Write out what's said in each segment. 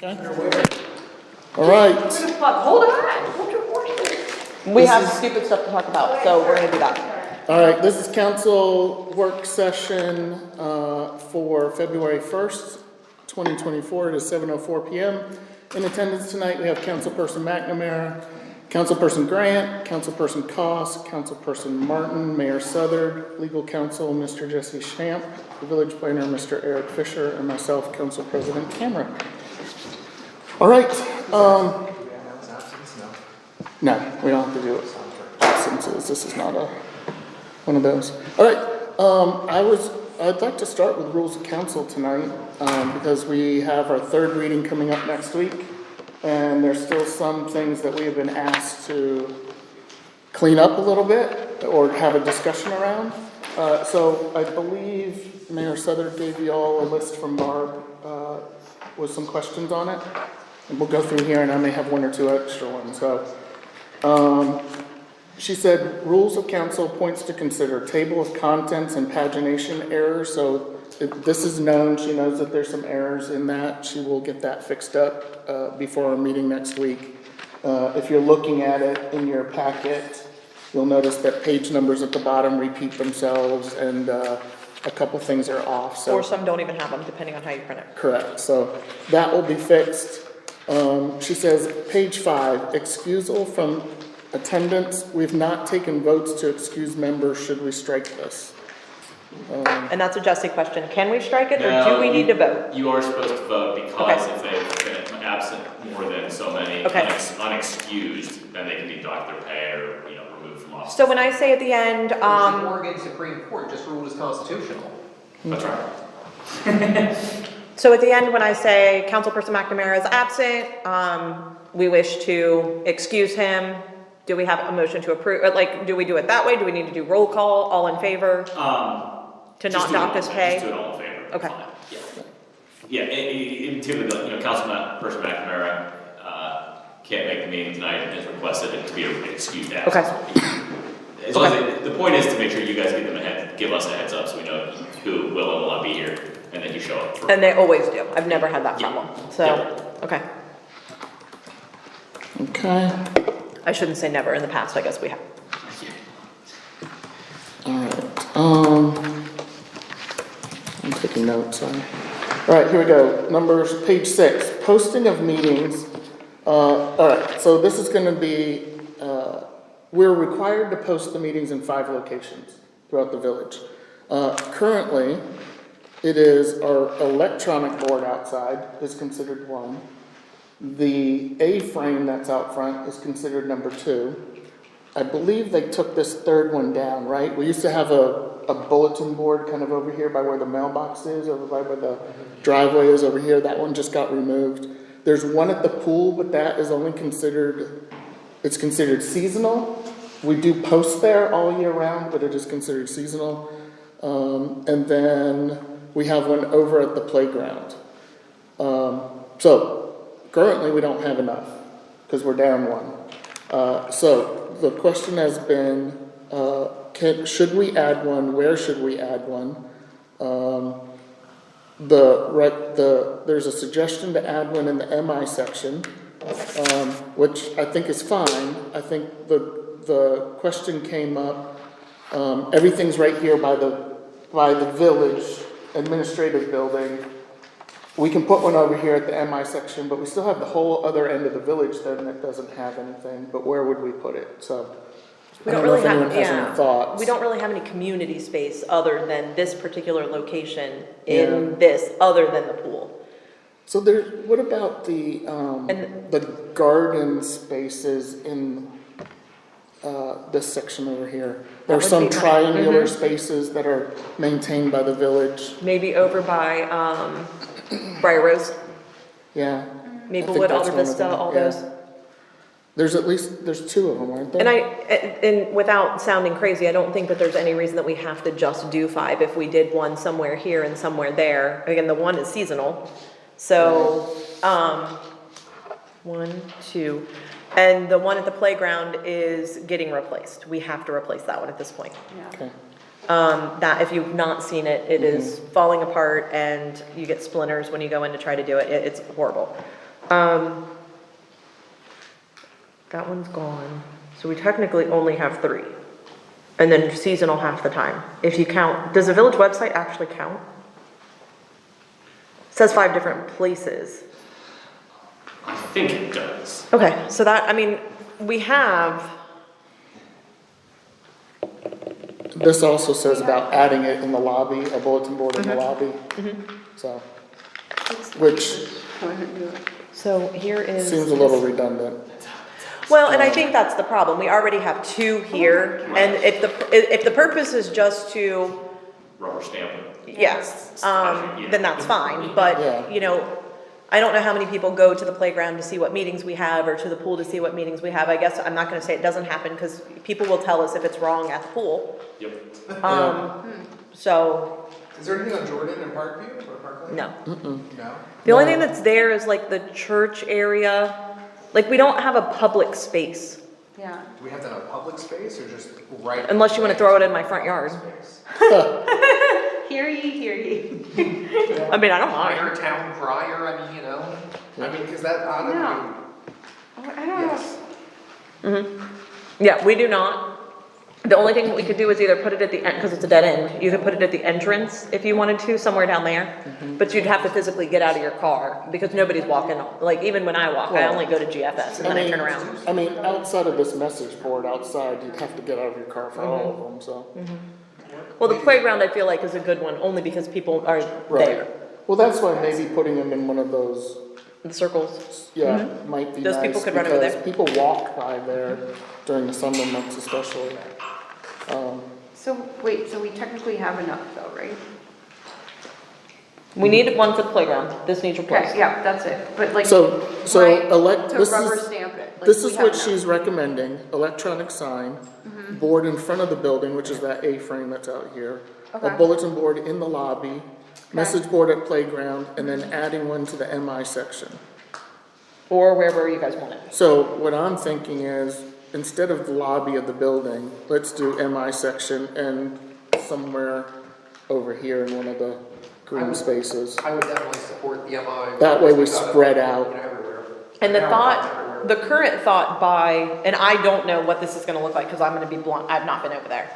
Okay. All right. Hold on, hold your horses. We have stupid stuff to talk about, so we're gonna do that. All right, this is council work session for February 1st, 2024. It is 7:04 p.m. In attendance tonight, we have Councilperson McNamara, Councilperson Grant, Councilperson Koss, Councilperson Martin, Mayor Southard, Legal Counsel Mr. Jesse Shamp, the Village Planner Mr. Eric Fisher, and myself, Council President Cameron. All right. No, we don't have to do it. Absences. This is not one of those. All right. I'd like to start with rules of council tonight because we have our third reading coming up next week, and there's still some things that we have been asked to clean up a little bit or have a discussion around. So I believe Mayor Southard gave you all a list from Barb with some questions on it. And we'll go through here, and I may have one or two extra ones. So, she said, rules of council, points to consider, table of contents and pagination errors. So if this is known. She knows that there's some errors in that. She will get that fixed up before our meeting next week. If you're looking at it in your packet, you'll notice that page numbers at the bottom repeat themselves, and a couple things are off. So Or some don't even have them, depending on how you print it. correct. So that will be fixed. She says, page 5, excusal from attendance. We've not taken votes to excuse members. Should we strike this? And that's a Jesse question. Can we strike it, or No, do we need to vote? You are supposed to vote because Okay. if they've been absent more than so many Okay. unexcused, then they can deduct their pay or, removed from office. So when I say at the end, The Oregon Supreme Court just ruled as constitutional. That's right. so at the end, when I say Councilperson McNamara is absent, we wish to excuse him. Do we have a motion to approve? Do we do it that way? Do we need to do roll call? All in favor? To Just not do it dock all- his Just pay? do it all in favor. Okay. Fine. Yeah. Yeah, in typically, Councilperson McNamara, can't make the meeting tonight and has requested it to be an excused absence. Okay. As long as the point is to make sure you guys give us a heads up so we know who will and will not be here, and then you show up for. And they always do. I've never had that problem. So, Yeah. okay. Okay. I shouldn't say never. In the past, I guess we have. All right. I'm taking notes. Sorry. All right, here we go. Numbers, page 6. Posting of meetings. All right, so this is going to be, we're required to post the meetings in 5 locations throughout the village. Currently, it is our electronic board outside is considered 1. The A-frame that's out front is considered number 2. I believe they took this third one down, right? We used to have a bulletin board kind of over here by where the mailbox is, over by where the driveway is over here. That one just got removed. There's one at the pool, but that is only considered seasonal. We do post there all year round, but it is considered seasonal. And then we have one over at the playground. So currently we don't have enough because we're down 1. So the question has been, should we add one? Where should we add one? There's a suggestion to add one in the MI section, which I think is fine. I think the question came up. Everything's right here by the village administrative building. We can put one over here at the MI section, but we still have the whole other end of the village then that doesn't have anything. But where would we put it? So We I don't don't know really if anyone have, has yeah. any thoughts. We don't really have any community space other than this particular location in Yeah. this, other than the pool. So what about the garden spaces in this section over here? There are would some be nice. triangular spaces that are maintained by the village. Maybe over by Briar Rose, Yeah. Maplewood, that's Alta one of Vista, them, all yeah. those. There's 2 of them, aren't there? And without sounding crazy, I don't think that there's any reason that we have to just do 5 if we did one somewhere here and somewhere there. Again, the one is seasonal. So, 1, 2, and the one at the playground is getting replaced. We have to replace that one at this point. Okay. That if you've not seen it, it is falling apart and you get splinters when you go in to try to do it. It's horrible. That one's gone, so we technically only have 3. And then seasonal half the time. If you count, does the village website actually count? It says 5 different places. I think it does. Okay, so that, I mean, we have, This also says about adding it in the lobby, a bulletin board in the lobby. So, which so here is. seems a little redundant. Well, and I think that's the problem. We already have 2 here, and if the purpose is just to, Rubber stamp it. yes, Yeah. then that's fine. Yeah. But, you know, I don't know how many people go to the playground to see what meetings we have, or to the pool to see what meetings we have. I guess I'm not gonna say it doesn't happen, because people will tell us if it's wrong at the pool. Yep. So, Is there anything on Jordan and Parkview or Parkland? no. No? The only No. thing that's there is like the church area. Like, we don't have a public space, Yeah. Do we have that on public space or just right? unless you wanna throw it in my front yard. Space? Hear ye, hear ye. I mean, I don't mind. Minor town crier, I mean, you know, I mean, cause that, I don't No. know. I don't know. Yes. Yeah, we do not. The only thing we could do is either put it at the end, because it's a dead end, you could put it at the entrance if you wanted to, somewhere down there. But you'd have to physically get out of your car, because nobody's walking, like, even when I walk, I Well, only go to GFS and then I turn around. I mean, outside of this message board outside, you'd have to get out of your car for all of them, so. Well, the playground, I feel like, is a good one, only because people are Right. there. Well, that's why maybe putting them in one of those, The circles. yeah, might be Those nice. people could run over there. Because people walk by there during the summer months especially. So, wait, so we technically have enough though, right? We need one for the playground, this needs Okay, replaced. yeah, that's it, but like. So right, elect, To this rubber is, stamp it. like, this we is have what enough. she's recommending, electronic sign, board in front of the building, which is that A-frame that's out here. A Okay. bulletin board in the lobby, message board at playground, and then adding one to the MI section. Or wherever you guys want it. So what I'm thinking is, instead of the lobby of the building, let's do MI section and somewhere over here in one of the green spaces. I would definitely support the MI. That way we Got it, spread out. you know, everywhere. And the Now, thought, everywhere. the current thought by, and I don't know what this is gonna look like, cause I'm gonna be blunt, I've not been over there,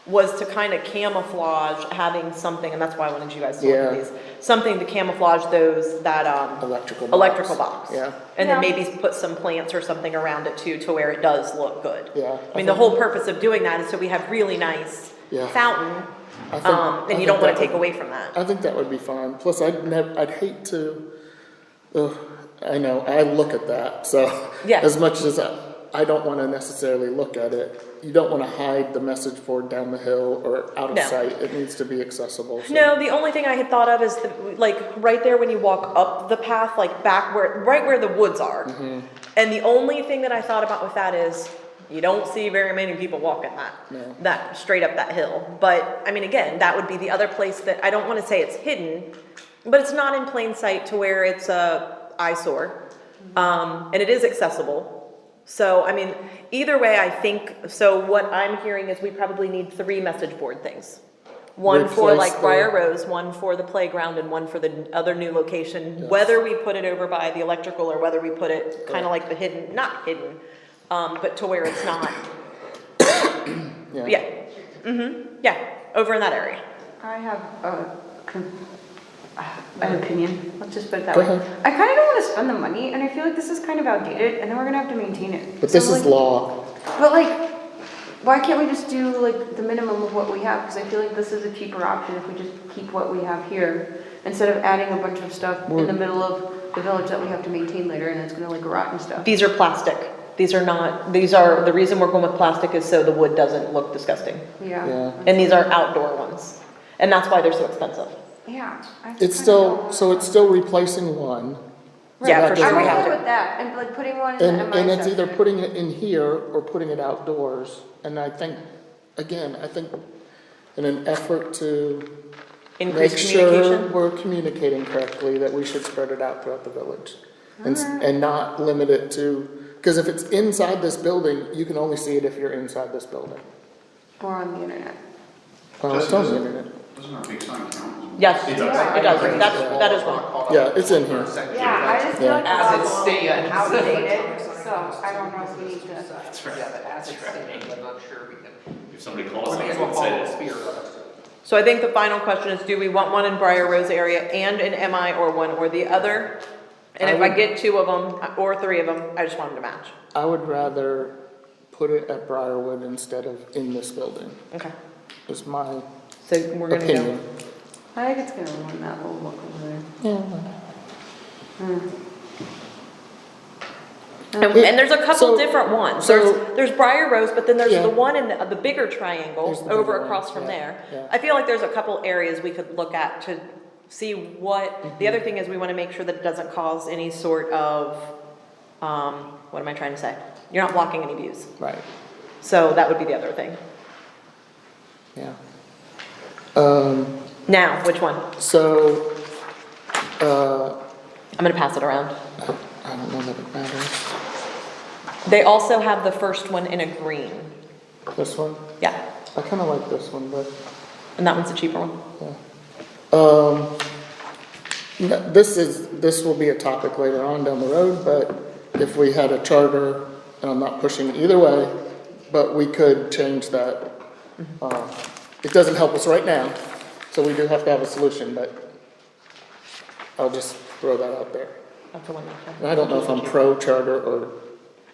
was to kind of camouflage having something, and that's why I wanted you guys to look at Yeah. these, something to camouflage those, that, electrical box. Yeah, And then Yeah. maybe put some plants or something around it too, to where it does look good. yeah. I mean, the whole purpose of doing that is so we have really nice Yeah. fountain, I think- I and you think don't wanna that take would- away from that. I think that would be fine. Plus, I'd hate to, I know, I look at that, so. Yeah. As much as I don't wanna necessarily look at it, you don't wanna hide the message board down the hill or out of No. sight. It needs to be accessible, so. No, the only thing I had thought of is like right there when you walk up the path, like back where, right where the woods are. And the only thing that I thought about with that is, you don't see very many people walking No. that straight up that hill. But, I mean, again, that would be the other place that, I don't wanna say it's hidden, but it's not in plain sight to where it's a eyesore. And it is accessible. So, I mean, either way, I think, so what I'm hearing is we probably need 3 message board things. One for Replace like the- Briar Rose, one for the playground, and one for the other new location. Yes. Whether we put it over by the electrical or whether we put it kind of like the hidden, not hidden, but to where it's not, yeah. Yeah, over in that area. I have an opinion, let's just put it that Go way. ahead. I kinda don't wanna spend the money, and I feel like this is kind of outdated, and then we're gonna have to maintain it. But this So, is like- law. But like, why can't we just do like the minimum of what we have? Because I feel like this is a cheaper option if we just keep what we have here, instead of adding a bunch of stuff in the middle of the village that we have to maintain later, and it's gonna like rot and stuff. These are plastic. These are not, these are, the reason we're going with plastic is so the wood doesn't look disgusting. Yeah. And these are outdoor ones. And that's why they're so expensive. Yeah. It's still, so it's still replacing one. Yeah, for Right. sure I'm we have okay to. with that, and like putting one in the MI And it's either section. putting it in here or putting it outdoors. And I think, again, I think in an effort to make Increased sure communication. we're communicating correctly, that we should spread it out throughout the village. And not limit it to, because if it's inside this building, you can only see it if you're inside this building. Or on the internet. Well, it's on the internet. Doesn't our big sign count? Yes, It does. that is one. Yeah, it's in here. Yeah, I just feel like As a it lot stands. outdated, so I don't know if we need to. That's right. Yeah, but as it stands, I'm not sure we can. If somebody calls We may us as well and follow say the this. spirit of it. So I think the final question is, do we want one in Briar Rose area and in MI, or one or the other? And if I get two of them, or three of them, I just want them to match. I would rather put it at Briarwood instead of in this building, Okay, is my so we're gonna go. opinion. I think it's gonna ruin that whole look over there. Yeah. And there's a couple So- different ones. so- There's Briar Rose, but then there's Yeah. the one in the bigger triangle There's the over bigger across one, from yeah, there. yeah. I feel like there's a couple areas we could look at to see what, Mm-hmm. the other thing is we wanna make sure that it doesn't cause any sort of, what am I trying to say? You're not blocking any views. Right, So that would be the other thing. yeah. Now, which one? So, I'm gonna pass it around. I don't know that it matters. They also have the first one in a green. This one? Yeah, I kinda like this one, but, and that one's the cheaper one. this will be a topic later on down the road, but if we had a charter, and I'm not pushing it either way, but we could change that. It doesn't help us right now, so we do have to have a solution, but I'll just throw that out there. That's the one. And I don't know if I'm pro charter or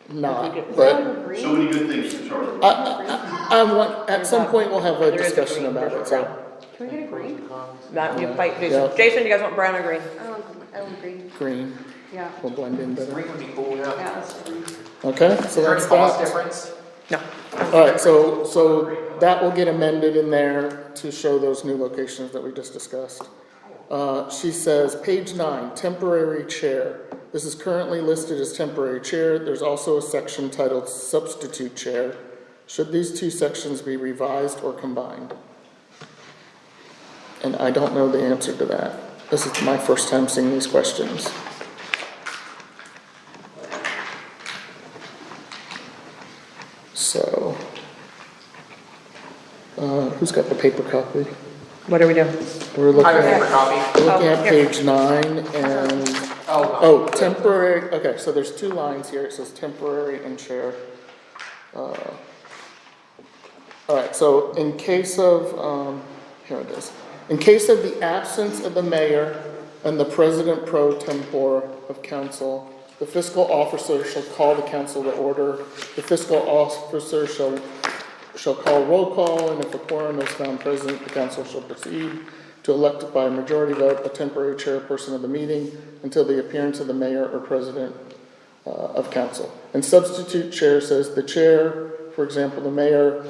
not, but So many good things to charter. I want, at some point we'll have a There is a discussion green. about it, so. Can we get a green? That, you fight Yeah. Jason. Jason, you guys want brown or green? I want green, Green yeah, will blend in better. Green would be cool, yeah. yeah, that's green. Okay, so Is there any that's cost that. difference? No. Alright, so that will get amended in there to show those new locations that we just discussed. She says, page 9, temporary chair. This is currently listed as temporary chair. There's also a section titled substitute chair. Should these two sections be revised or combined? And I don't know the answer to that. This is my first time seeing these questions. So, who's got the paper copy? What are we doing? We're looking I have a paper at, copy. we're looking Oh, at here. page 9 and, Oh, temporary, okay, so there's two lines here. It says temporary and chair. Alright, so in case of, here it is. In case of the absence of the mayor and the president pro tempore of council, the fiscal officer shall call the council to order. The fiscal officer shall call roll call, and if a quorum is found present, the council shall proceed to elect by a majority vote a temporary chairperson of the meeting until the appearance of the mayor or president of council. And substitute chair says the chair, for example, the mayor,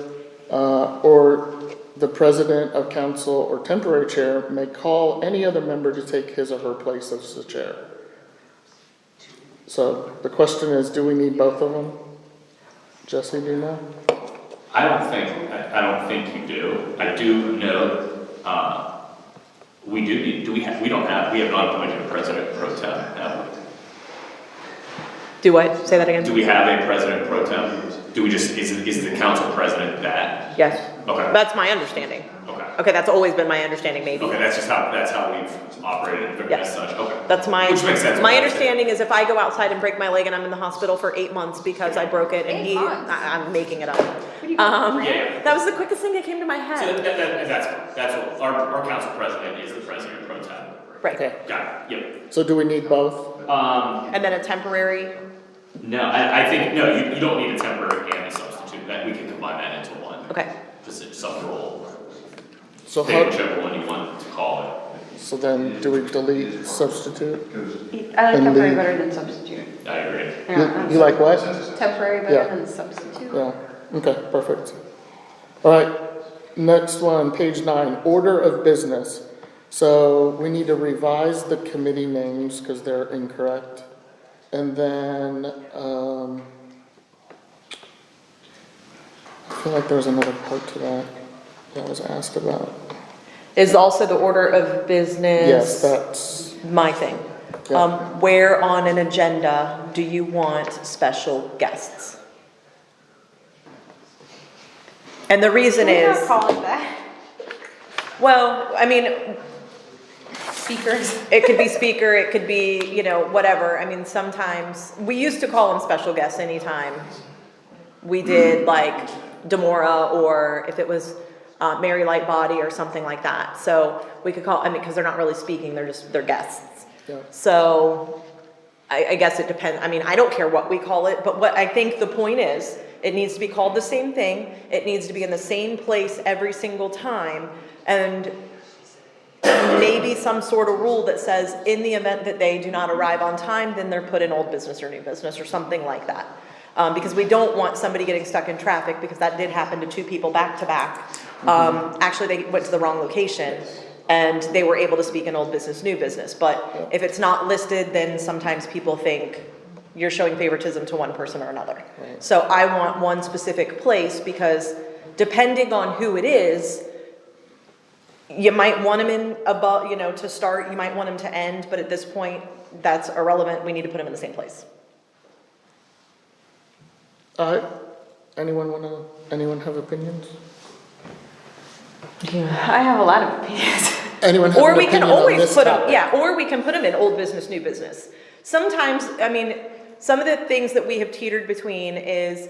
or the president of council or temporary chair may call any other member to take his or her place as the chair. So the question is, do we need both of them? Jesse, do you know? I don't think you do. I do know, we do need, we have not appointed a president pro tem, have we? Do what? Say that again? Do we have a president pro tem? Do we just, is the council president that? Yes. Okay. That's my understanding. Okay. Okay, that's always been my understanding, maybe. Okay, that's how we've operated Yeah. as such, okay. That's my, Which makes sense. my understanding is if I go outside and break my leg and I'm in the hospital for 8 months because I broke it and 8 he, months? I'm making it up. Yeah. That was the quickest thing that came to my So head. that's what, our council president is the president pro tem. Right. Okay, Got it, yep. so do we need both? And then a temporary, No, I think, no, you don't need a temporary and a substitute, that we can combine that into one. okay. Position, some role, So pick how, whichever one you want to call it. so then do we delete substitute? I like And temporary the- better than substitute. I agree. Yeah, You like what? temporary Yeah. better than substitute. Yeah, okay, perfect. Alright, next one, page 9, order of business. So we need to revise the committee names because they're incorrect. And then, I feel like there was another part to that I was asked about. Is also the order of business. Yes, that's, My thing. Yeah. Where on an agenda do you want special guests? And the reason We're is, not calling that. Well, I mean, Speakers. it could be speaker, it could be, you know, whatever. I mean, sometimes, we used to call them special guests anytime we did like Demora, or if it was Mary Lightbody or something like that. So we could call, I mean, because they're not really speaking, they're guests. Yeah. So I guess it depends. I mean, I don't care what we call it, but what I think the point is, it needs to be called the same thing. It needs to be in the same place every single time. And maybe some sort of rule that says in the event that they do not arrive on time, then they're put in old business or new business or something like that. Because we don't want somebody getting stuck in traffic, because that did happen to two people back to back. Actually, they went to the wrong location and they were able to speak in old business, new business. But if it's not listed, then sometimes people think you're showing favoritism to one person or another. Right. So I want one specific place, because depending on who it is, you might want him in above, you know, to start, you might want him to end, but at this point, that's irrelevant. We need to put him in the same place. All right, anyone have opinions? I have a lot of opinions. Anyone have Or an we can opinion on always this put him, topic? yeah, or we can put him in old business, new business. Sometimes, I mean, some of the things that we have teetered between is,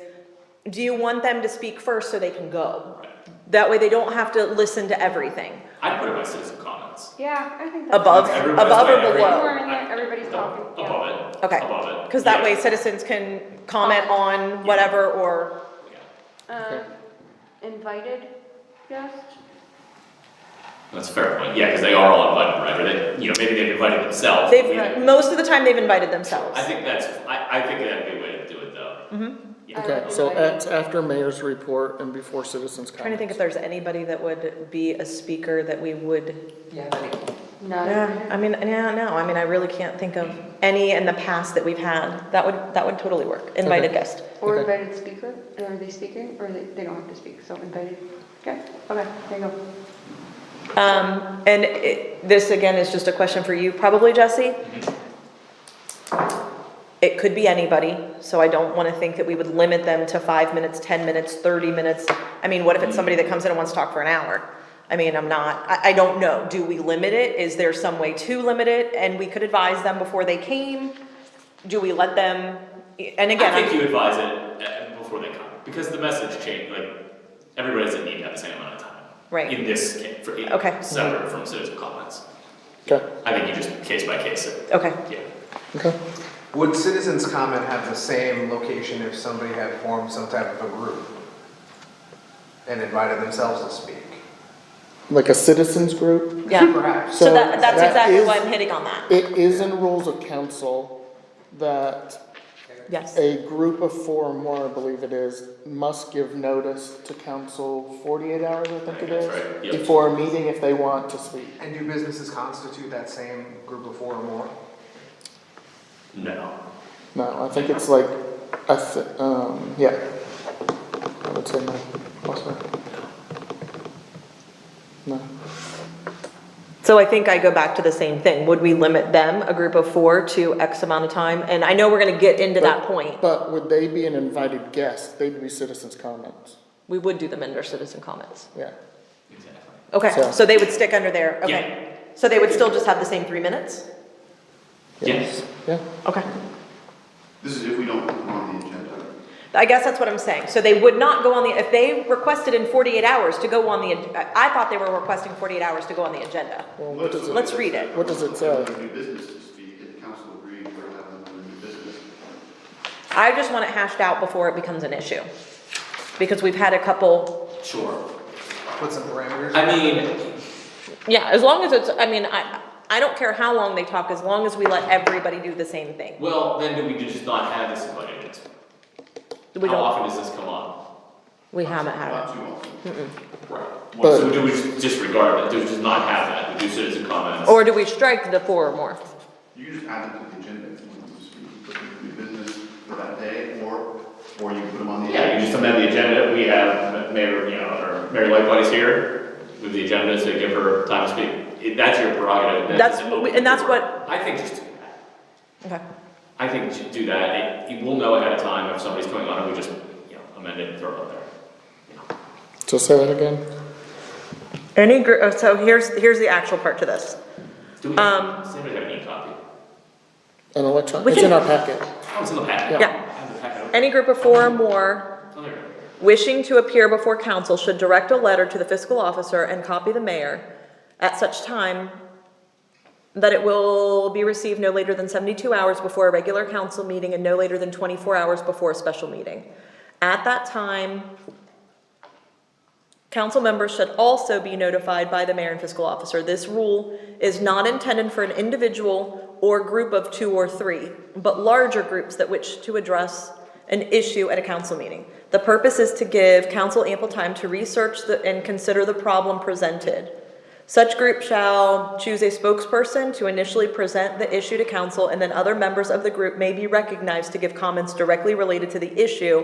do you want them to speak first so they can go? That way they don't have to listen to everything. I'd put it by citizen comments. Yeah, I think that's. Above, Everybody's above or like every- below? Somewhere in there, everybody's talking. yeah. Above it. Okay. Above it. Because that Yeah. way citizens can comment on whatever, or, Invited guest? That's a fair point, yeah, because they are all invited, right, or they, you know, maybe they've invited themselves. but we- most of the time they've invited themselves. I think that's, I think that'd be a way to do it, though. Yeah. Okay, so it's after mayor's report and before citizens' comments. Trying to think if there's anybody that would be a speaker that we would. Yeah, but Not Yeah, invited? I mean, yeah, no, I mean, I really can't think of any in the past that we've had. That would totally work. Invited Okay. guest. Or Okay. invited speaker? Are they speaking, or they don't have to speak, so invited? Okay, there you go. And this again is just a question for you, probably, Jesse. It could be anybody, so I don't want to think that we would limit them to 5 minutes, 10 minutes, 30 minutes. I mean, what if it's somebody that comes in and wants to talk for an hour? I mean, I don't know. Do we limit it? Is there some way to limit it? And we could advise them before they came? Do we let them, and again, I think you advise it before they come, because the message change, like, everybody doesn't need to have the same amount of time. Right. In this case, Okay. separate from citizen comments. Okay, I think you just case by case it. okay. Yeah. okay. Would citizens comment have the same location if somebody had formed some type of a group and invited themselves to speak? Like a citizens group? Yeah. Perhaps. So So that's that exactly is- why I'm hitting on that. It is in rules of council that Yes. a group of 4 or more, I believe it is, must give notice to council 48 hours, I think it That's is, right, yep. before a meeting if they want to speak. And do businesses constitute that same group of 4 or more? No. No, I think it's like, yeah. I would say no, also. No. So I think I go back to the same thing. Would we limit them, a group of 4, to X amount of time? And I know we're gonna get into that point. But would they be an invited guest? They'd be citizens' comments, We would do them under citizen comments. yeah. Exactly. Okay, So- so they would stick under there, okay. So they would still just have the same 3 minutes? Yes. Yeah, Okay. This is if we don't put them on the agenda. I guess that's what I'm saying. So they would not go on the, if they requested in 48 hours to go on the, I thought they were requesting 48 hours to go on the agenda. well, what does it, Let's read it. what does it say? New business to speak, and the council agreed we're having another new business. I just want it hashed out before it becomes an issue. Because we've had a couple, Sure. Put some parameters? I mean, yeah, as long as it's, I mean, I don't care how long they talk, as long as we let everybody do the same thing. well, then do we just not have this invited? We How don't, often does this come up? we haven't had it. Not too often. Right. But- So do we just disregard it, do we just not have that, we do citizen comments? Or do we strike the 4 or more? You can just add them to the agenda if you want to speak, put them in new business for that day, or you can put them on the. Yeah, you just amend the agenda, we have Mayor, you know, or Mary Lightbody's here, with the agenda to give her time to speak. That's your prerogative. That's what we- and that's what- I think just do that. Okay. I think you should do that, we'll know ahead of time if somebody's coming on, and we just, you know, amend it and throw it out there. You know. So say that again? Any group, so here's the actual part to this. Do we, does anybody have an e-copy? An electron, We it's can- in our packet. Oh, it's in the packet. Yeah. I have the packet open. Any group of 4 or more Oh, there we go. wishing to appear before council should direct a letter to the fiscal officer and copy the mayor at such time that it will be received no later than 72 hours before a regular council meeting and no later than 24 hours before a special meeting. At that time, council members should also be notified by the mayor and fiscal officer. This rule is not intended for an individual or group of 2 or 3, but larger groups that wish to address an issue at a council meeting. The purpose is to give council ample time to research and consider the problem presented. Such group shall choose a spokesperson to initially present the issue to council, and then other members of the group may be recognized to give comments directly related to the issue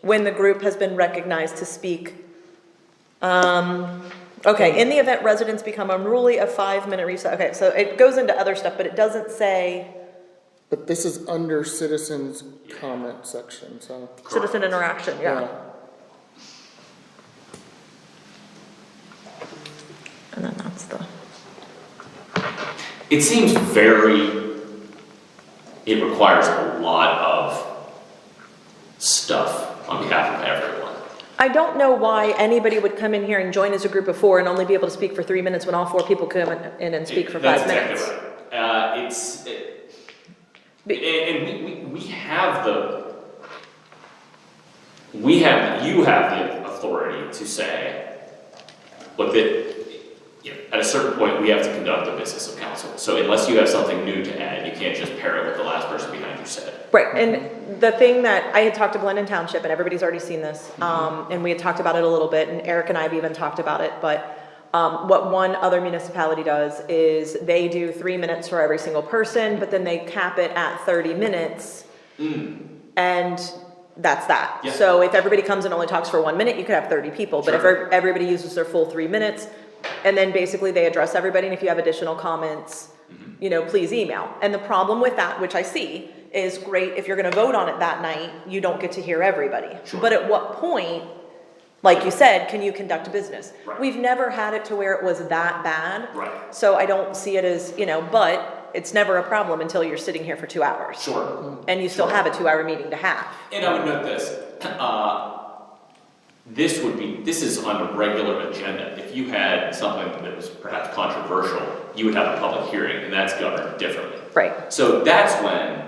when the group has been recognized to speak. Okay, in the event residents become unruly, a 5-minute recess. Okay, so it goes into other stuff, but it doesn't say But this is under citizens comment section, so. citizen interaction, yeah. And then that's the, It seems it requires a lot of stuff on behalf of everyone. I don't know why anybody would come in here and join as a group of 4 and only be able to speak for 3 minutes when all 4 people come in and speak for 5 minutes. That's exactly right. And we have you have the authority to say, look, at a certain point, we have to conduct the business of council. So unless you have something new to add, you can't just pair it with the last person behind you said. Right, and the thing that, I had talked to Glendon Township, and everybody's already seen this, and we had talked about it a little bit, and Eric and I have even talked about it, but what one other municipality does is they do 3 minutes for every single person, but then they cap it at 30 minutes, and that's that. Yeah. So if everybody comes and only talks for 1 minute, you could have 30 people, but if Sure. everybody uses their full 3 minutes, and then basically they address everybody, and if you have additional comments, please email. And the problem with that, which I see, is great, if you're gonna vote on it that night, you don't get to hear everybody. Sure. But at what point, like you said, can you conduct business? Right. We've never had it to where it was that bad. Right. So I don't see it as, but it's never a problem until you're sitting here for 2 hours. Sure. And you still have a 2-hour meeting to have. And I would note this, this is on a regular agenda. If you had something that was perhaps controversial, you would have a public hearing, and that's governed differently. Right, So that's when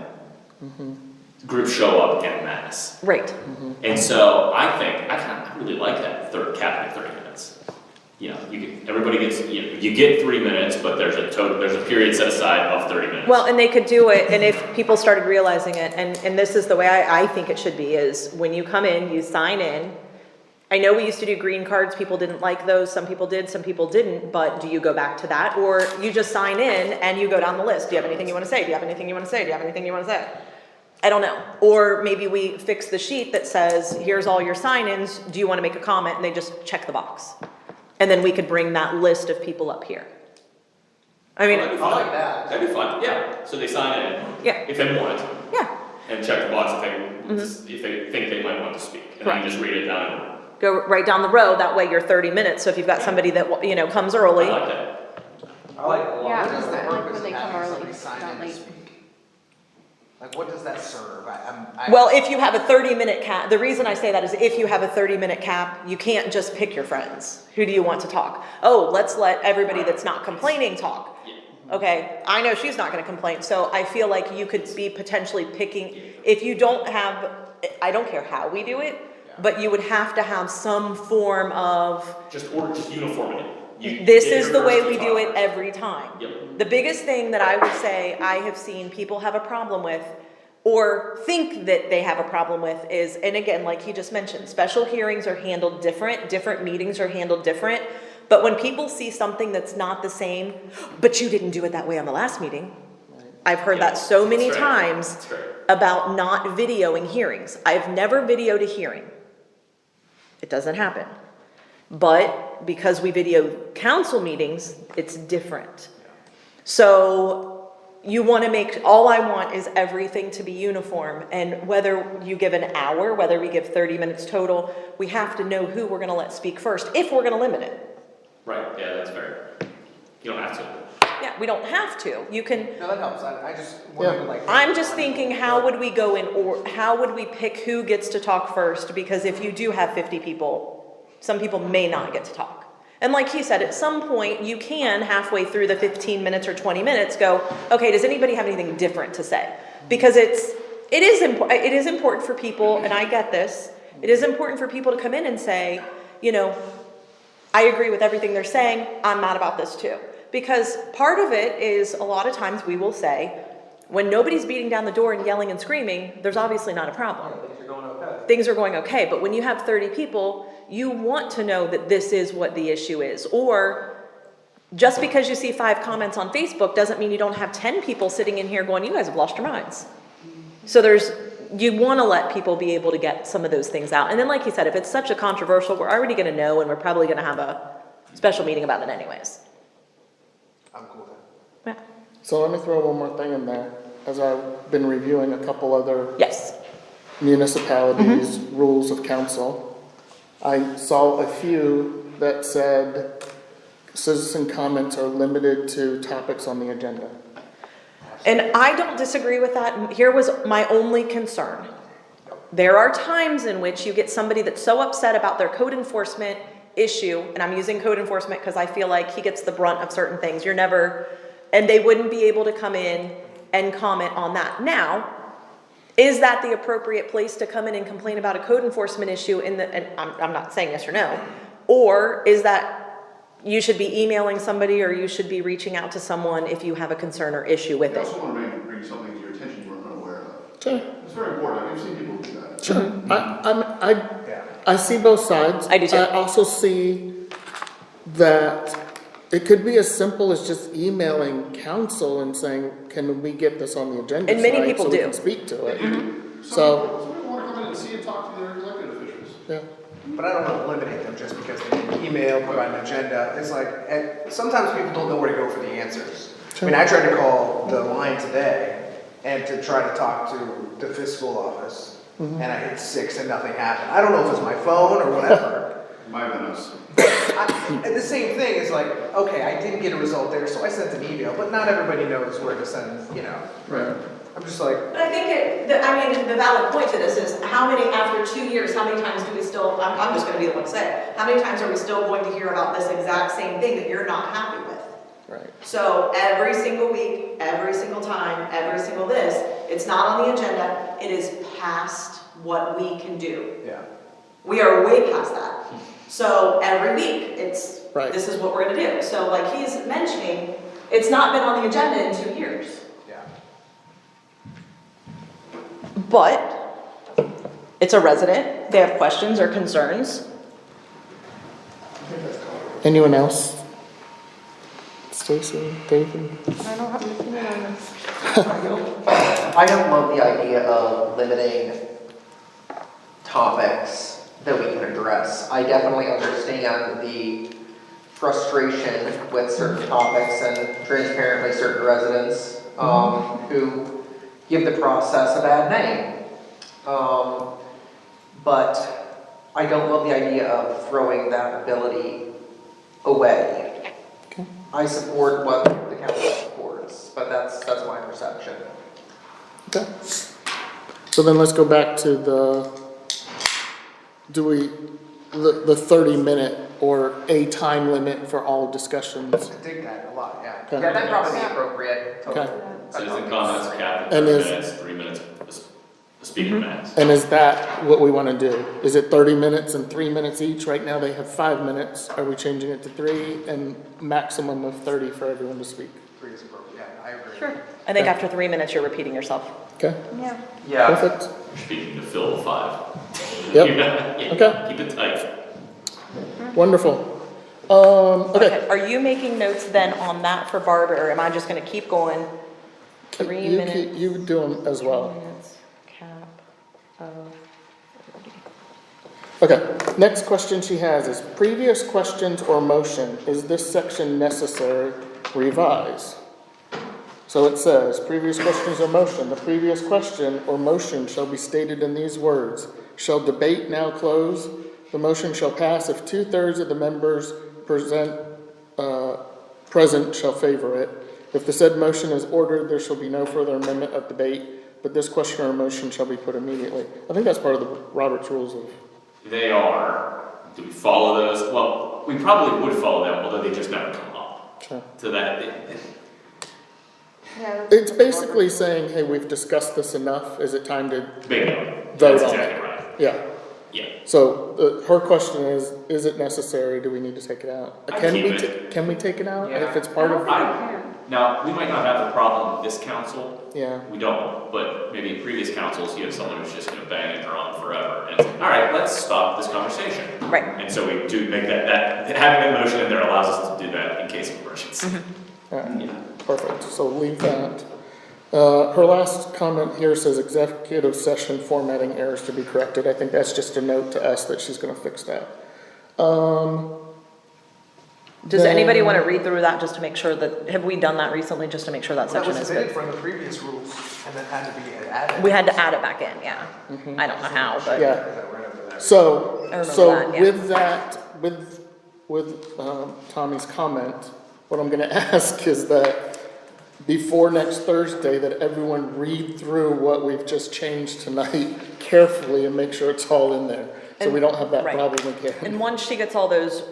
groups show up en masse. right. And so I really like that cap at 30 minutes. Everybody gets, you get 3 minutes, but there's a period set aside of 30 minutes. Well, and they could do it, and if people started realizing it, and this is the way I think it should be, is when you come in, you sign in. I know we used to do green cards, people didn't like those, some people did, some people didn't, but do you go back to that? Or you just sign in and you go down the list, do you have anything you wanna say, do you have anything you wanna say, do you have anything you wanna say? I don't know, or maybe we fix the sheet that says, here's all your sign-ins, do you wanna make a comment, and they just check the box. And then we could bring that list of people up here. I mean, That'd be I fun. like that. That'd be fun, yeah. So they sign in. Yeah. If they want, yeah, and check the box if they think they might want to speak. And then you Correct. just read it down. go right down the row, that way you're 30 minutes, so if you've got somebody that, comes I early. like that. I like a lot. Yeah, What is the I like when purpose they of come having early, somebody sign not in to late. speak? Like, what does that serve? Well, if you have a 30-minute cap, the reason I say that is if you have a 30-minute cap, you can't just pick your friends. Who do you want to talk? Oh, let's let everybody that's not complaining talk. Okay, I know she's not gonna complain, so I feel like you could be potentially picking, if you don't have, I don't care how we do it, but you would have to have some form of, Just uniformity. this get is your the way first we to do talk it first. every time. Yep. The biggest thing that I would say I have seen people have a problem with, or think that they have a problem with is, and again, like he just mentioned, special hearings are handled different meetings are handled different, but when people see something that's not the same, but you didn't do it that way on the last meeting. I've heard Yeah, that so many that's right. times That's right. about not videoing hearings. I've never videoed a hearing. It doesn't happen. But because we video council meetings, it's different. So you want to all I want is everything to be uniform. And whether you give an hour, whether we give 30 minutes total, we have to know who we're going to let speak first, if we're going to limit it. Right, yeah, that's fair. You don't have to. Yeah, we don't have to. You can, No, that helps, I just wanted to like. I'm just thinking, how would we go in, or how would we pick who gets to talk first? Because if you do have 50 people, some people may not get to talk. And like he said, at some point, you can, halfway through the 15 minutes or 20 minutes, go, okay, does anybody have anything different to say? Because it is important for people, and I get this, it is important for people to come in and say, you know, I agree with everything they're saying, I'm mad about this too. Because part of it is, a lot of times we will say, when nobody's beating down the door and yelling and screaming, there's obviously not a problem. Things are going okay. Things are going okay, but when you have 30 people, you want to know that this is what the issue is. Or just because you see 5 comments on Facebook doesn't mean you don't have 10 people sitting in here going, you guys have lost your minds. So you want to let people be able to get some of those things out. And then like you said, if it's such a controversial, we're already going to know, and we're probably going to have a special meeting about it anyways. I'm cool with that. Yeah. So let me throw one more thing in there, as I've been reviewing a couple other Yes. municipalities' rules of council. I saw a few that said citizen comments are limited to topics on the agenda. And I don't disagree with that. Here was my only concern. There are times in which you get somebody that's so upset about their code enforcement issue, and I'm using code enforcement because I feel like he gets the brunt of certain things. And they wouldn't be able to come in and comment on that. Now, is that the appropriate place to come in and complain about a code enforcement issue and I'm not saying yes or no, or is that you should be emailing somebody or you should be reaching out to someone if you have a concern or issue with I it? also want to bring something to your attention you weren't unaware of. Sure, It's very important, I've seen people do that. sure. Yeah. I see both sides. I do too. I also see that it could be as simple as just emailing council and saying, can we get this on the agenda And many tonight people so we do. can speak to it? Some people want to come in and see and talk to their elected officials. Yeah. But I don't want to eliminate them just because they didn't email, provide an agenda. It's like, sometimes people don't know where to go for the answers. I mean, I tried to call the line today and to try to talk to the fiscal office, and I hit 6 and nothing happened. I don't know if it's my phone or whatever. Might have been us. And the same thing is like, okay, I didn't get a result there, so I sent an email, but not everybody knows where to send, you know. Right. I'm just like, But I think the valid point to this is after 2 years, how many times do we still, I'm just gonna be the one to say it, how many times are we still going to hear about this exact same thing that you're not happy with? Right. So every single week, every single time, every single this, it's not on the agenda, it is past what we can do. yeah. We are way past that. So every week, Right. this is what we're gonna do. So like he's mentioning, it's not been on the agenda in 2 years. Yeah. But it's a resident, they have questions or concerns. Anyone else? Stacy, David? I don't have an opinion on this. I don't love the idea of limiting topics that we can address. I definitely understand the frustration with certain topics and transparently certain residents who give the process a bad name. But I don't love the idea of throwing that ability away. Okay. I support what the council supports, but that's my perception. Okay. So then let's go back to the 30-minute or a time limit for all discussions. I dig that a lot, yeah. Okay. Yeah, that'd probably be appropriate. Okay. Citizen comments capped at And 30 is- minutes, 3 minutes, the speaking max. And is that what we want to do? Is it 30 minutes and 3 minutes each? Right now they have 5 minutes. Are we changing it to 3 and maximum of 30 for everyone to speak? 3 is appropriate, yeah, I agree. Sure. I think after 3 minutes, you're repeating yourself. Okay, Yeah. Yeah. perfect. You're speaking to fill the 5. Yep. Yeah, Okay. keep it tight. Wonderful. Okay. Are you making notes then on that for Barbara, or am I just gonna keep going? 3 You minutes. You do them as well. Minutes, cap of 30. Okay, next question she has is previous questions or motion. Is this section necessary? Revise. So it says, previous questions or motion. The previous question or motion shall be stated in these words. Shall debate now close? The motion shall pass if 2/3 of the members present present shall favor it. If the said motion is ordered, there shall be no further amendment of debate, but this question or motion shall be put immediately. I think that's part of the Robert's rules of, They are, do we follow those? Well, we probably would follow them, although they just never come up. Sure. To that, Yeah, It's basically saying, hey, we've discussed this enough, is it time to, bingo, Vote that's on it. exactly right, yeah. yeah. So, her question is it necessary, do we need to take it out? I Can keep we, it. can we take it out Yeah. if it's part of, Now, we might not have a problem with this council, yeah, we don't, but maybe in previous councils, you have someone who's just gonna bang a drum forever, and it's like, all right, let's stop this conversation. Right. And so we do make that, having that motion in there allows us to do that in case of emergency. alright, Yeah. perfect, so leave that. Her last comment here says executive session formatting errors to be corrected, I think that's just a note to us that she's gonna fix that. Does Then- anybody want to read through that just to make sure that, have we done that recently, just to make sure that That section was is omitted good? from the previous rules and then had to be added. We had to add it back in, yeah. I don't know how, but. Yeah. Is that right over there? So, I remember so that, yeah. with that, with Tommy's comment, what I'm gonna ask is that before next Thursday, that everyone read through what we've just changed tonight carefully and make sure it's all in there, so we And- don't have that right. problem again. And once she gets all those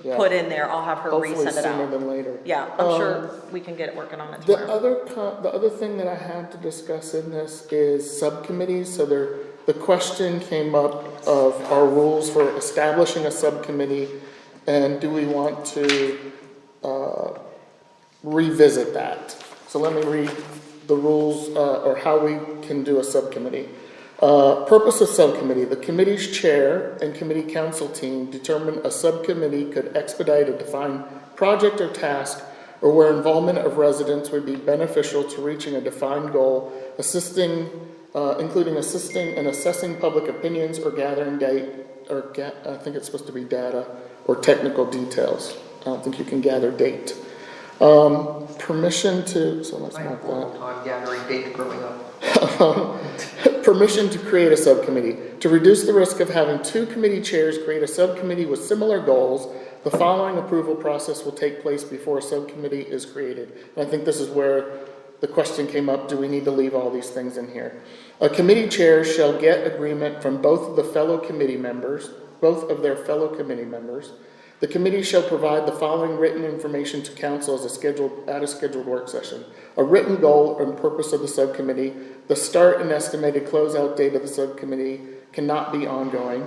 Yeah. put in there, I'll have her Hopefully resend it sooner out. than later. Yeah, I'm sure we can get it working on it The tomorrow. other thing that I had to discuss in this is subcommittees, so the question came up of our rules for establishing a subcommittee, and do we want to, revisit that? So let me read the rules, or how we can do a subcommittee. Purpose of subcommittee, the committee's chair and committee council team determine a subcommittee could expedite a defined project or task, or where involvement of residents would be beneficial to reaching a defined goal, including assisting and assessing public opinions or gathering I think it's supposed to be data, or technical details. I don't think you can gather date. Permission to, so let's My mark that. whole time gathering data growing up. Permission to create a subcommittee. To reduce the risk of having two committee chairs create a subcommittee with similar goals, the following approval process will take place before a subcommittee is created. And I think this is where the question came up, do we need to leave all these things in here? A committee chair shall get agreement from both of their fellow committee members. The committee shall provide the following written information to council at a scheduled work session. A written goal and purpose of the subcommittee, the start and estimated closeout date of the subcommittee cannot be ongoing.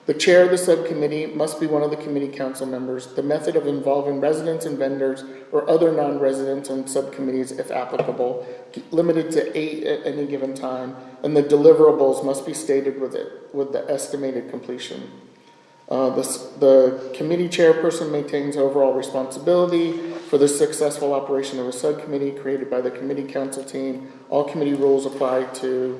The chair of the subcommittee must be one of the committee council members. The method of involving residents and vendors or other non-residents on subcommittees if applicable, limited to 8 at any given time, and the deliverables must be stated with the estimated completion. The committee chairperson maintains overall responsibility for the successful operation of a subcommittee created by the committee council team. All committee rules apply to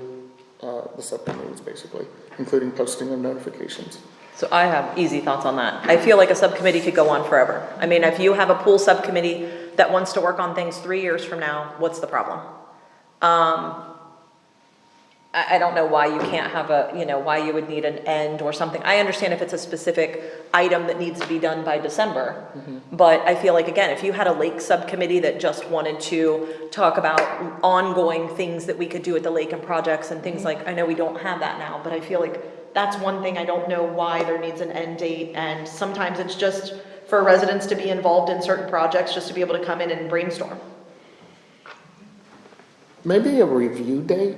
the subcommittees, basically, including posting of notifications. So I have easy thoughts on that. I feel like a subcommittee could go on forever. I mean, if you have a pool subcommittee that wants to work on things 3 years from now, what's the problem? I don't know why you can't have why you would need an end or something. I understand if it's a specific item that needs to be done by December. But I feel like, again, if you had a lake subcommittee that just wanted to talk about ongoing things that we could do at the lake and projects and things like, I know we don't have that now, but I feel like that's one thing I don't know why there needs an end date. And sometimes it's just for residents to be involved in certain projects, just to be able to come in and brainstorm. Maybe a review date?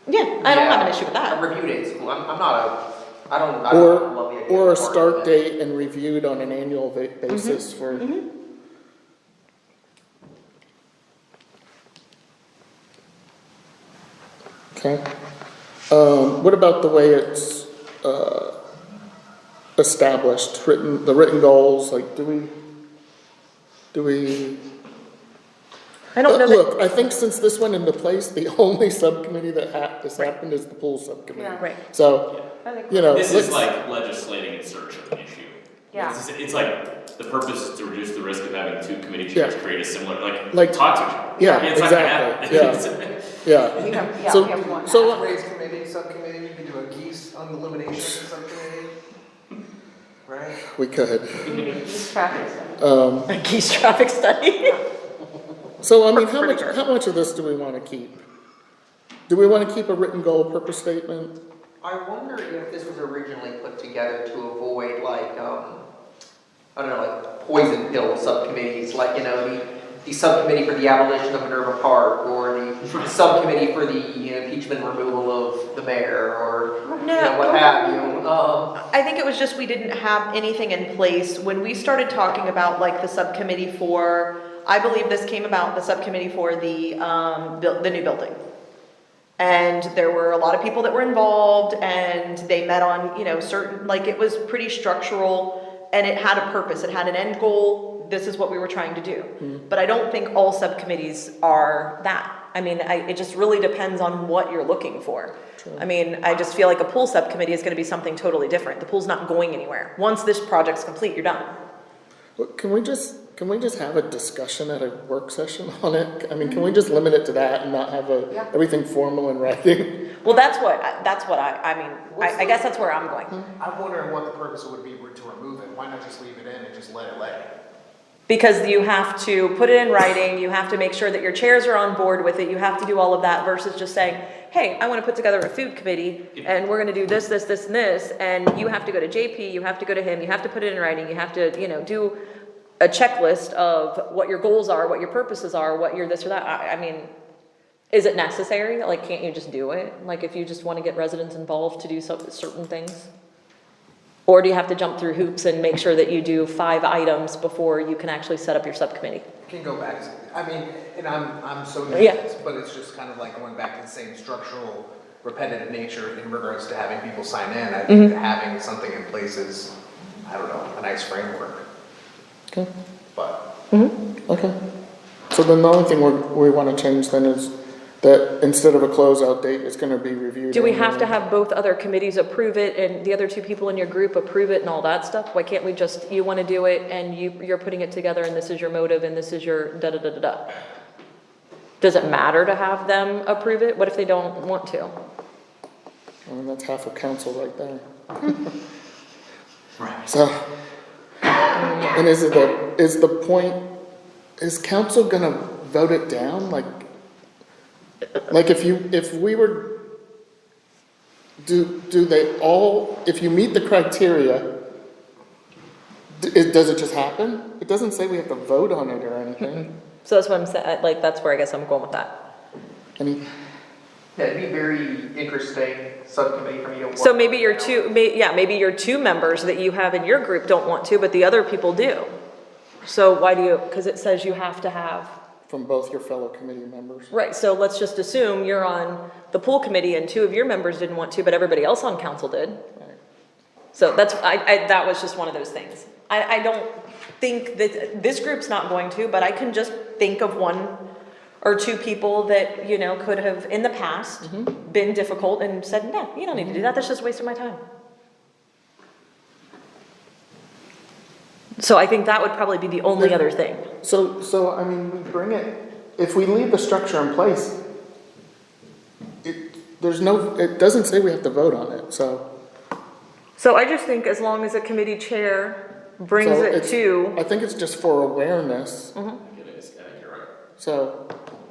Yeah, I don't have an issue with A that. review date's cool. I don't love the idea. Or a of part start of it. date and reviewed on an annual basis for. Okay. What about the way it's established, the written goals, like do we? I don't know that, Look, I think since this went into place, the only subcommittee that has happened is the pool subcommittee. Yeah. right. So, I think you know. This is let's- like legislating in search of an issue. Yeah. It's like, the purpose is to reduce the risk of having two committee chairs Yeah. create a similar, Like- talk to each other. Yeah, It's not gonna exactly, happen. Yeah, we have, So- we have one. so- Ways committee, subcommittee, you can do a geese on the elimination subcommittee. Right? We could. Just traffic stuff. A Geese traffic study. So, I mean, how Pretty much, sure. how much of this do we wanna keep? Do we wanna keep a written goal purpose statement? I wonder if this was originally put together to avoid like, I don't know, like poison pill subcommittees, like, the subcommittee for the abolition of Minerva Park, or the subcommittee for the impeachment removal of the mayor, or, what have you. I think it was just we didn't have anything in place when we started talking about like the subcommittee for, I believe this came about, the subcommittee for the new building. And there were a lot of people that were involved and they met on, certain, like it was pretty structural and it had a purpose, it had an end goal, this is what we were trying to do. But I don't think all subcommittees are that. I mean, it just really depends on what you're looking for. I mean, I just feel like a pool subcommittee is gonna be something totally different. The pool's not going anywhere. Once this project's complete, you're done. Well, can we just have a discussion at a work session on it? I mean, can we just limit it to that and not have Yeah. everything formal in writing? Well, that's what I mean, I guess that's where I'm going. I'm wondering what the purpose would be to remove it. Why not just leave it in and just let it lay? Because you have to put it in writing, you have to make sure that your chairs are on board with it, you have to do all of that versus just saying, hey, I wanna put together a food committee and we're gonna do this, this, this, and this, and you have to go to JP, you have to go to him, you have to put it in writing, you have to, do a checklist of what your goals are, what your purposes are, what your this or that. I mean, is it necessary? Like, can't you just do it? Like, if you just wanna get residents involved to do certain things? Or do you have to jump through hoops and make sure that you do 5 items before you can actually set up your subcommittee? Can go back to, I mean, and I'm so new to Yeah. this, but it's just kind of like going back to the same structural, repetitive nature in regards to having people sign in. I think that having something in place is, I don't know, a nice framework, Okay, but. okay. So then the only thing we wanna change then is that instead of a closeout date, it's gonna be reviewed. Do we have to annually. have both other committees approve it and the other 2 people in your group approve it and all that stuff? Why can't we just, you wanna do it and you're putting it together and this is your motive and this is your da-da-da-da-da? Does it matter to have them approve it? What if they don't want to? I mean, that's half of council right there. Right. So, and is the point, is council gonna vote it down? Like if we were, do they all, if you meet the criteria, does it just happen? It doesn't say we have to vote on it or anything. So that's what I'm saying, like, that's where I guess I'm going with that. I mean, Yeah, it'd be very interesting subcommittee for me to work. So maybe your on. maybe your 2 members that you have in your group don't want to, but the other people do. So why do you, because it says you have to have, from both your fellow committee members. right, so let's just assume you're on the pool committee and 2 of your members didn't want to, but everybody else on council did. Right. So that's, that was just one of those things. I don't think that, this group's not going to, but I can just think of 1 or 2 people that, could have in the past been difficult and said, no, you don't need to do that, that's just a waste of my time. So I think that would probably be the only other thing. So, I mean, we bring it, if we leave the structure in place, it doesn't say we have to vote on it, so. So I just think as long as a committee chair brings so it it's- to, I think it's just for awareness, I think you're right. so,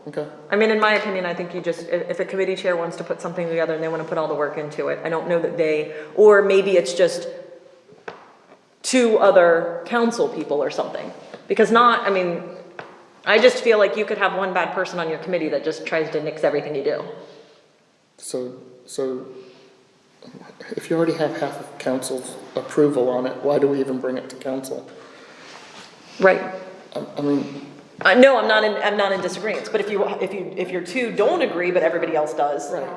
okay. I mean, in my opinion, I think you just, if a committee chair wants to put something together and they want to put all the work into it, I don't know that or maybe it's just 2 other council people or something. Because I just feel like you could have 1 bad person on your committee that just tries to nix everything you do. So, if you already have half of council's approval on it, why do we even bring it to council? Right. I mean, No, I'm not in disagreement, but if your 2 don't agree, but everybody else does. right.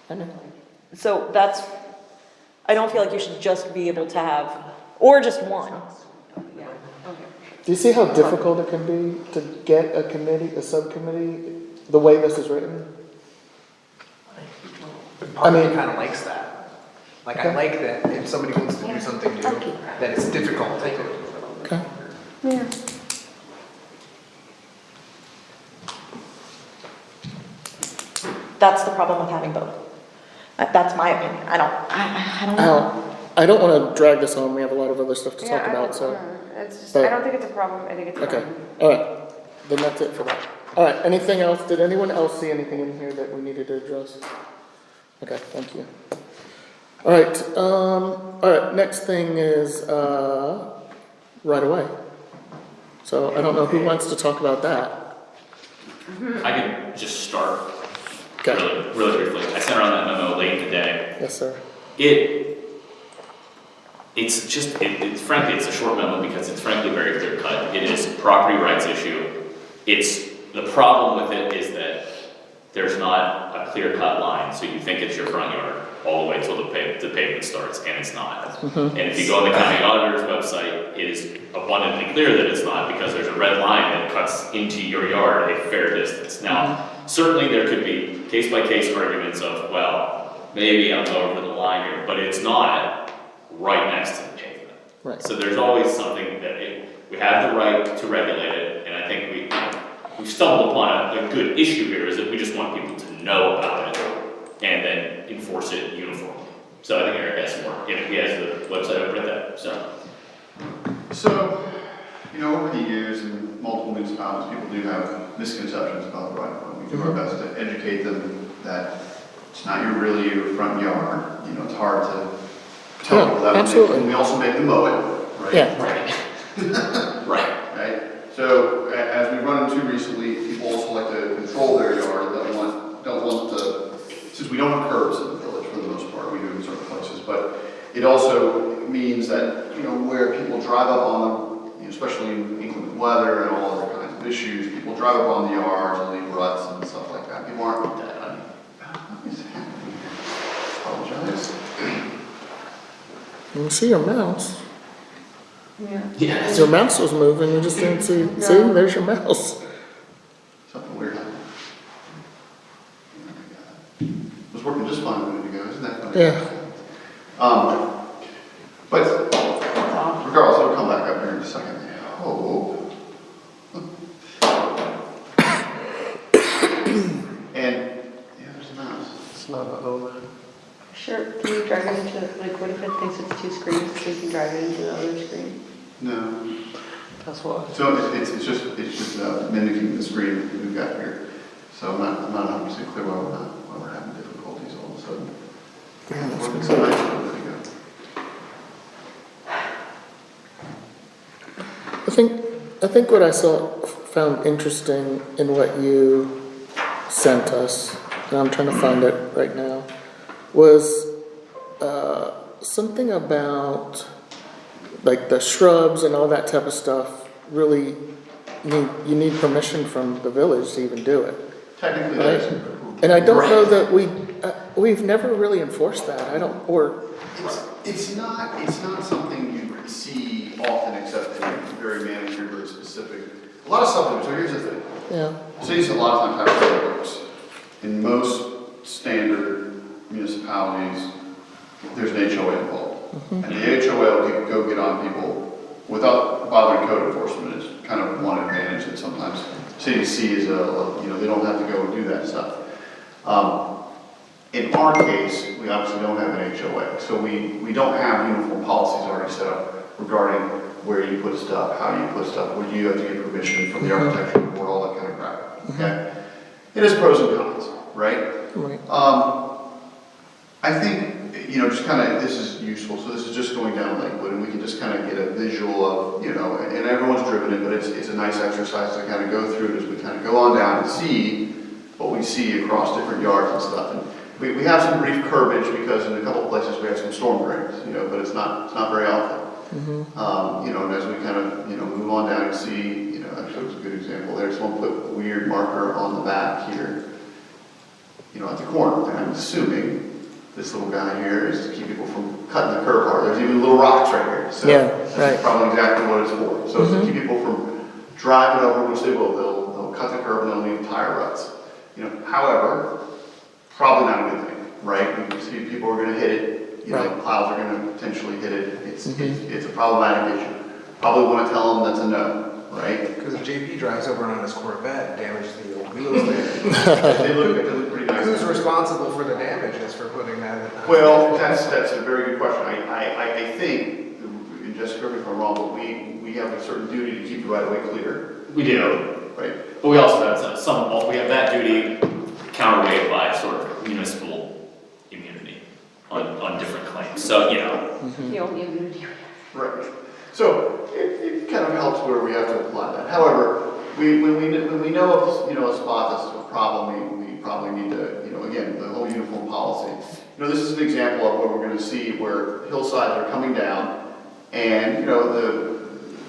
I know. So I don't feel like you should just be able to have, or just 1. Do you see how difficult it can be to get a subcommittee, the way this is written? Part of I me mean- kind of likes that. Like, Okay. I like that if somebody wants to do something new, that it's difficult to do. Okay. Yeah. That's the problem with having both. That's my opinion. I don't know. I don't wanna drag this on, we have a lot of other stuff to Yeah, talk I about, don't, so. it's just, but- I don't think it's a problem, I think it's Okay, fine. alright, then that's it for that. Alright, anything else, did anyone else see anything in here that we needed to address? Okay, thank you. Alright, next thing is, right away. So I don't know who wants to talk about that. I can just start Okay, really briefly. I sent around that memo late in the day. yes, sir. It's frankly, it's a short memo because it's frankly very clear cut. It is a property rights issue. The problem with it is that there's not a clear cut line, so you think it's your front yard all the way till the pavement starts, and it's not. And if you go on the county auditor's website, it is abundantly clear that it's not, because there's a red line that cuts into your yard a fair distance. Now, certainly there could be case-by-case arguments of, well, maybe I'm over the line here, but it's not right next to the pavement. Right. So there's always something that we have the right to regulate it, and I think we've stumbled upon a good issue here, is that we just want people to know about it and then enforce it uniformly. So I think Eric has more, if he has the website open at that, so. So, over the years in multiple municipalities, people do have misconceptions about the right of way. We do our best to educate them that it's not really your front yard. It's hard to tell Yeah, people that. absolutely. And we also make them mow it, right? Yeah. Right. Right? So, as we've run into recently, people also like to control their yard, don't want the, since we don't have curbs in the village for the most part, we do in certain places, but it also means that, where people drive up on them, especially in inclement weather and all other kinds of issues, people drive up on the yards and leave ruts and stuff like that. People aren't that, what is happening here? Apologize. You can see your mouse. Yeah. Yeah. Your mouse was moving, you just didn't see, see, No. there's your mouse. Something weird happened. It was working just fine a minute ago, isn't that funny? Yeah. But regardless, it'll come back up here in a second. Oh. And, there's the mouse. It's not a home. Sure, can you drive it into, like, what if it thinks it's two screens, so you can drive it into the other screen? No. That's why. So it's just mimicking the screen that we've got here. So I'm not 100% clear why we're having difficulties all of a sudden. Yeah, that's Working good. so nice a minute ago. I think what I found interesting in what you sent us, and I'm trying to find it right now, was something about like the shrubs and all that type of stuff. Really, you need permission from the village to even do it. Technically, Right. that's. And I don't know Right. that we've never really enforced that. It's not something you see often, except in very manicured, very specific. A lot of stuff, so here's the thing. Yeah, Cities a lot of times have public works. In most standard municipalities, there's an HOA involved. And the HOA will go get on people without bothering code enforcement. It's kind of one advantage that sometimes cities see is they don't have to go and do that stuff. In our case, we obviously don't have an HOA, so we don't have uniform policies already set up regarding where you put stuff, how you put stuff, where you have to get permission from the architectural board, all that kind of crap, okay? It has pros and cons, right? right. I think, just kind of, this is useful, so this is just going down Lakewood, and we can just kind of get a visual of, and everyone's driven it, but it's a nice exercise to kind of go through it as we kind of go on down and see what we see across different yards and stuff. And we have some brief curbage because in a couple of places we have some storm drains, but it's not very often. And as we kind of, move on down and see, actually it was a good example there. Someone put a weird marker on the back here, at the corner. And I'm assuming this little guy here is to keep people from cutting the curb hard. There's even little rocks right here. So Yeah, that's right. probably exactly what it's for. So it's to keep people from driving over, which they will. They'll cut the curb and they'll leave tire ruts. However, probably not a good thing, right? We can see people are gonna hit it, Right. plows are gonna potentially hit it. It's a problematic issue. Probably wanna tell them that's a no, right? Because if JP drives over on his Corvette and damages the old wheels there. They look pretty nice who's responsible for the damages for putting that in? Well, that's a very good question. I think, and Jessica, correct me if I'm wrong, but we have a certain duty to keep the right of way clear, We do, right? but we also have we have that duty counterweighted by sort of municipal immunity on different claims, so, you know. The only immunity. Right. So it kind of helps where we have to apply that. However, when we know of, a spot that's a problem, we probably need to, again, the whole uniform policy. This is an example of where we're gonna see where hillsides are coming down and,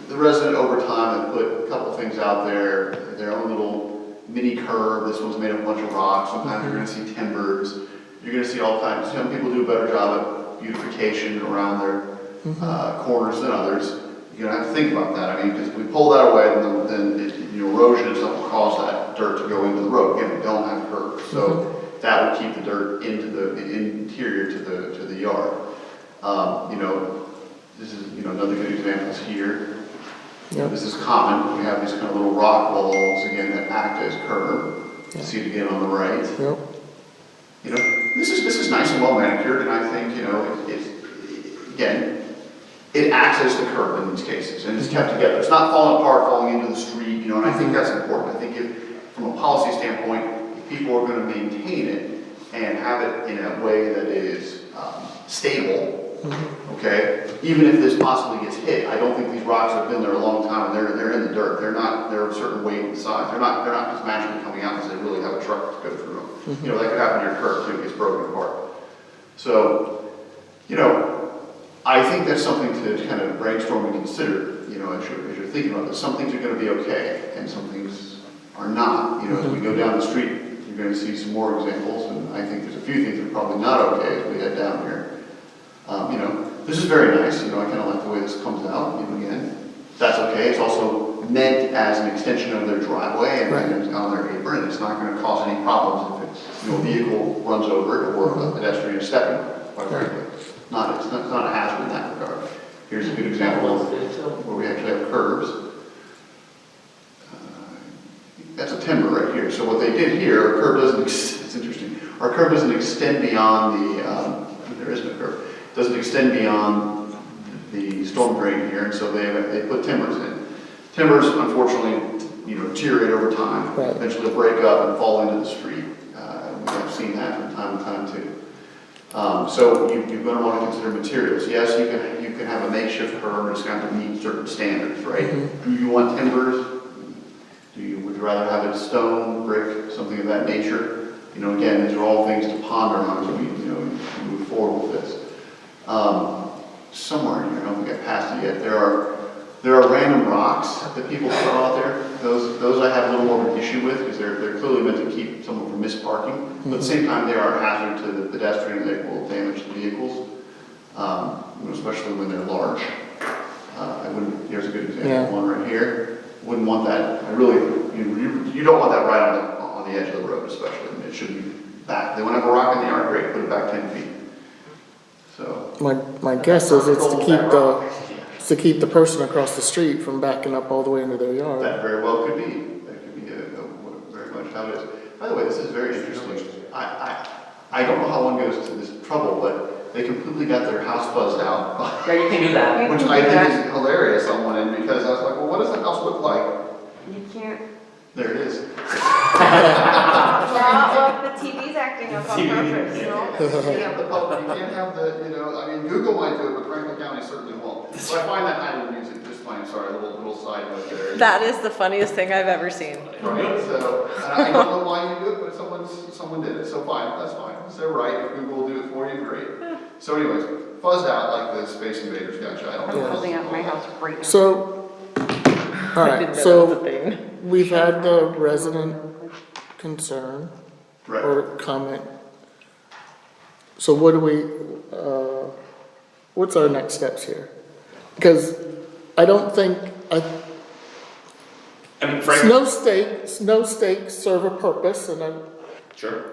the resident over time have put a couple of things out there, their own little mini curb. This one's made of a bunch of rocks. Sometimes you're gonna see timbers. You're gonna see all kinds. Some people do a better job at beautification around their corners than others. You're gonna have to think about that. I mean, because if we pull that away, then erosion and stuff will cause that dirt to go into the road. Again, we don't have curbs, so that would keep the dirt into the interior to the yard. This is another good example is here. Yep. This is common. We have these kind of little rock walls again that act as curb. You see it again on the right. Yep. This is nice and well manicured, and I think it's again. It acts as the curb in these cases, and it's kept together. It's not falling apart, falling into the street, and I think that's important. I think from a policy standpoint, if people are going to maintain it and have it in a way that is stable, okay, even if this possibly gets hit, I don't think these rocks have been there a long time, and they're in the dirt. They're a certain weight and size. They're not just magically coming out because they really have a truck to go through them. That could happen to your curb too, it gets broken apart. So, I think that's something to kind of brainstorm and consider, as you're thinking about this. Some things are going to be okay, and some things are not. As we go down the street, you're going to see some more examples, and I think there's a few things that are probably not okay as we head down here. This is very nice. I kind of like the way this comes out. Again, that's okay. It's also meant as an extension of their driveway and it's on their apron. It's not going to cause any problems if a vehicle runs over it or a pedestrian is stepping, quite frankly. It's not a hazard in that regard. Here's a good example of where we actually have curbs. That's a timber right here. So what they did here, our curb doesn't, it's interesting, our curb doesn't extend beyond there is no curb, doesn't extend beyond the storm drain here, and so they put timbers in. Timbers, unfortunately, deteriorate over time. Right. Eventually break up and fall into the street. We have seen that from time to time too. So you're going to want to consider materials. Yes, you can have a makeshift curb, it's going to have to meet certain standards, right? Do you want timbers? Would you rather have it stone, brick, something of that nature? Again, these are all things to ponder on as we move forward with this. Somewhere in here, I don't think I passed it yet. There are random rocks that people throw out there. Those I have a little more of an issue with because they're clearly meant to keep someone from misparking. But at the same time, they are a hazard to the pedestrian. They will damage the vehicles, especially when they're large. Here's a good example, one right here. Wouldn't want that. You don't want that right on the edge of the road, especially. It should be back. They want to have a rock in the yard, great, put it back 10 feet. So. My guess is it's to keep the person across the street from backing up all the way into their yard. That very well could be. That could be very much how it is. By the way, this is very interesting. I don't know how one goes to this trouble, but they completely got their house fuzzed out. Yeah, you can do that. Which I think is hilarious on one end because I was like, well, what does the house look like? You can't. There it is. Well, the TV's acting up on purpose, You can't have the public, you can't have Google might do it, but Franklin County certainly won't. But I find that kind of music just fine. Sorry, a little side note there. That is the funniest thing I've ever seen. Right, so, and I don't know why you do it, but someone did it, so fine, that's fine. It's their right, if Google will do it for you, great. So anyways, fuzzed out like the Space Invaders gotcha, I don't I'm know. building out my house right now. So, all right, so we've had the resident concern Right, or comment. So what do we, what's our next steps here? Because I don't think, Frankly, no stakes serve a purpose, and sure.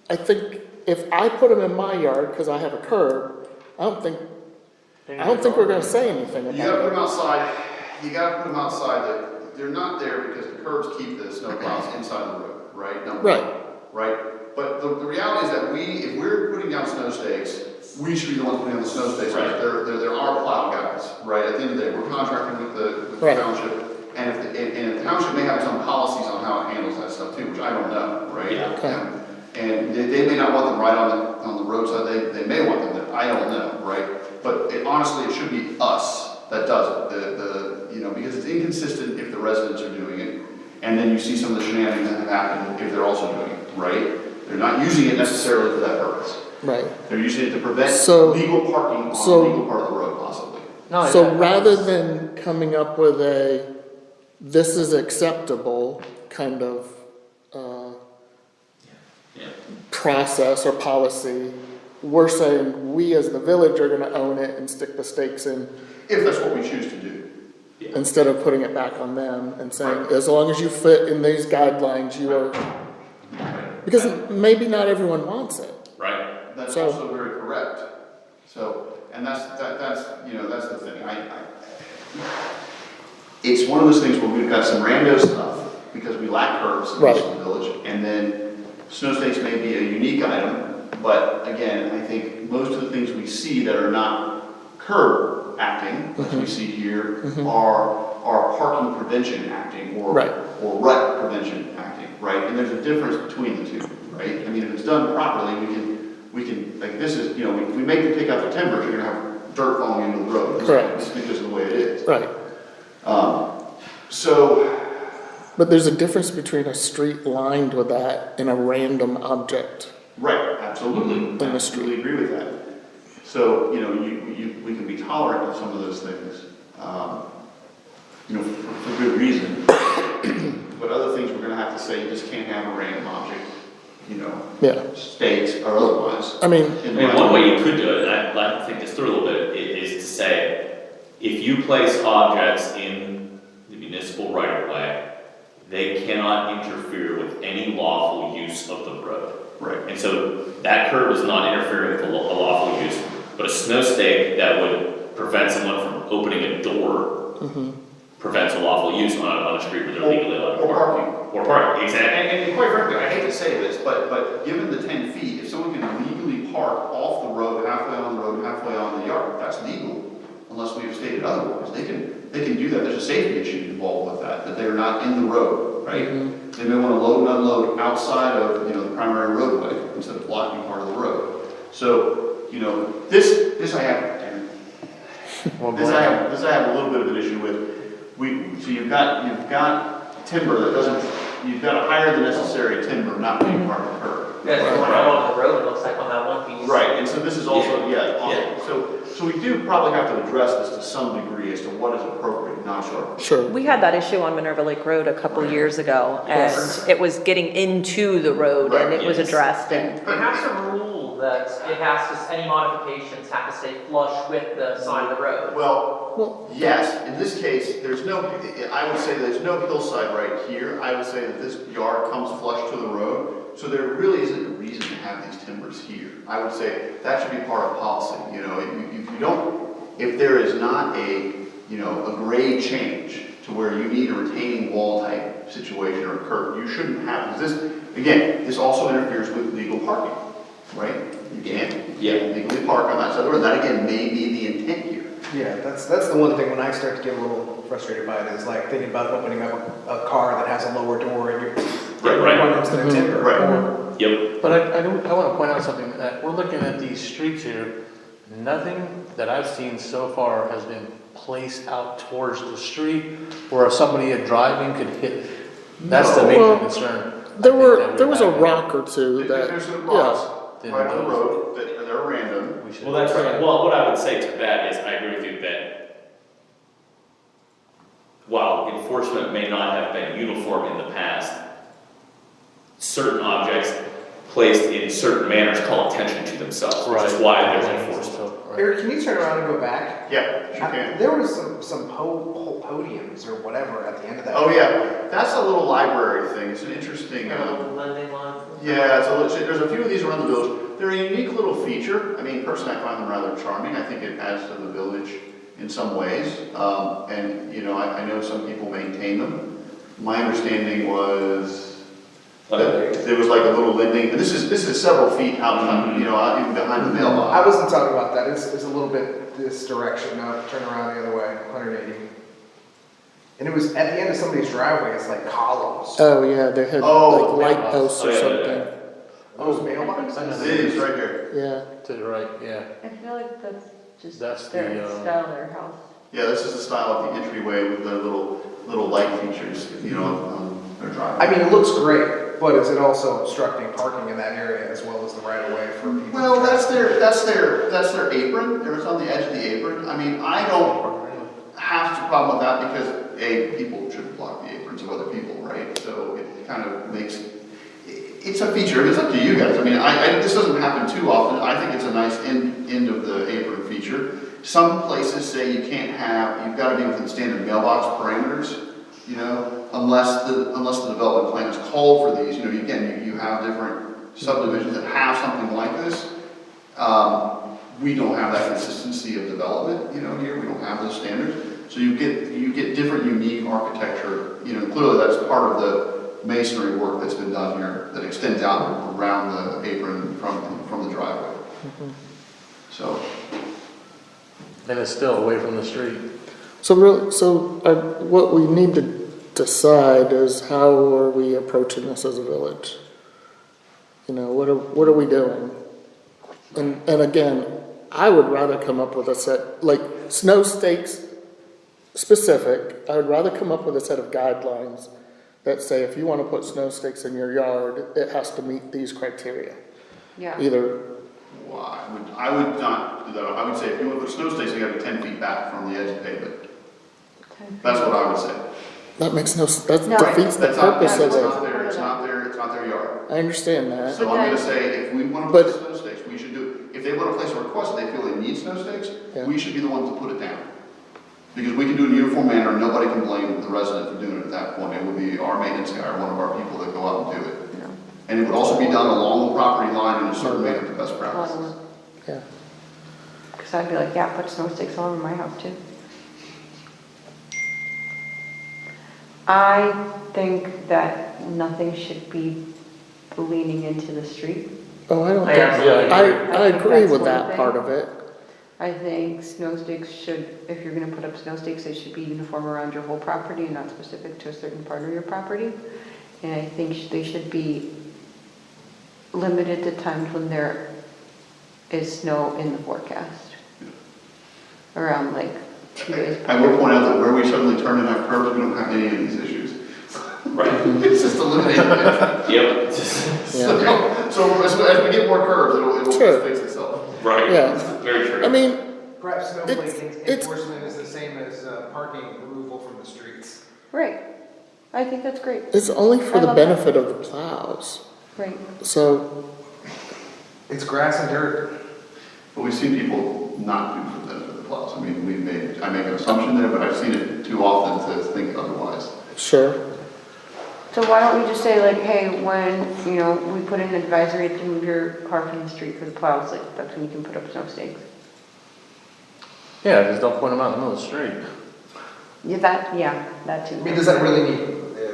I think if I put them in my yard because I have a curb, I don't think we're gonna say anything you gotta about put it. them outside, they're not there because the curbs keep the snow plows inside the road, right? No. Right. right? But the reality is that if we're putting down snow stakes, we should be the ones putting down the snow stakes, right? Right. There are plow guys, right? At the end of the day, we're contracting with the Right. township, and if the township may have its own policies on how it handles that stuff too, which I don't know, right? Yeah. Okay. And they may not want them right on the roadside, they may want them there, I don't know, right? But honestly, it should be us that does it, because it's inconsistent if the residents are doing it, and then you see some of the shenanigans that have happened if they're also doing it, right? They're not using it necessarily for that purpose. Right. They're using it to prevent So- legal parking on a so- legal part of the road possibly. No, So that- rather than coming up with this is acceptable kind of, Yeah. process or policy, we're saying we as the village are gonna own it and stick the stakes in If that's what we choose to do. instead of putting it back on them and saying, as long as you fit in these guidelines, you are, because maybe not everyone wants it. Right? That's So- also very correct. So, and that's the thing, it's one of those things where we've got some rando stuff, because we lack curbs in Right. the village, and then snow stakes may be a unique item, but again, I think most of the things we see that are not curb acting, as we see here, are parking prevention acting, or Right. or rut prevention acting, right? And there's a difference between the two, right? I mean, if it's done properly, we can, like, this is, we make them take out the timbers, you're gonna have dirt falling into the road. Correct. Just because of the way it is. Right. So, But there's a difference between a street lined with that and a random object. right, absolutely, the I street. absolutely agree with that. So, we can be tolerant of some of those things, for good reason. But other things, we're gonna have to say, you just can't have a random object, Yeah. stakes or otherwise. I mean, in I mean, my- one way you could do it, and I'd like to think this through a little bit, is to say, if you place objects in the municipal right of way, they cannot interfere with any lawful use of the road. Right. And so that curb is not interfering with a lawful use, but a snow stake that would prevent someone from opening a door prevents a lawful use on a street where they're legally allowed to Or park. parking. Or parking, exactly. And quite frankly, I hate to say this, but given the 10 feet, if someone can legally park off the road, halfway on the road, halfway on the yard, that's legal, unless we have stated otherwise. They can do that. There's a safety issue involved with that they're not in the road, right? They may want to load and unload outside of, the primary roadway instead of blocking part of the road. So, this I have, this I have a little bit of an issue with. So you've got timber that doesn't, you've got a higher than necessary timber not being part of the curb. Yeah, it's going out on the road, it looks like on that one piece. Right, and so this is also, Yeah. so we do probably have to address this to some degree as to what is appropriate, and not sure. sure. We had that issue on Minerva Lake Road a couple years ago, and it was getting into the road, and it was Yes. addressed, and Perhaps a rule that it has to, any modifications have to stay flush with the side of the road. Well, yes, in this case, I would say there's no hillside right here. I would say that this yard comes flush to the road, so there really isn't a reason to have these timbers here. I would say that should be part of policy, if there is not a grade change to where you need a retaining wall type situation or a curb, you shouldn't have, because this also interferes with legal parking, right? You can't legally park on that side of the road. That again may be the intent here. Yeah, that's the one thing when I start to get a little frustrated by it is like thinking about opening up a car that has a lower door and you Right. run into the timber. Right. Or- Yep. But I want to point out something, that we're looking at these streets here, nothing that I've seen so far has been placed out towards the street where somebody driving could hit. That's the major Well, concern. There I think that there was a have. rock or two that, There's some yeah. rocks Then right on the those- road that are random. We should- Well, that's right. Well, what I would say to that is, I agree with you that while enforcement may not have been uniform in the past, certain objects placed in certain manners call attention to themselves, which is why there's enforcement. Right. Eric, can you turn around and go back? Yeah, you can. There was some podiums or whatever at the end of that. Oh, yeah, that's a little library thing. It's an interesting, Lending line. yeah, there's a few of these around the village. They're a unique little feature. I mean, personally, I find them rather charming. I think it adds to the village in some ways. And, I know some people maintain them. My understanding was There was like a little landing, and this is several feet out, you know, out even behind the I mailbox. wasn't talking about that, it's a little bit this direction, no, turn around the other way, 180. And it was at the end of somebody's driveway, it's like columns. Oh, yeah, they had Oh, like light posts or yeah, something, Those mailboxes? It is right here. yeah. To the right, yeah. I feel like that's just That's their the, style of their house. Yeah, this is the style of the entryway with the little light features, you know, on their driveway. I mean, it looks great, but is it also obstructing parking in that area as well as the right of way for people? Well, that's their apron, it's on the edge of the apron. I mean, I don't have a problem with that because, A, people shouldn't block the aprons of other people, right? So it kind of makes, it's a feature, it's up to you guys. I mean, this doesn't happen too often. I think it's a nice end of the apron feature. Some places say you can't have, you've got to be within standard mailbox parameters, you know, unless the development plan is called for these. You know, again, you have different subdivisions that have something like this. We don't have that consistency of development, you know, here, we don't have those standards. So you get different unique architecture, you know, clearly that's part of the masonry work that's been done here that extends out around the apron from the driveway. So, And it's still away from the street. So really, what we need to decide is how are we approaching this as a village? You know, what are we doing? And again, I would rather come up with a set, like snow stakes specific, I would rather come up with a set of guidelines that say if you want to put snow stakes in your yard, it has to meet these criteria. Yeah. Either, well, I would not do that. I would say if you want to put snow stakes, you gotta be 10 feet back from the edge of pavement. That's what I would say. that makes no, that No, defeats the That's not, purpose of it's it. not their yard. I understand that. So I'm gonna say, if we wanna put snow stakes, we should do, if they wanna place a request, and they feel they need snow stakes, Yeah. we should be the ones to put it down. Because we can do it in a uniform manner, nobody can blame the resident for doing it at that point. It would be our maintenance guy or one of our people that go out and do it. And it would also be done along the property line in a certain manner to best A lot of practices. work. Yeah. Cause I'd be like, yeah, put snow sticks all over my house too. I think that nothing should be leaning into the street. Oh, I don't I think, absolutely I agree. agree That's with one that thing. part of it. I think snow stakes should, if you're gonna put up snow stakes, they should be uniform around your whole property and not specific to a certain part of your property. And I think they should be limited to times when there is snow in the forecast. Around like 2 days. I will point out that where we suddenly turn and have curbs, we don't have any of these issues. Right. It's just eliminated. Yep. So as we get more curves, it'll Sure. fix itself. Right. Yeah. Very true. I mean, Perhaps snow It's- flakes it's- enforcement is the same as parking removal from the streets. Right. I think that's great. it's only for I the love that. benefit of the plows. Right. So, It's grass and dirt. But we've seen people not do for the benefit of the plows. I mean, I make an assumption there, but I've seen it too often to think otherwise. sure. So why don't we just say like, hey, when, you know, we put in an advisory to move your car from the street for the plows, like that's when you can put up snow stakes. Yeah, just don't point them out in the middle of the street. Yeah, that too. I mean, does that really need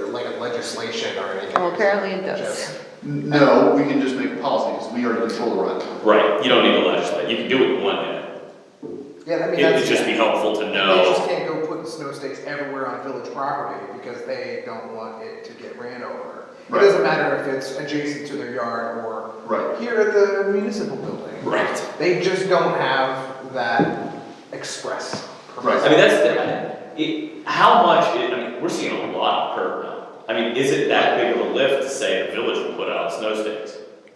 like a legislation or anything? Well, apparently it does. Just- No, we can just make policies. We already control the rent. Right, you don't need to legislate, you can do what you want in it. Yeah, I mean, It'd that's. just be helpful to They just know. can't go put snow stakes everywhere on village property because they don't want it to get ran over. It Right. doesn't matter if it's adjacent to their yard or Right. here at the municipal building. Right. They just don't have that express. Right. I mean, that's how much, I mean, we're seeing a lot of curb now. I mean, is it that big of a lift to say the village will put out snow sticks?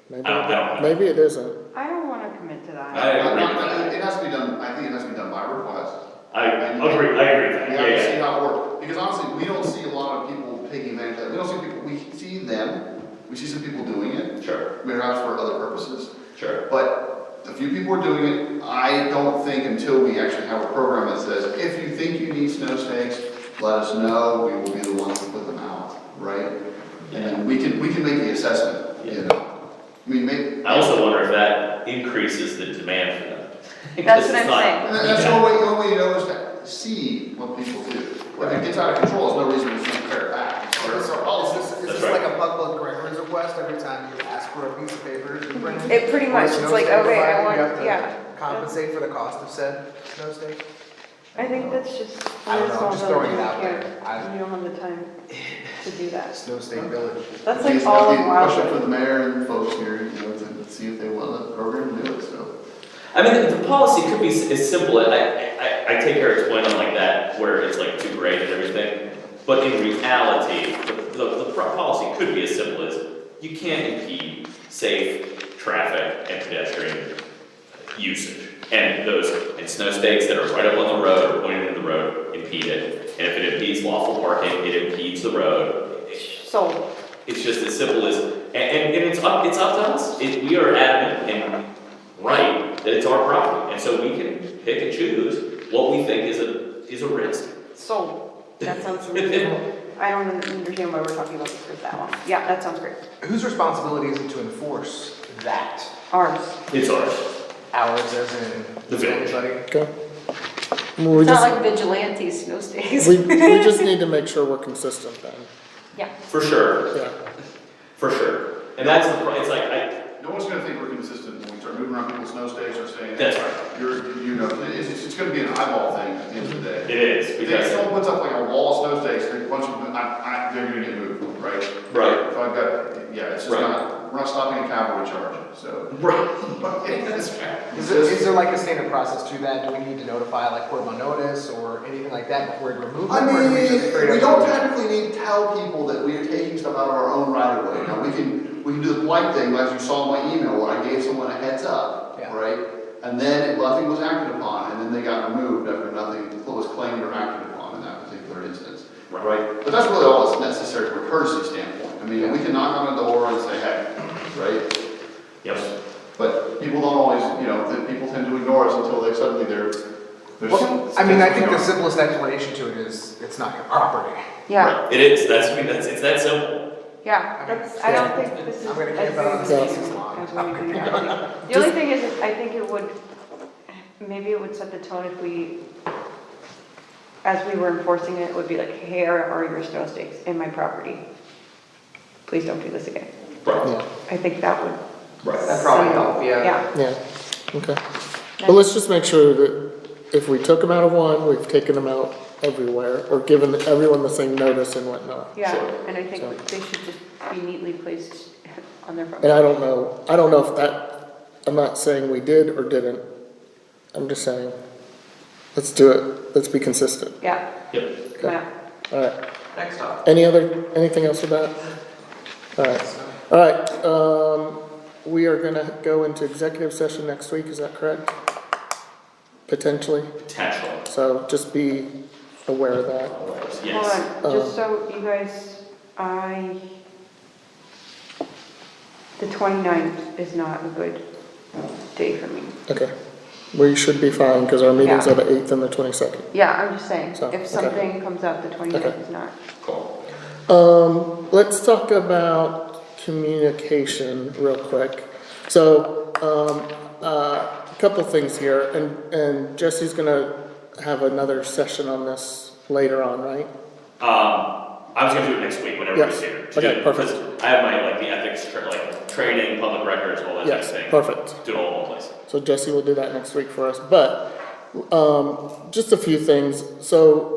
Maybe, I don't know. maybe it isn't. I don't wanna commit to that. I agree with that. It has to be done, I think it has to be done by request. I agree with We that, have to see yeah. how it works, because honestly, we don't see a lot of people taking advantage of that. We don't see people, we see them, we see some people doing it, Sure, perhaps for other purposes. sure. But a few people are doing it. I don't think until we actually have a program that says, if you think you need snow stakes, let us know, we will be the ones to put them out, right? And then we can make the assessment, you know? I mean, I also wonder if that increases the demand for them. That's Because what it's I'm not- saying. and that's the only way you know is to see what people do. If it gets out of control, there's no reason to pare it back. Is this That's like right. a public records request every time you ask for a piece of paper to be printed? It pretty Or much, snow it's like, stake okay, I provided, want, you have to yeah. compensate for the cost of said snow stake? I think that's just, I don't we're a know, small I'm just village, throwing it we out there. can't, we don't have the time to do that. Snow State Village. That's It's like all of Question for Wildwood. the mayor and folks here, you know, to see if they want the program to do it, so. I mean, the policy could be as simple, I take care of explaining like that, where it's like too great and everything. But in reality, the policy could be as simple as, you can't impede safe traffic and pedestrian usage. And snow stakes that are right up on the road or pointed into the road impede it. And if it impedes lawful parking, it impedes the road. Sold. It's just as simple as, and it's up to us. We are adamant and right that it's our property. And so we can pick and choose what we think is a risk. Sold. That sounds reasonable. I don't understand why we're talking about this for that long. Yeah, that sounds great. Whose responsibility is it to enforce that? Ours. It's ours. Ours as in The village. anybody? Okay. We It's not just, like vigilantes, snow stays. we just need to make sure we're consistent then, Yeah. For sure, yeah. for sure. And that's it's like, No one's gonna think we're consistent when we start moving around people's snow stakes or saying. That's right. It's gonna be an eyeball thing at the end of the day. it is, If because, someone puts up like a wall of snow stakes, they're a bunch of, they're gonna get moved, right? right, If I've got, yeah, it's just Right. we're not stopping a cavalry charge, so. right. That's right. Is there like a standard process to that? Do we need to notify, like, put them on notice or anything like that before we remove them? I or do mean, just straight we up- don't technically need to tell people that we are taking stuff out of our own right of way. Now, we can do the polite thing, as you saw in my email, where I gave someone a heads up, Yeah. right? And then nothing was acted upon, and then they got removed after nothing was claimed or acted upon in that particular instance, Right. right? But that's really all that's necessary from a courtesy standpoint. I mean, we can knock on the door and say, hey, right? Yep. But people don't always, people tend to ignore us until they suddenly there's. Well, I mean, I think the simplest explanation to it is, it's not your property. Yeah, Right. It is, it's that simple. yeah, that's, I don't think this is. I'm gonna as camp out on big the of an bases issue lawn. as when we do that. The only thing is, I think it would, maybe it would set the tone if we, as we were enforcing it, it would be like, here are your snow stakes in my property. Please don't do this again. Right. Yeah, I think that would. Right. That probably help, yeah. Yeah. yeah, okay. But let's just make sure that if we took them out of one, we've taken them out everywhere, or given everyone the same notice and whatnot. Yeah, Sure. and I think they should just be neatly placed on their And property. I don't know if that, I'm not saying we did or didn't. I'm just saying, let's do it, let's be consistent. Yeah, Yep. yeah. All right, Next up. anything else with that? All right, we are gonna go into executive session next week, is that correct? Potentially, Potential. so just be aware of that. Yes. Hold on, just so you guys, the 29th is not a good day for me. Okay, we should be fine, because our meetings Yeah. are the 8th and the 22nd. Yeah, I'm just saying, So, okay. if something comes up, the 29th is not. Cool. Let's talk about communication real quick. So, a couple things here, and Jesse's gonna have another session on this later on, right? I was gonna do it next week when everybody's Yeah. here. Okay, perfect. Because I have my, the ethics, training, public records, all that type of Yes, thing. perfect. Do it all in one place. So Jesse will do that next week for us, but, just a few things. So,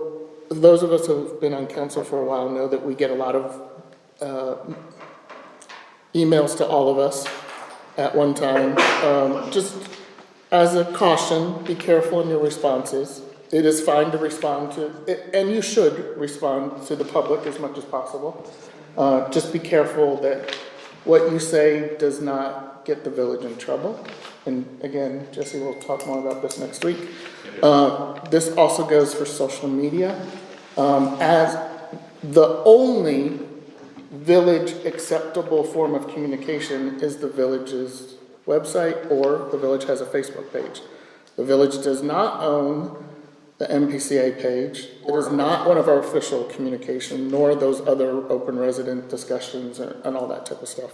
those of us who've been on council for a while know that we get a lot of, emails to all of us at one time. Just as a caution, be careful in your responses. It is fine to respond to, and you should respond to the public as much as possible. Just be careful that what you say does not get the village in trouble. And again, Jesse will talk more about this next week. This also goes for social media. As the only village acceptable form of communication is the village's website, or the village has a Facebook page. The village does not own the MPCA page. It is not one of our official communication, nor those other open resident discussions and all that type of stuff.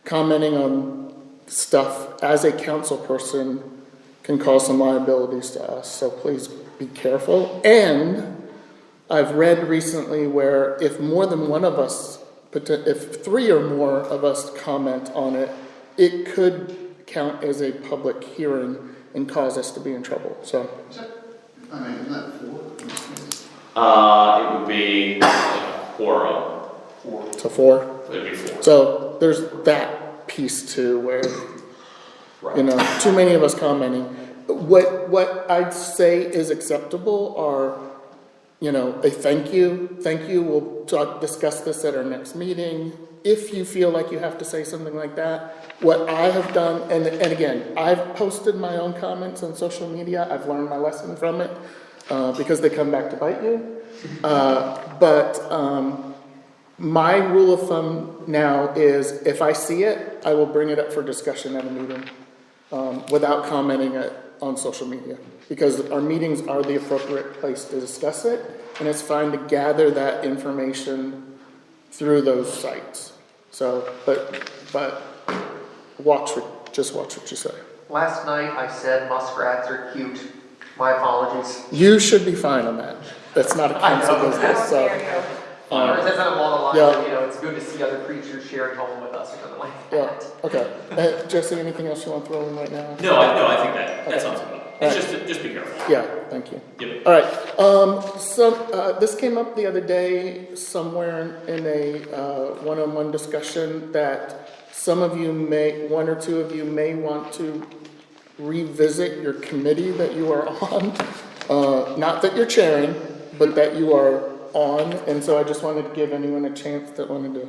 Commenting on stuff as a council person can cause some liabilities to us, so please be careful. And I've read recently where if more than one of us if 3 or more of us comment on it, it could count as a public hearing and cause us to be in trouble, so. Is that, I mean, isn't that 4? It would be a quorum, 4. To 4. it'd be 4. So there's that piece too, where, you know, too many of us commenting. What I'd say is acceptable are, you know, a thank you, we'll discuss this at our next meeting. If you feel like you have to say something like that, what I have done, and again, I've posted my own comments on social media, I've learned my lesson from it, because they come back to bite you. My rule of thumb now is if I see it, I will bring it up for discussion at a meeting, without commenting it on social media. Because our meetings are the appropriate place to discuss it, and it's fine to gather that information through those sites. So, but just watch what you say. Last night I said muskrats are cute. My apologies. You should be fine on that. That's not a council business, so. Or that's not along the lines Yeah. of, you know, it's good to see other creatures sharing home with us or something like Yeah, that. okay. Jesse, anything else you want to throw in right now? No, I think that sounds good. It's Alright. just be careful. Yeah, thank you. Yep. All right, this came up the other day somewhere in a one-on-one discussion that some of you one or two of you may want to revisit your committee that you are on. Not that you're chairing, but that you are on, and so I just wanted to give anyone a chance that wanted to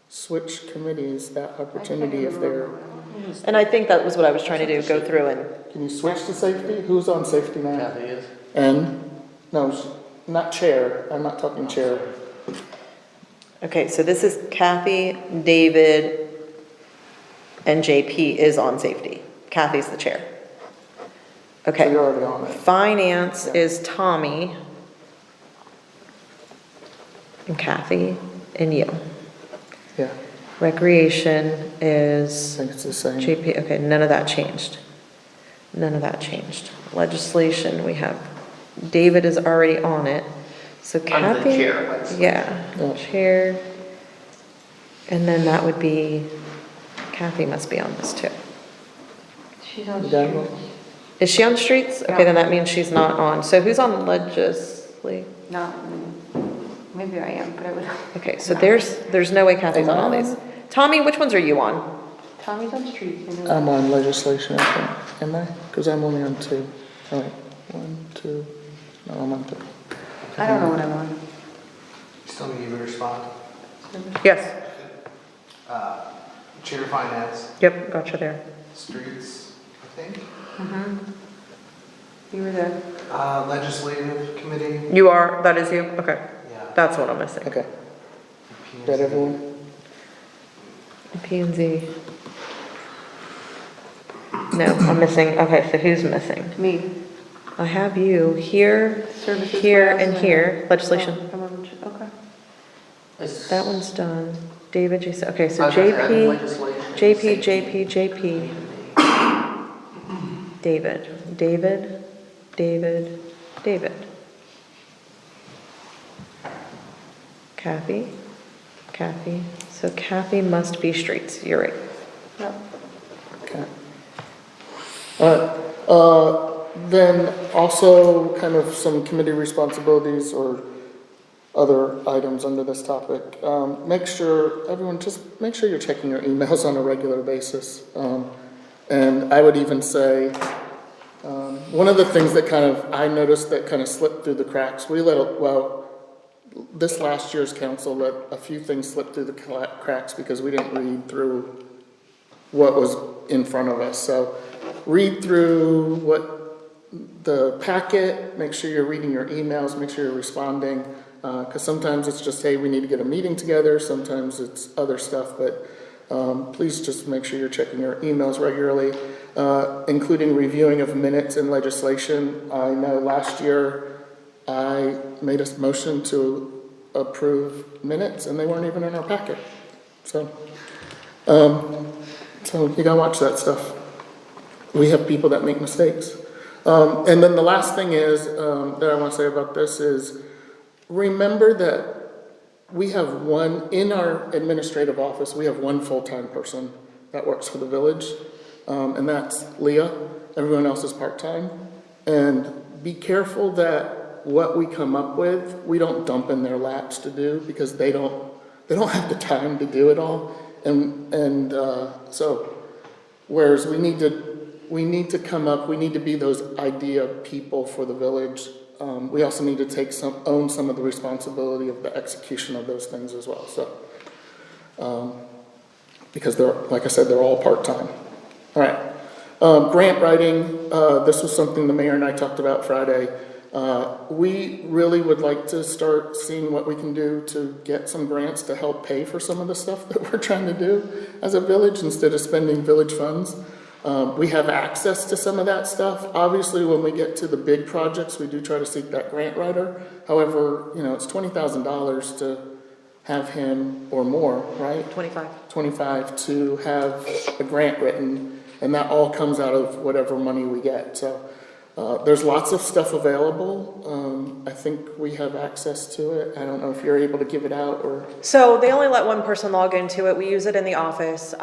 switch committees, that opportunity if they're, And I think that was what I was trying to do, go through and, can you switch to safety? Who's on safety now? Kathy is. And, no, not chair, I'm not talking chair. okay, so this is Kathy, David, and JP is on safety. Kathy's the chair. So Okay. you're already on it. Finance Yeah. is Tommy and Kathy and you. Yeah, Recreation I is think it's the same. JP, okay, none of that changed. None of that changed. Legislation, we have, David is already on it, so I'm the Kathy. chair of legislation. Yeah, Yeah. chair. And then that would be, Kathy must be on this too. She's on You got street. it? Is she on streets? Okay, Yeah. then that means she's not on. So who's on legislate? No, maybe I am, but I would. Okay, so there's no way Kathy's on all these. Tommy, which ones are you on? Tommy's on street. I know I'm that. on legislation, I think, am I? Because I'm only on 2. All right, 1, 2, no, I'm on 3. I don't know what I'm on. Still need to respond. Yes. Chair of Finance, Yep, gotcha there. Streets, I think. You were there. Legislative Committee, You are, that is you? Okay, yeah. that's what I'm missing. Okay, is that everyone? P and Z. No, I'm missing, okay, so who's missing? Me. I have you here, Services. here, warehouse, and here, legislation. Oh, I'm on, okay. That one's done. David, Jason, okay, so I was gonna say, JP, legislation, JP, safety. JP. David. Kathy. So Kathy must be streets, you're right. Yep. Okay. All right, then also kind of some committee responsibilities or other items under this topic. Just make sure you're checking your emails on a regular basis. And I would even say, one of the things that I noticed that kind of slipped through the cracks, this last year's council let a few things slip through the cracks because we didn't read through what was in front of us. So read through the packet, make sure you're reading your emails, make sure you're responding, because sometimes it's just, hey, we need to get a meeting together, sometimes it's other stuff, but please just make sure you're checking your emails regularly, including reviewing of minutes and legislation. I know last year I made a motion to approve minutes and they weren't even in our packet. So you gotta watch that stuff. We have people that make mistakes. And then the last thing is, that I want to say about this is, remember that we have one, in our administrative office, we have one full-time person that works for the village, and that's Leah. Everyone else is part-time. And be careful that what we come up with, we don't dump in their laps to do, because they don't have the time to do it all. And so, whereas we need to come up, we need to be those idea people for the village. We also need to own some of the responsibility of the execution of those things as well, so. Because like I said, they're all part-time. All right. Grant writing, this was something the mayor and I talked about Friday. We really would like to start seeing what we can do to get some grants to help pay for some of the stuff that we're trying to do as a village instead of spending village funds. We have access to some of that stuff. Obviously, when we get to the big projects, we do try to seek that grant writer. However, it's $20,000 to have him, or more, right? 25 to have a grant written, and that all comes out of whatever money we get. So there's lots of stuff available. I think we have access to it. I don't know if you're able to give it out or. So they only let one person log into it. We use it in the office.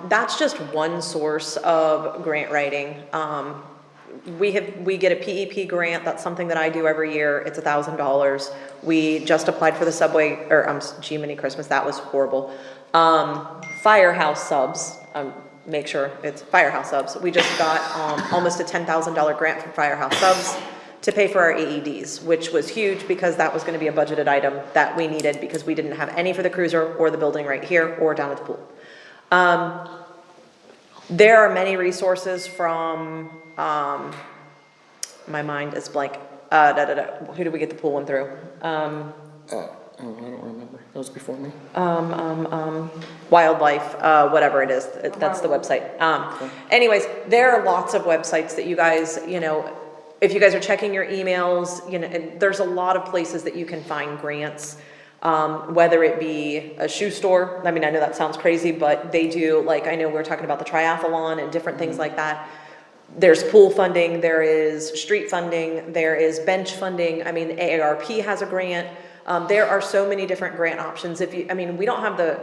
That's just one source of grant writing. We get a PEP grant. That's something that I do every year. It's $1,000. We just applied for the subway, or G-Mini Christmas. That was horrible. Firehouse subs. Make sure it's Firehouse subs. We just got almost a $10,000 grant from Firehouse subs to pay for our AEDs, which was huge because that was going to be a budgeted item that we needed because we didn't have any for the cruiser or the building right here or down at the pool. There are many resources from, my mind is blank. Who did we get the pool one through? I don't remember. That was before me. Wildlife, whatever it is, that's the website. Anyways, there are lots of websites that you guys, if you guys are checking your emails, there's a lot of places that you can find grants. Whether it be a shoe store, I know that sounds crazy, but they do, I know we're talking about the triathlon and different things like that. There's pool funding, there is street funding, there is bench funding. AARP has a grant. There are so many different grant options. We don't have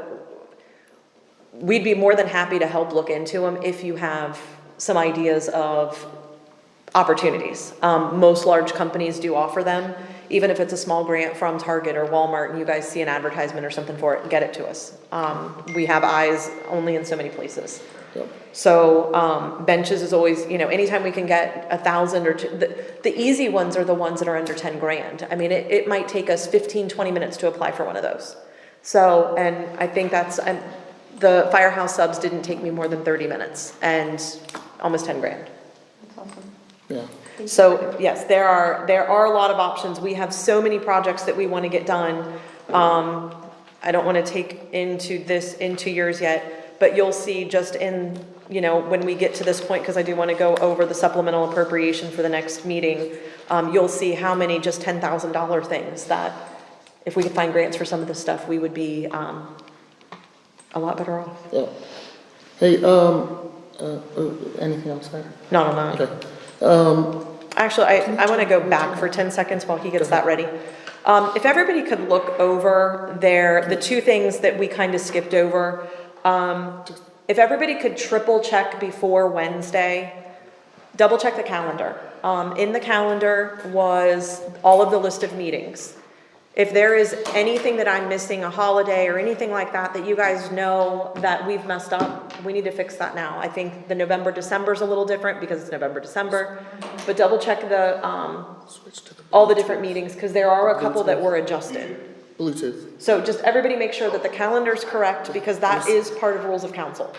we'd be more than happy to help look into them if you have some ideas of opportunities. Most large companies do offer them. Even if it's a small grant from Target or Walmart and you guys see an advertisement or something for it, get it to us. We have eyes only in so many places. Yep. So benches is always, anytime we can get 1,000 or two, the easy ones are the ones that are under 10 grand. It might take us 15, 20 minutes to apply for one of those. So, and I think the Firehouse subs didn't take me more than 30 minutes and almost 10 grand. That's awesome. Yeah. So yes, there are a lot of options. We have so many projects that we want to get done. I don't want to take into yours yet. But you'll see just in, when we get to this point, because I do want to go over the supplemental appropriation for the next meeting, you'll see how many just $10,000 things that if we could find grants for some of this stuff, we would be a lot better off. Yeah. Hey, anything else there? No. Okay. Actually, I want to go back for 10 seconds while he gets that ready. If everybody could look over the two things that we kind of skipped over. If everybody could triple check before Wednesday, double check the calendar. In the calendar was all of the list of meetings. If there is anything that I'm missing, a holiday or anything like that you guys know that we've messed up, we need to fix that now. I think the November, December is a little different because it's November, December, but double check all the different meetings because there are a couple that were adjusted. Bluetooth. So just everybody make sure that the calendar's correct because that is part of rules of council.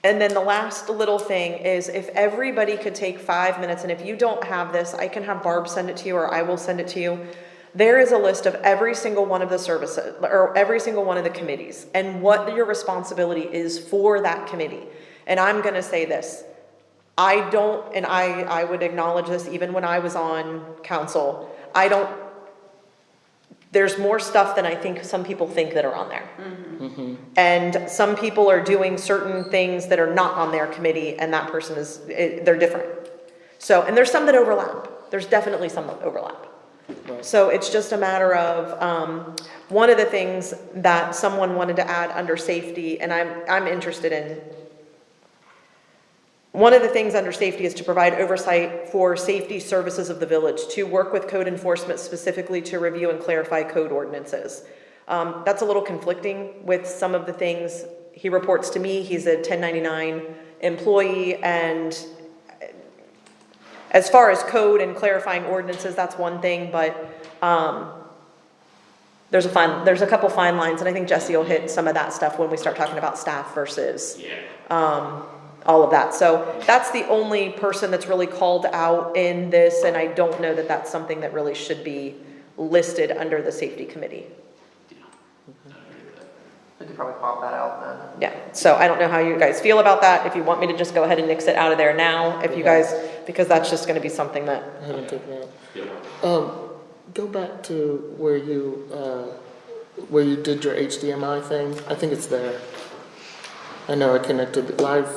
And then the last little thing is if everybody could take 5 minutes, and if you don't have this, I can have Barb send it to you or I will send it to you. There is a list of every single one of the services or every single one of the committees and what your responsibility is for that committee. And I'm going to say this. I would acknowledge this even when I was on council. There's more stuff than I think some people think that are on there. Mm-hmm. And some people are doing certain things that are not on their committee and that person they're different. So, and there's some that overlap. There's definitely some that overlap. Right. So it's just a matter of, one of the things that someone wanted to add under safety, and I'm interested in, one of the things under safety is to provide oversight for safety services of the village, to work with code enforcement specifically to review and clarify code ordinances. That's a little conflicting with some of the things he reports to me. He's a 1099 employee, and as far as code and clarifying ordinances, that's one thing, but there's a couple fine lines, and I think Jesse will hit some of that stuff when we start talking about staff versus all of that. So that's the only person that's really called out in this, and I don't know that that's something that really should be listed under the safety committee. We could probably pop that out then. Yeah, so I don't know how you guys feel about that, if you want me to just go ahead and nix it out of there now, if you guys, because that's just gonna be something that, I haven't taken it Yeah. out. Go back to where you did your HDMI thing. I think it's there. I know I connected live,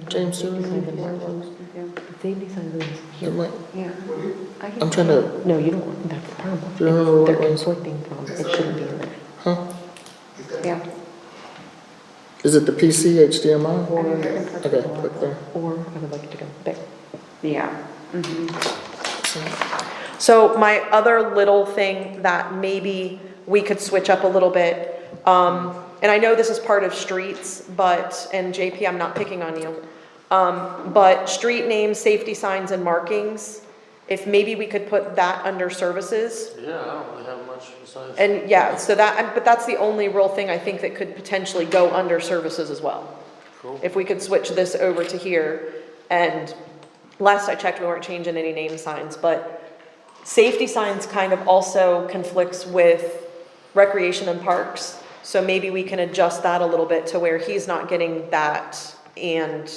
James Stewart. Safety signs is here. It might- Yeah. I'm trying to, No, you don't, that's the problem. Do you remember what They're it was? conflicting from, it shouldn't be in there. huh? Yeah. Is it the PC HDMI? Or, Okay, click there. or I would like it to go there. Yeah. Mhm. so my other little thing that maybe we could switch up a little bit, and I know this is part of streets, but, and JP, I'm not picking on you, but street names, safety signs, and markings, if maybe we could put that under services. Yeah, I don't really have much besides. And yeah, so that, but that's the only real thing I think that could potentially go under services as well. Cool. If we could switch this over to here, and last I checked, we weren't changing any name signs, but safety signs kind of also conflicts with recreation and parks. So maybe we can adjust that a little bit to where he's not getting that, and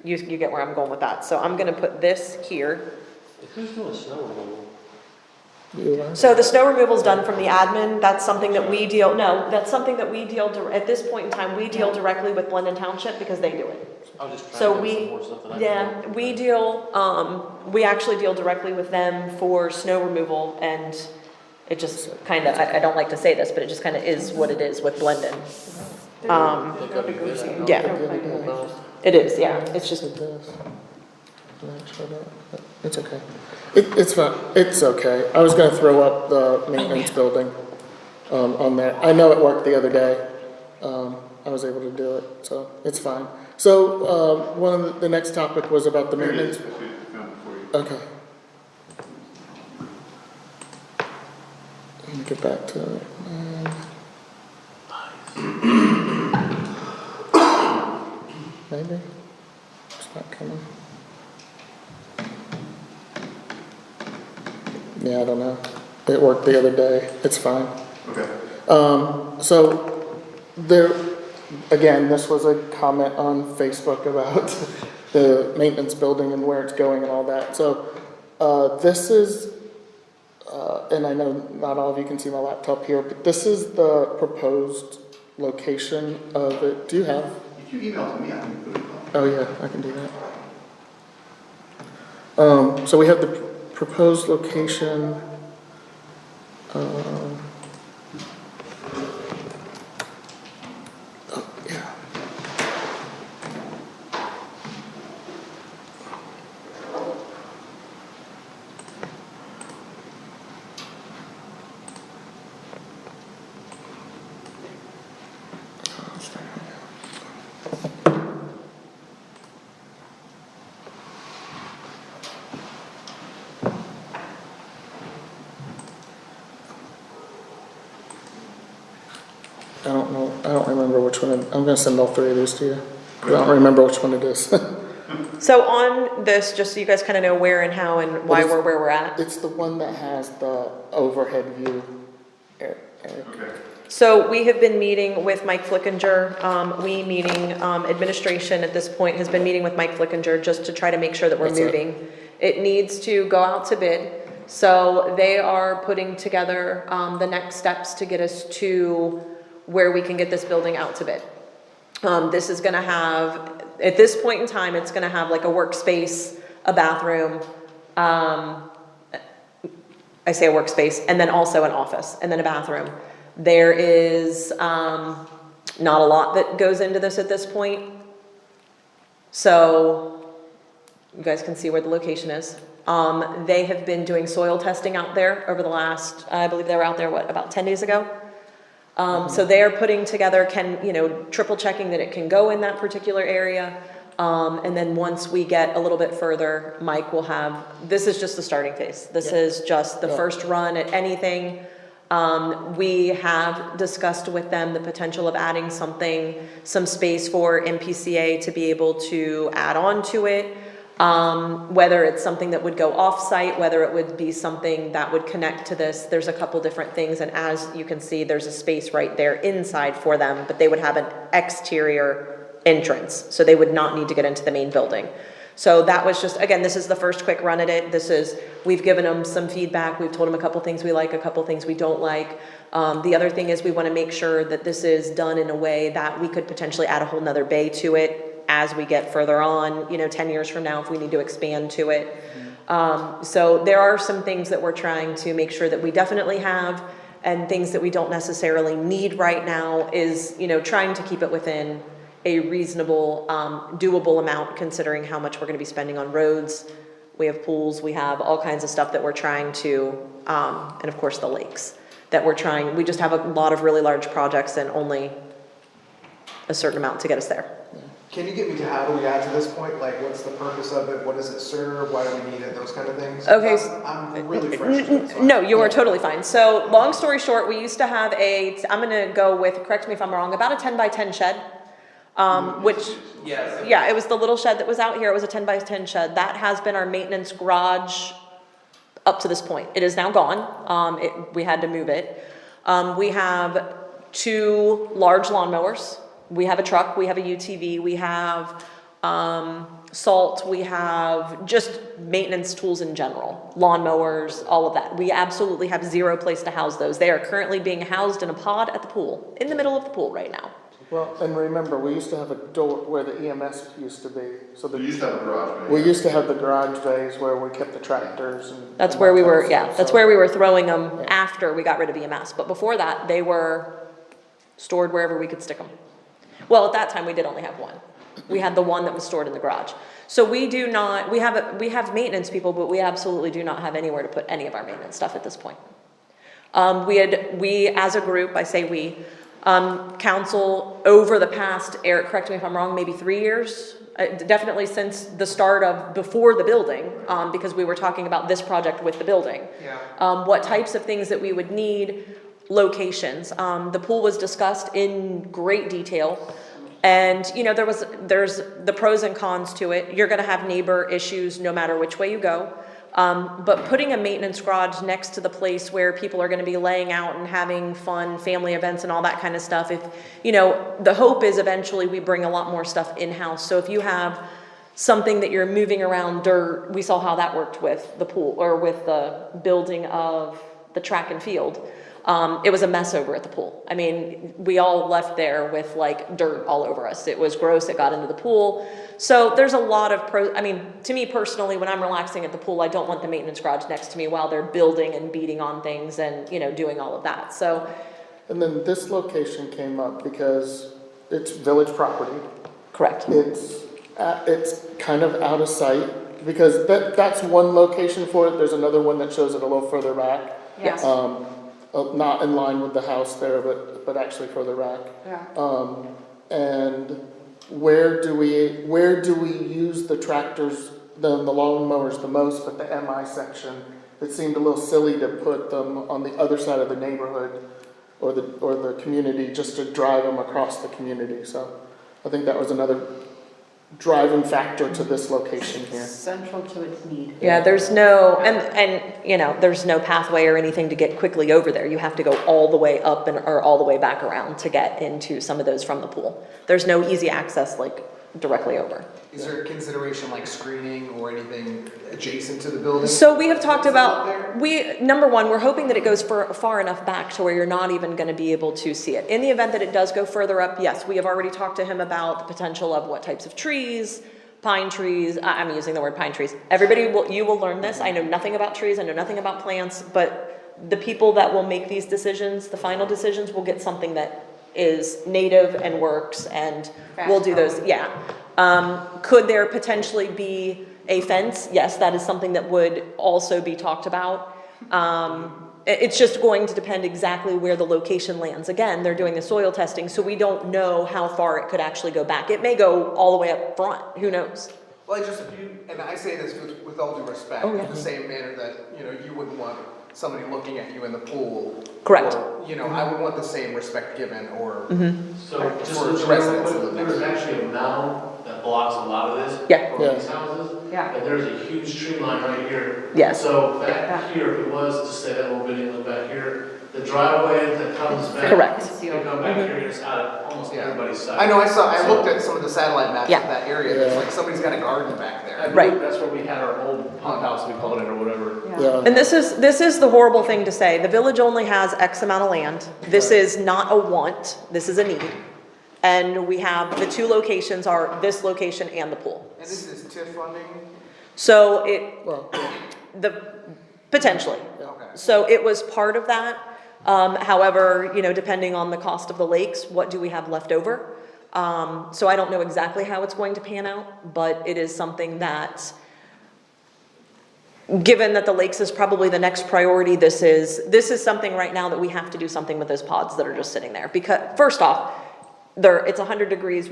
you get where I'm going with that. So I'm gonna put this here. Who's doing snow removal? You are? So the snow removal is done from the admin, that's something that we deal, no, that's something that we deal, at this point in time, we deal directly with Blendon Township because they do it. I was just So trying to get some we, more stuff that I yeah, we deal, we actually deal directly with them for snow removal, and it just kinda, I don't like to say this, but it just kinda is what it is with Blendon. think I'd be good at. Yeah. It is, yeah, it's just, It does. No, shut up. It's okay. It's fine, it's okay. I was gonna throw up the maintenance building, on there. I know it worked the other day. I was able to do it, so it's fine. So, one of the next topic was about the There it is. maintenance. I found it for you. Okay. Let me get back to it. Maybe? It's not coming. Yeah, I don't know. It worked the other day. It's fine. Okay. So there, again, this was a comment on Facebook about the maintenance building and where it's going and all that. So, this is, and I know not all of you can see my laptop here, but this is the proposed location of it. Do you have? If you email to me, I can put it on. Oh, yeah, I can do that. So we have the proposed location. Oh, yeah. I don't know, I don't remember which one, I'm gonna send all three of these to you. I don't remember which one it is. so on this, just so you guys kinda know where and how and why we're where we're at. It's the one that has the overhead view, Eric. Okay. So we have been meeting with Mike Flickinger, administration at this point has been meeting with Mike Flickinger just to try to make sure that we're That's it. moving. It needs to go out to bid, so they are putting together, the next steps to get us to where we can get this building out to bid. This is gonna have, at this point in time, it's gonna have like a workspace, a bathroom, I say a workspace, and then also an office, and then a bathroom. There is, not a lot that goes into this at this point. So, you guys can see where the location is. They have been doing soil testing out there over the last, I believe they were out there, about 10 days ago? So they're putting together, triple checking that it can go in that particular area. And then once we get a little bit further, Mike will have, this is just the starting phase. This is just the first run at anything. We have discussed with them the potential of adding some space for MPCA to be able to add on to it. Whether it's something that would go off-site, whether it would be something that would connect to this, there's a couple different things, and as you can see, there's a space right there inside for them, but they would have an exterior entrance, so they would not need to get into the main building. So that was just, again, this is the first quick run at it. We've given them some feedback, we've told them a couple things we like, a couple things we don't like. The other thing is we want to make sure that this is done in a way that we could potentially add a whole nother bay to it as we get further on, 10 years from now if we need to expand to it. So there are some things that we're trying to make sure that we definitely have, and things that we don't necessarily need right now is, trying to keep it within a reasonable, doable amount considering how much we're going to be spending on roads. We have pools, we have all kinds of stuff that we're trying to, and of course the lakes that we just have a lot of really large projects and only a certain amount to get us there. Can you get me to how do we add to this point? Like, what's the purpose of it? What does it serve? Why do we need it? Those kind of things? Okay. I'm really frustrated. No, you are totally fine. So long story short, we used to have I'm gonna go with, correct me if I'm wrong, about a 10 by 10 shed. Which, Yes. yeah, it was the little shed that was out here. It was a 10 by 10 shed. That has been our maintenance garage up to this point. It is now gone. We had to move it. We have 2 large lawnmowers. We have a truck, we have a UTV, we have salt, we have just maintenance tools in general, lawnmowers, all of that. We absolutely have 0 place to house those. They are currently being housed in a pod at the pool, in the middle of the pool right now. Well, and remember, we used to have a door where the EMS used to be, so We used to have a garage bay. we used to have the garage bays where we kept the tractors and. That's and where that we type were, of yeah, stuff, that's so- where we were throwing them Yeah. after we got rid of EMS. But before that, they were stored wherever we could stick them. Well, at that time, we did only have one. We had the one that was stored in the garage. So we have maintenance people, but we absolutely do not have anywhere to put any of our maintenance stuff at this point. We as a group, I say we, council over the past, Eric, correct me if I'm wrong, maybe 3 years, definitely since the start of, before the building, because we were talking about this project with the building. Yeah. What types of things that we would need, locations. The pool was discussed in great detail. And, there's the pros and cons to it. You're gonna have neighbor issues no matter which way you go. But putting a maintenance garage next to the place where people are gonna be laying out and having fun family events and all that kind of stuff, the hope is eventually we bring a lot more stuff in-house. So if you have something that you're moving around dirt, we saw how that worked with the pool, or with the building of the track and field. It was a mess over at the pool. I mean, we all left there with like dirt all over us. It was gross, it got into the pool. So there's a lot of to me personally, when I'm relaxing at the pool, I don't want the maintenance garage next to me while they're building and beating on things and, doing all of that, so. And then this location came up because it's village property. Correct. It's kind of out of sight, because that's one location for it. There's another one that shows it a little further back. Yes. Not in line with the house there, but actually further back. Yeah. And where do we use the tractors, the lawnmowers the most, but the MI section, it seemed a little silly to put them on the other side of the neighborhood or the community, just to drive them across the community. So I think that was another driving factor to this location here. Central to its need. Yeah, there's no, there's no pathway or anything to get quickly over there. You have to go all the way up or all the way back around to get into some of those from the pool. There's no easy access like directly over. Is there a consideration like screening or anything adjacent to the building? So we have talked Is that out about, there? number one, we're hoping that it goes far enough back to where you're not even going to be able to see it. In the event that it does go further up, yes, we have already talked to him about the potential of what types of trees, pine trees, I'm using the word pine trees. You will learn this. I know nothing about trees, I know nothing about plants, but the people that will make these decisions, the final decisions, will get something that is native and works, and we'll do those, yeah. Could there potentially be a fence? Yes, that is something that would also be talked about. It's just going to depend exactly where the location lands. Again, they're doing the soil testing, so we don't know how far it could actually go back. It may go all the way up front, who knows? Well, just if you, and I say this with all due respect, Oh, yeah. in the same manner that, you wouldn't want somebody looking at you in the pool. Correct. Or, I would want the same respect given, or, So Right, just for to let you residents know, of the there's next- actually a mound that blocks a lot of this. Yeah. From Yeah. these houses. Yeah. And there's a huge tree line right here. Yes. So back here, if it was to say that little bit in the back here, the driveway that comes back. Correct. You come back here, it's out of almost Yeah. everybody's side. I know, I looked at some of the satellite maps Yeah. of that area, there's Yeah. like somebody's got a garden back there. I believe Right. That's where we had our old pond house, we called it, or whatever. Yeah. And this is the horrible thing to say. The village only has X amount of land. This is not a want, this is a need. And we have, the two locations are this location and the pool. And this is TIF funding? So Well, potentially. Okay. So it was part of that. However, depending on the cost of the lakes, what do we have left over? So I don't know exactly how it's going to pan out, but it is something that, given that the lakes is probably the next priority, this is something right now that we have to do something with those pods that are just sitting there. Because first off, it's 100 degrees,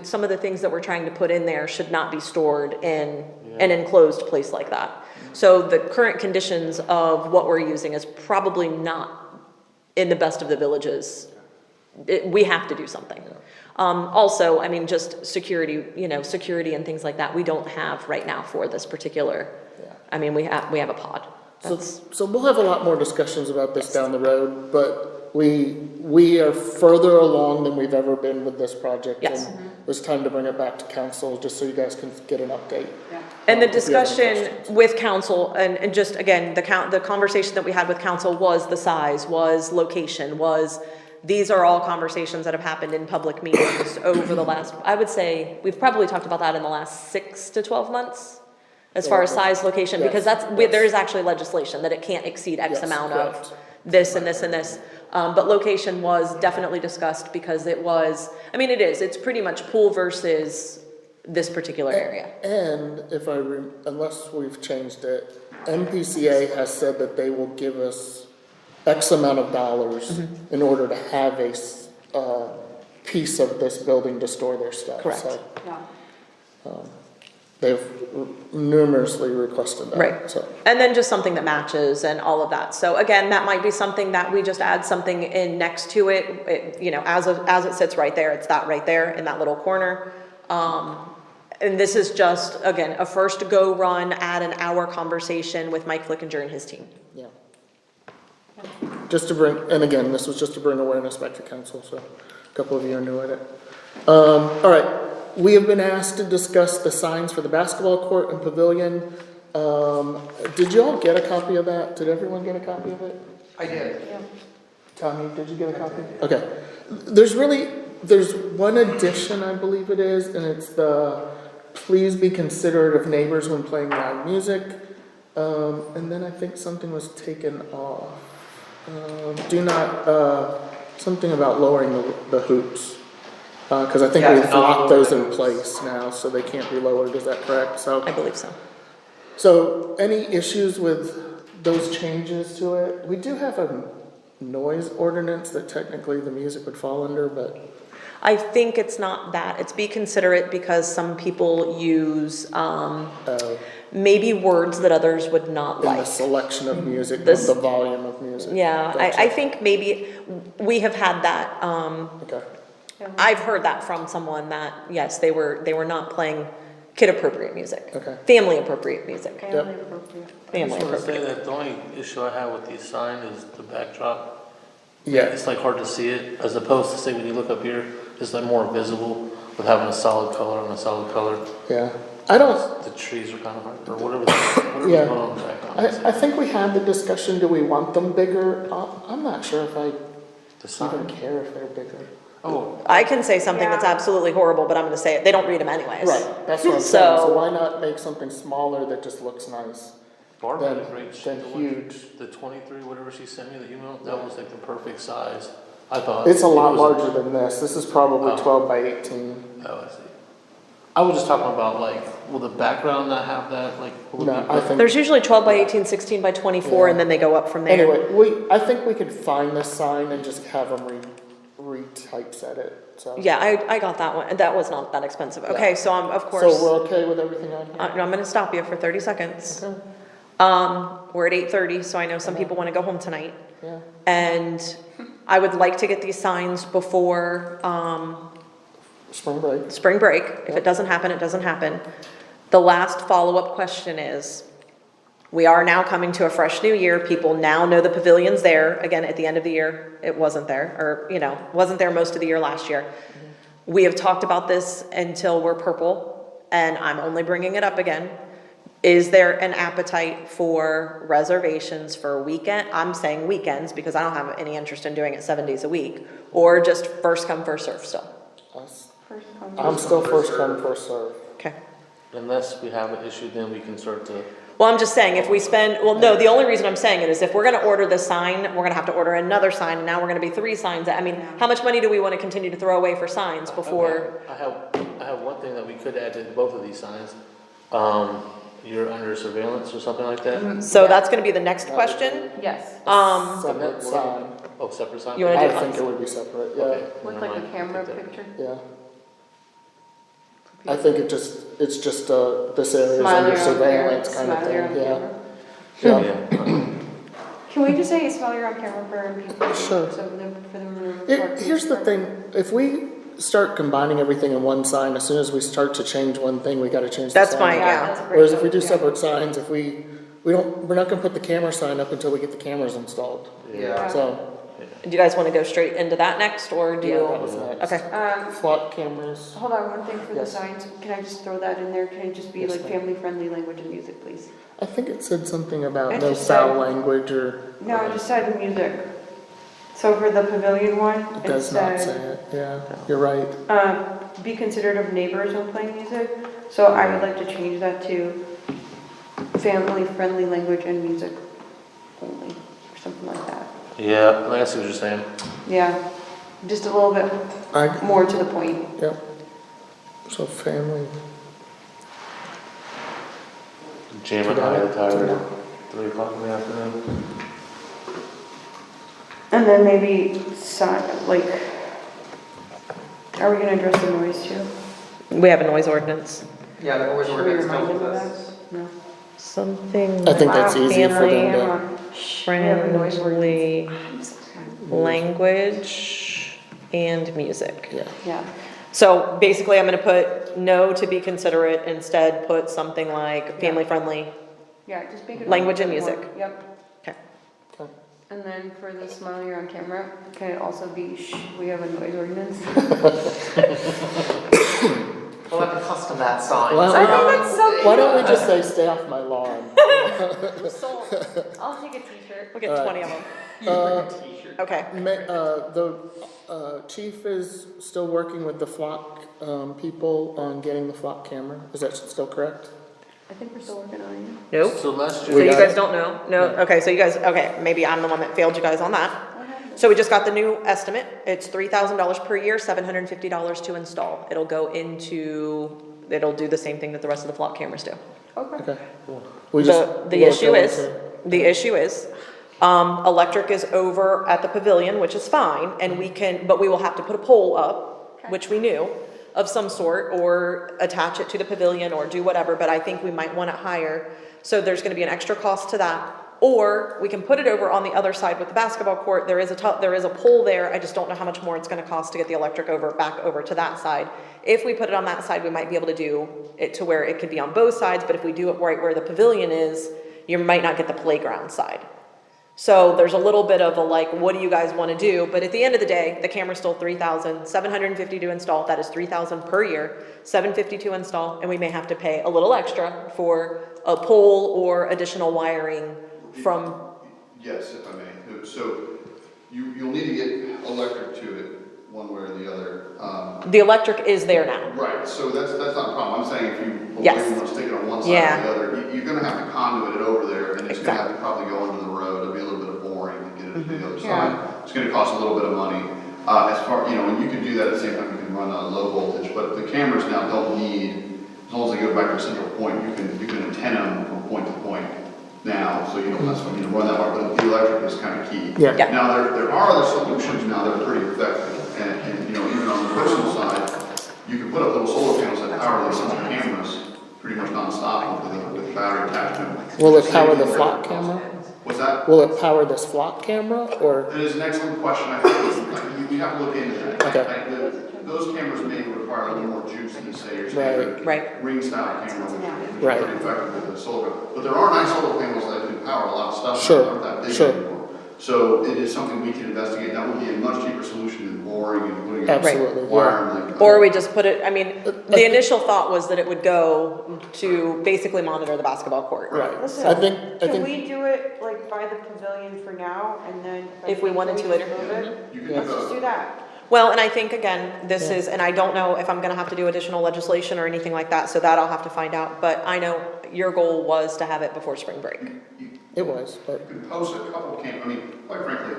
some of the things that we're trying to put in there should not be stored in an enclosed place like that. So the current conditions of what we're using is probably not in the best of the villages. We have to do something. Also, just security, security and things like that, we don't have right now for this particular, we have a pod. so we'll have a lot more discussions about this down the road, but we are further along than we've ever been with this project. Yes. And it was time to bring it back to council, just so you guys can get an update. And the If you have any discussion questions. with council, and just again, the conversation that we had with council was the size, was location, these are all conversations that have happened in public meetings over the last, I would say, we've probably talked about that in the last 6 to 12 months, as far as size, location, because there is actually legislation that it can't exceed X Yes, amount correct. of this and this and this. But location was definitely discussed because it's pretty much pool versus this particular area. And unless we've changed it, MPCA has said that they will give us X amount of dollars in order to have a piece of this building to store their stuff. Correct. So Yeah. they've numerously requested that. Right. So, And then just something that matches and all of that. So again, that might be something that we just add something in next to it, as it sits right there, it's that right there in that little corner. And this is just, again, a first go run at an hour conversation with Mike Flickinger and his team. yeah. Just to bring, and again, this was just to bring awareness back to council, so a couple of you are new at it. All right, we have been asked to discuss the signs for the basketball court and pavilion. Did you all get a copy of that? Did everyone get a copy of it? I did. Tommy, did you get a copy? Okay. There's one addition, I believe it is, and it's please be considerate of neighbors when playing loud music. And then I think something was taken off. Something about lowering the hoops. Cause I think Yeah, we've locked those in hoops. place now, so they can't be lowered, is that correct? I believe so. So any issues with those changes to it? We do have a noise ordinance that technically the music would fall under, but I think it's not that, it's be considerate because some people use, maybe words that others would not in the like. selection of music, This- the volume of music. Yeah, Gotcha. I think maybe we have had that, Okay, I've heard that from someone that, yes, they were not playing kid-appropriate music. Okay. Family-appropriate music. Family appropriate. I Family just want to say appropriate. that the only issue I have with the sign is the backdrop. yeah, It's like hard to see it, as opposed to say when you look up here, it's like more visible with having a solid color on a solid color. yeah. I don't, The trees are kind of hard, or whatever's Yeah. going on in the background. I think we had the discussion, do we want them bigger? I'm not sure if I The sign. even care if they're bigger. Oh, I can say something that's Yeah. absolutely horrible, but I'm gonna say it, they don't read them anyways. Right, that's what I'm saying, so So- why not make something smaller that just looks nice? Barb had a great, Then the one- huge. the 23, whatever she sent me, the email, that was like the perfect size, I thought. It's a lot It was larger than this, this is probably Oh. 12 by 18. Oh, I see. I was just talking about like, will the background not have that, like? will it No, be- I think, There's usually 12 by 18, 16 by 24, and then they go up from there. anyway, I think we could find this sign and just have them retypeset it, so. Yeah, I got that one, and that was not that expensive. Okay, so I'm, of So course, we're okay with everything on here? I'm gonna stop you for 30 seconds. Okay. We're at 8:30, so I know some people wanna go home tonight. Yeah. And I would like to get these signs before, Spring break. spring break. If it doesn't happen, it doesn't happen. The last follow-up question is, we are now coming to a fresh new year. People now know the pavilion's there. Again, at the end of the year, it wasn't there, or, wasn't there most of the year last year. We have talked about this until we're purple, and I'm only bringing it up again. Is there an appetite for reservations for weekend? I'm saying weekends because I don't have any interest in doing it 7 days a week, or just first come, first serve still. Us. First come, I'm still first come, first serve. Okay. Unless we have an issue, then we can start to, Well, I'm just saying, if we spend, well, no, the only reason I'm saying it is if we're gonna order this sign, we're gonna have to order another sign, and now we're gonna be 3 signs. I mean, how much money do we wanna continue to throw away for signs before? I have one thing that we could add to both of these signs. You're under surveillance or something like that? So that's gonna be the next question. yes, Separate sign. Oh, separate sign? You wanna I do- think it would be separate, yeah, Okay. with never like a mind. camera Take that. picture. yeah. I think it's just, this area is Smiley under on surveillance camera, kind of smiley on thing, yeah. camera. Yeah. Can we just say smile on camera for people? Sure. So for them to report. Here's the thing, if we start combining everything in one sign, as soon as we start to change one thing, we gotta change the sign. That's fine, yeah. That's a great Whereas if we do idea. separate signs, if we're not gonna put the camera sign up until we get the cameras installed, Yeah. so. Do you guys wanna go straight into that next, or do Yeah, that you? was next. Okay, Flock cameras, Hold on, one thing for the Yes. signs, can I just throw that in there? Can it just be Yes, like ma'am. family-friendly language and music, please? I think it said something about It no just foul said- language, or No, I just said music. So for the pavilion one, it it does not say said, it, yeah, you're right. be considerate of neighbors when playing music. So I would like to change that to family-friendly language and music only, or something like that. Yeah, I see what you're saying. Yeah, just a little bit I, more to the point. yep. So family, Jam and I are tired at 3 o'clock in the afternoon. And then maybe like, are we gonna address the noise too? we have a noise ordinance. Yeah, the noise Should we ordinance remind comes them with of this. that? No. Something I think that's easier for them family to, We have a noise friendly language and music. yeah. Yeah, So basically, I'm gonna put no to be considerate, instead put something like family friendly. yeah, just make it. Language and a little bit music. more. Yep. Okay. And then for the smile you're on camera, can it also be shh, we have a noise ordinance? We'll have to custom that sign. Well, I think that's so cute. why don't we just say stay off my lawn? I'll take a t-shirt. We'll get All 20 of them. Okay. The chief is still working with the flock, people on getting the flock camera, is that still correct? I think we're still working on it. Nope. So last So year, you got guys it? don't know? No? Okay, so you guys, okay, maybe I'm the one that failed you guys on that. So we just got the new estimate. It's $3,000 per year, $750 to install. It'll do the same thing that the rest of the flock cameras do. Okay. Okay. We just- The we're issue going is, to- electric is over at the pavilion, which is fine, and but we will have to put a pole up, which we knew, of some sort, or attach it to the pavilion, or do whatever, but I think we might want it higher. So there's gonna be an extra cost to that. Or we can put it over on the other side with the basketball court. There is a pole there. I just don't know how much more it's gonna cost to get the electric back over to that side. If we put it on that side, we might be able to do it to where it could be on both sides, but if we do it right where the pavilion is, you might not get the playground side. So there's a little bit of a like, what do you guys wanna do? But at the end of the day, the camera's still $3,750 to install. That is $3,000 per year, $750 to install, and we may have to pay a little extra for a pole or additional wiring from, Yes, if I may. So you'll need to get electric to it. one way or the other. The electric is there now. Right, so that's not a problem, I'm saying if you, Yes. you wanna stick it on one side Yeah. or the other, you're gonna have to conduit it over there, and it's gonna have to Exactly. probably go under the road, it'll be a little bit of boring to get it to the other Yeah. side. It's gonna cost a little bit of money, as far, and you can do that at the same time, you can run a low voltage, but the cameras now don't need, as long as they go back to a central point, you can antenna them from point to point now, so you don't necessarily need to run that hard, but the electric is kind of key. Yeah. Yeah. Now, there are other solutions now that are pretty effective, and even on the personal side, you can put up little solar panels that power these cameras pretty much nonstop with battery attachment. Will it power the flock camera? What's that? Will it power this flock camera, or? That is an excellent question, I think, we have to look into that. Okay. Those cameras may require a little more juice than, say, your standard Right. ring style camera, which is Right. pretty effective with the solar. But there are nice solar panels that can power a lot of stuff. Sure, That aren't that big sure. anymore. So it is something we can investigate, that would be a much cheaper solution than boring and putting up Absolutely, yeah. wire and like. Or we just put it, I mean, the initial thought was that it would go to basically monitor the basketball court. Right, I Listen, think, can we do it like by the pavilion for now and then? If we wanted to can later. move it? You can do Let's just both. do that. Well, and I think, again, this Yeah. is, and I don't know if I'm gonna have to do additional legislation or anything like that, so that I'll have to find out, but I know your goal was to have it before spring break. it was, but, You can post a couple quite frankly,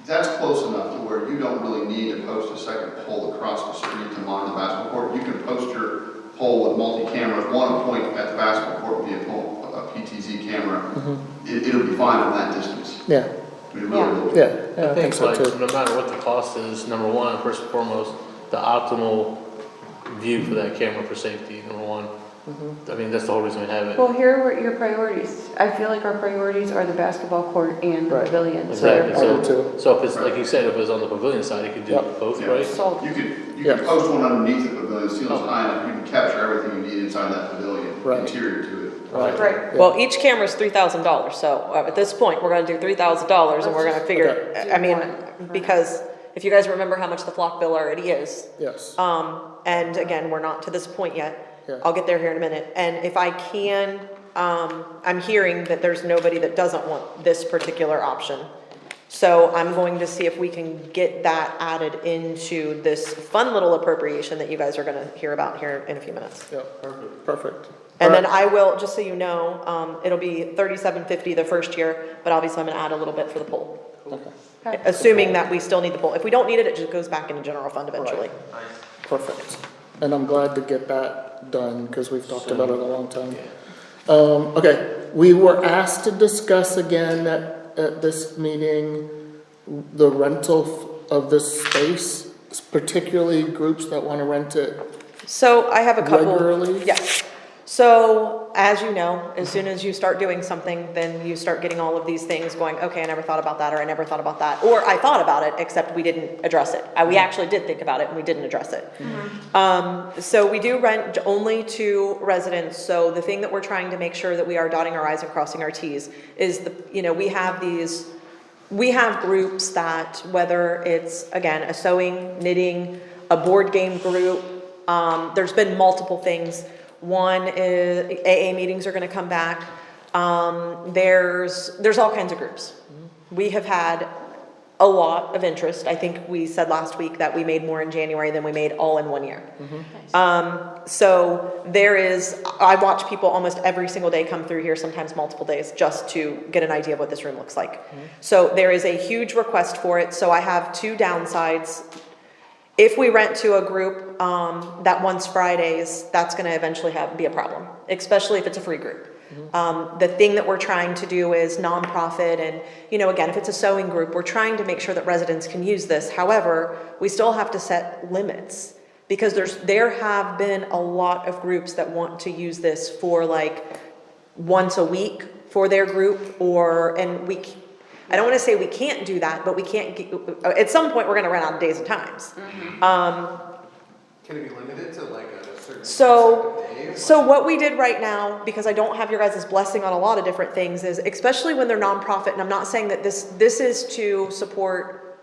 that's close enough to where you don't really need to post a second pole across the street to monitor the basketball court. You can post your pole with multi-cameras, one point at the basketball court via a PTZ camera. It'll be fine from that distance. yeah, I mean, it really will. yeah, yeah, I think so like, too. no matter what the cost is, number one, first and foremost, the optimal view for that camera for safety, number one. I mean, that's the whole reason we have it. Well, here were your priorities. I feel like our priorities are the basketball court and the Right. pavilion. Exactly, I do too. so if it's, like you said, if it was on the pavilion side, it could do Yep. both, Yeah. right? So, You can Yes. post one underneath the pavilion, ceiling's high enough, you can capture everything you need inside that pavilion, Right. interior to it. Right. right. Yeah. Well, each camera's $3,000, so at this point, we're gonna do $3,000 and we're gonna figure, Okay. I mean, Do one. because if you guys remember how much the flock bill already is, Yes, and again, we're not to this point yet. Yeah. I'll get there here in a minute. And if I can, I'm hearing that there's nobody that doesn't want this particular option. So I'm going to see if we can get that added into this fun little appropriation that you guys are gonna hear about here in a few minutes. yeah, perfect. And then Alright. I will, just so you know, it'll be $37.50 the first year, but obviously I'm gonna add a little bit for the pool. Okay. Assuming that we still need the pool. If we don't need it, it just goes back into general fund eventually. Perfect. And I'm glad to get that done, because we've talked about it a long time. Okay, we were asked to discuss again at this meeting, the rental of this space, particularly groups that want to rent it. So I have a couple. Regularly? Yes. So as you know, as soon as you start doing something, then you start getting all of these things going, okay, I never thought about that, or I never thought about that, or I thought about it, except we didn't address it. We actually did think about it and we didn't address it. So we do rent only to residents. So the thing that we're trying to make sure that we are dotting our i's and crossing our t's is we have groups that, whether it's, again, a sewing, knitting, a board game group, there's been multiple things. One is AA meetings are gonna come back. There's all kinds of groups. We have had a lot of interest. I think we said last week that we made more in January than we made all in 1 year. So I watch people almost every single day come through here, sometimes multiple days, just to get an idea of what this room looks like. So there is a huge request for it. So I have two downsides. If we rent to a group that wants Fridays, that's gonna eventually be a problem, especially if it's a free group. The thing that we're trying to do is nonprofit and, again, if it's a sewing group, we're trying to make sure that residents can use this. However, we still have to set limits because there have been a lot of groups that want to use this for like once a week for their group I don't want to say we can't do that, but we can't, at some point, we're going to run out of days and times. Can it be limited to like a certain So set of days? what we did right now, because I don't have your guys' blessing on a lot of different things, is especially when they're nonprofit, and I'm not saying that this is to support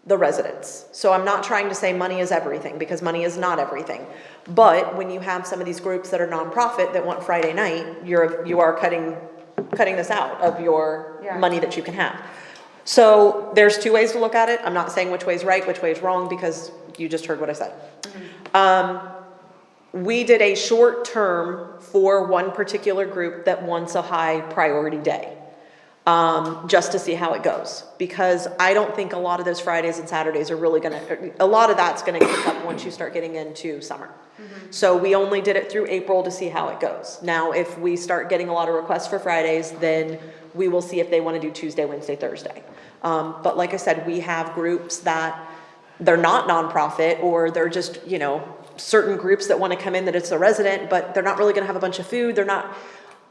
the residents. So I'm not trying to say money is everything, because money is not everything. But when you have some of these groups that are nonprofit that want Friday night, you are cutting this out of your Yeah. money that you can have. So there's two ways to look at it. I'm not saying which way is right, which way is wrong, because you just heard what I said. We did a short term for one particular group that wants a high priority day, just to see how it goes. Because I don't think a lot of those Fridays and Saturdays are really a lot of that's gonna kick up once you start getting into summer. So we only did it through April to see how it goes. Now, if we start getting a lot of requests for Fridays, then we will see if they wanna do Tuesday, Wednesday, Thursday. But like I said, we have groups that they're not nonprofit, or they're just, certain groups that wanna come in that it's a resident, but they're not really gonna have a bunch of food,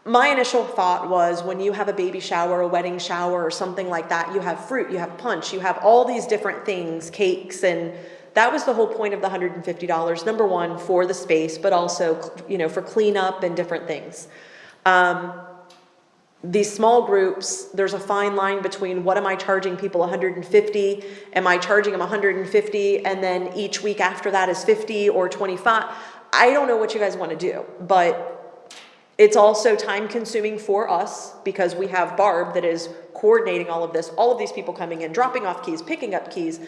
my initial thought was, when you have a baby shower, a wedding shower, or something like that, you have fruit, you have punch, you have all these different things, cakes, and that was the whole point of the $150, number one, for the space, but also, for cleanup and different things. These small groups, there's a fine line between what am I charging people, 150? Am I charging them 150 and then each week after that is 50 or 25? I don't know what you guys want to do, but it's also time consuming for us, because we have Barb that is coordinating all of this, all of these people coming in, dropping off keys, picking up keys.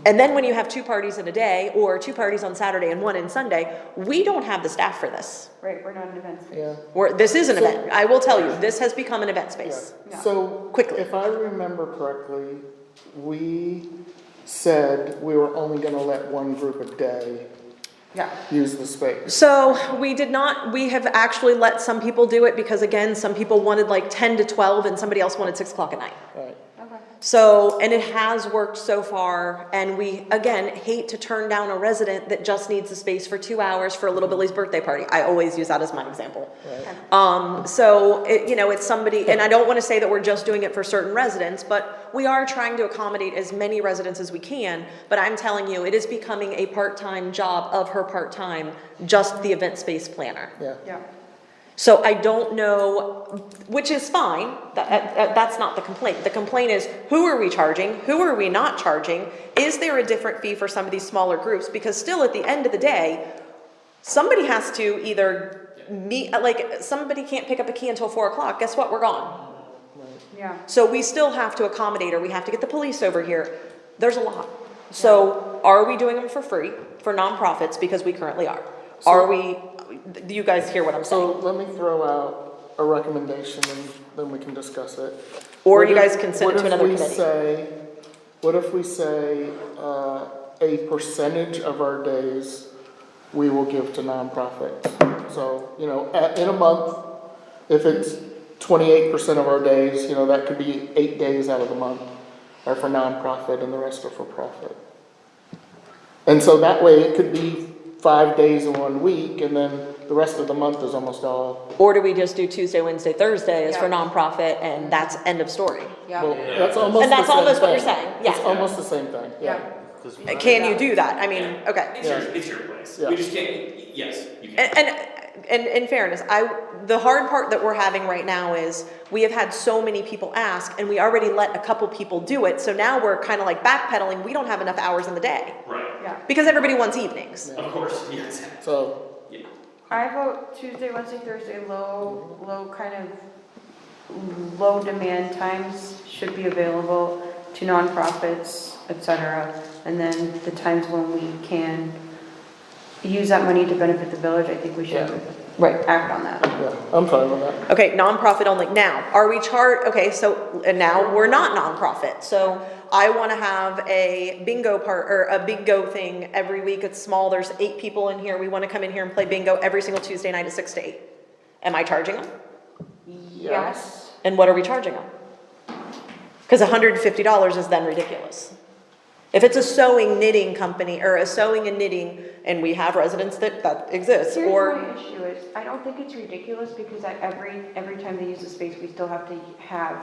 And then when you have 2 parties in a day, or 2 parties on Saturday and 1 in Sunday, we don't have the staff for this. Right, we're not an event space. Yeah. This is an event. I will tell you, this has become an event space. Yeah. So, Quickly. if I remember correctly, we said we were only gonna let one group a day Yeah. use the space. So we did not, we have actually let some people do it, because again, some people wanted like 10 to 12 and somebody else wanted 6 o'clock at night. Right. Okay. So, and it has worked so far, and we, again, hate to turn down a resident that just needs the space for 2 hours for a little Billy's birthday party. I always use that as my example. So, it's somebody, and I don't want to say that we're just doing it for certain residents, but we are trying to accommodate as many residents as we can, but I'm telling you, it is becoming a part-time job of her part-time, just the event space planner. Yeah. Yeah. So I don't know, which is fine, that's not the complaint. The complaint is, who are we charging? Who are we not charging? Is there a different fee for some of these smaller groups? Because still, at the end of the day, somebody has to either meet, somebody can't pick up a key until 4 o'clock, guess what, we're gone. Yeah. So we still have to accommodate, or we have to get the police over here. There's a lot. So are we doing them for free, for nonprofits, because we currently are? Are we, you guys hear what I'm So saying? let me throw out a recommendation and then we can discuss it. Or What you if- guys can send it to another committee. What if we say, a percentage of our days we will give to nonprofits? So, in a month, if it's 28% of our days, that could be 8 days out of the month are for nonprofit and the rest are for profit. And so that way it could be 5 days in 1 week, and then the rest of the month is almost all. Or do we just do Tuesday, Wednesday, Thursday as for Yeah. nonprofit, and that's end of story? Yeah. Well, that's almost And that's the same almost what you're thing. saying, yeah. It's almost the same thing, yeah. Can you do that? I mean, okay. It's your place. Yeah. We just can't, yes, you can. And in fairness, the hard part that we're having right now is we have had so many people ask, and we already let a couple people do it, so now we're kind of like backpedaling, we don't have enough hours in the day. Right, Yeah. Because everybody wants evenings. of course, yes. So, I vote Tuesday, Wednesday, Thursday, low kind of, low demand times should be available to nonprofits, et cetera. And then the times when we can use that money to benefit the village, I think we should Right. act on that. yeah, I'm fine with that. Okay, nonprofit only. Now, are we and now we're not nonprofit. So I want to have a bingo or a bingo thing every week. It's small. There's 8 people in here. We want to come in here and play bingo every single Tuesday night at 6 to 8. Am I charging them? Yes. And what are we charging them? Because $150 is then ridiculous. If it's a sewing knitting company or a sewing and knitting, and we have residents that exists, Here's or my issue is, I don't think it's ridiculous because at every time they use the space, we still have to have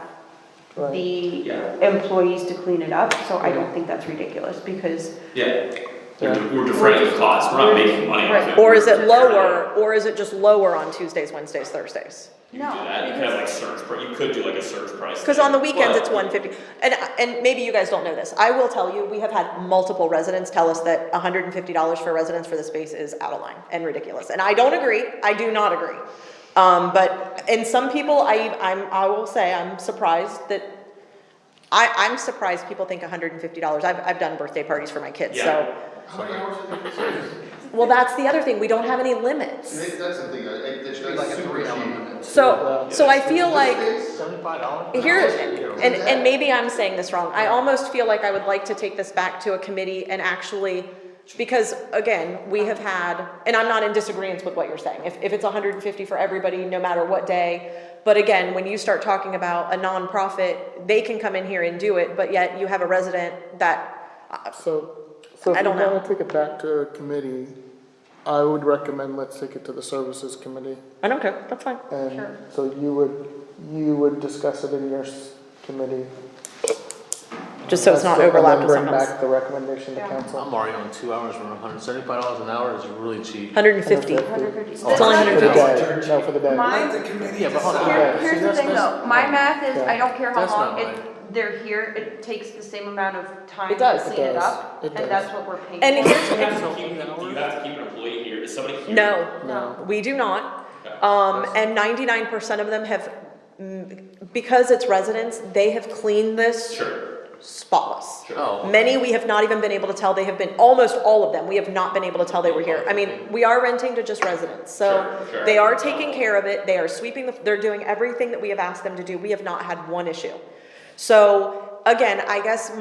Right. the employees to clean it up, so I don't think that's ridiculous because Yeah. We're defraying the cost, we're not making money off it. or is it We're lower, or is it just lower on Tuesdays, Wednesdays, Thursdays? You could do that, you could have like surge, you could do like a surge price. Because on the weekends, Well, it's $150. And maybe you guys don't know this. I will tell you, we have had multiple residents tell us that $150 for residents for the space is out of line and ridiculous. And I don't agree. I do not agree. But in some people, I will say I'm surprised that I'm surprised people think $150. I've done birthday parties for my kids, so. Yeah. How many hours are they? Well, that's the other thing, we don't have any limits. That's the thing, that's like a super 3-hour cheap. limit. So I feel like, $75? here, and maybe I'm saying this wrong, I almost feel like I would like to take this back to a committee and actually, because again, we have had, and I'm not in disagreement with what you're saying, if it's 150 for everybody, no matter what day, but again, when you start talking about a nonprofit, they can come in here and do it, but yet you have a resident that, So I if we don't know. wanna take it back to a committee, I would recommend let's take it to the services committee. I don't care, that's fine. And so you would discuss it in your committee. Just so it's not And then overlapped with bring something else. back the recommendation to Yeah. council. I'm already on 2 hours for $175 an hour is really cheap. 150. 150. It's only For the 150. day, no, for the day. Mine, Yeah, but hold on. Okay. here's the thing though, my math is, I don't care how That's long not right. they're here, it takes the same amount of time It to does. clean It it does. up, It and does. that's what we're paying And for. here's, Do you have to keep an employee here? Is somebody here? no, No. we do not. Okay. And 99% of them have, because it's residents, they have cleaned this Sure, spotless. sure. Oh. Many, we have not even been able to tell, they have been, almost all of them, we have not been able to tell they were here. I mean, we are renting to just residents, so Sure, sure. they are taking care of it, they are sweeping, they're doing everything that we have asked them to do, we have not had one issue. So, again, I guess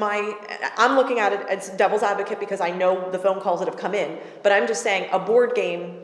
I'm looking at it as devil's advocate because I know the phone calls that have come in, but I'm just saying, a board game,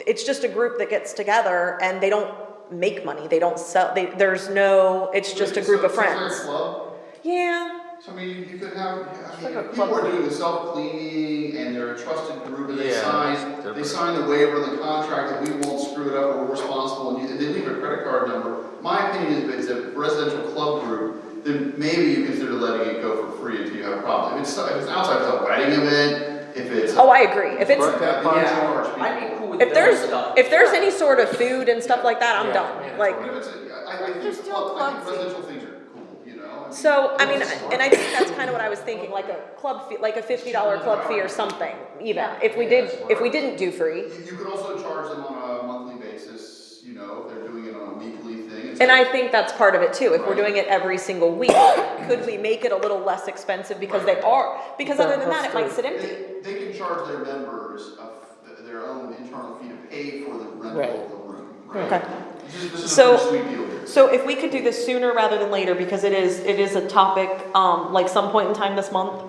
it's just a group that gets together and they don't make money, they don't sell, it's just a group of friends. It's like a club. Yeah. So I mean, you could have, like a people club. are doing the self-cleaning and they're a trusted group and Yeah, they sign the waiver and the contract that we won't screw it up or we're responsible and they leave a credit card number. My opinion is if it's a residential club group, then maybe you consider letting it go for free until you have a problem. If it's outside, if it's a wedding event, if it's. Oh, I agree. If it's, Then you charge people. I'd be cool with if billing stuff. there's any sort of food and stuff like that, I'm Yeah, done. yeah. Like, But if it's I think Just do a I club think fee. residential things are cool, you know? so, I mean, and I think that's kind of what I was thinking, like a club fee, like a $50 club fee or something, even, if we didn't do free. You could also charge them on a monthly basis, you know, if they're doing it on a weekly thing. It's And like- I think that's part of it too. If we're doing it every single week, could we make it a little less expensive because they are, because other than that, it might sit empty. They can charge their members their own internal fee to pay for the rental of the room, right? Okay. This is So- a pretty sweet deal here. So if we could do this sooner rather than later, because it is a topic, like some point in time this month,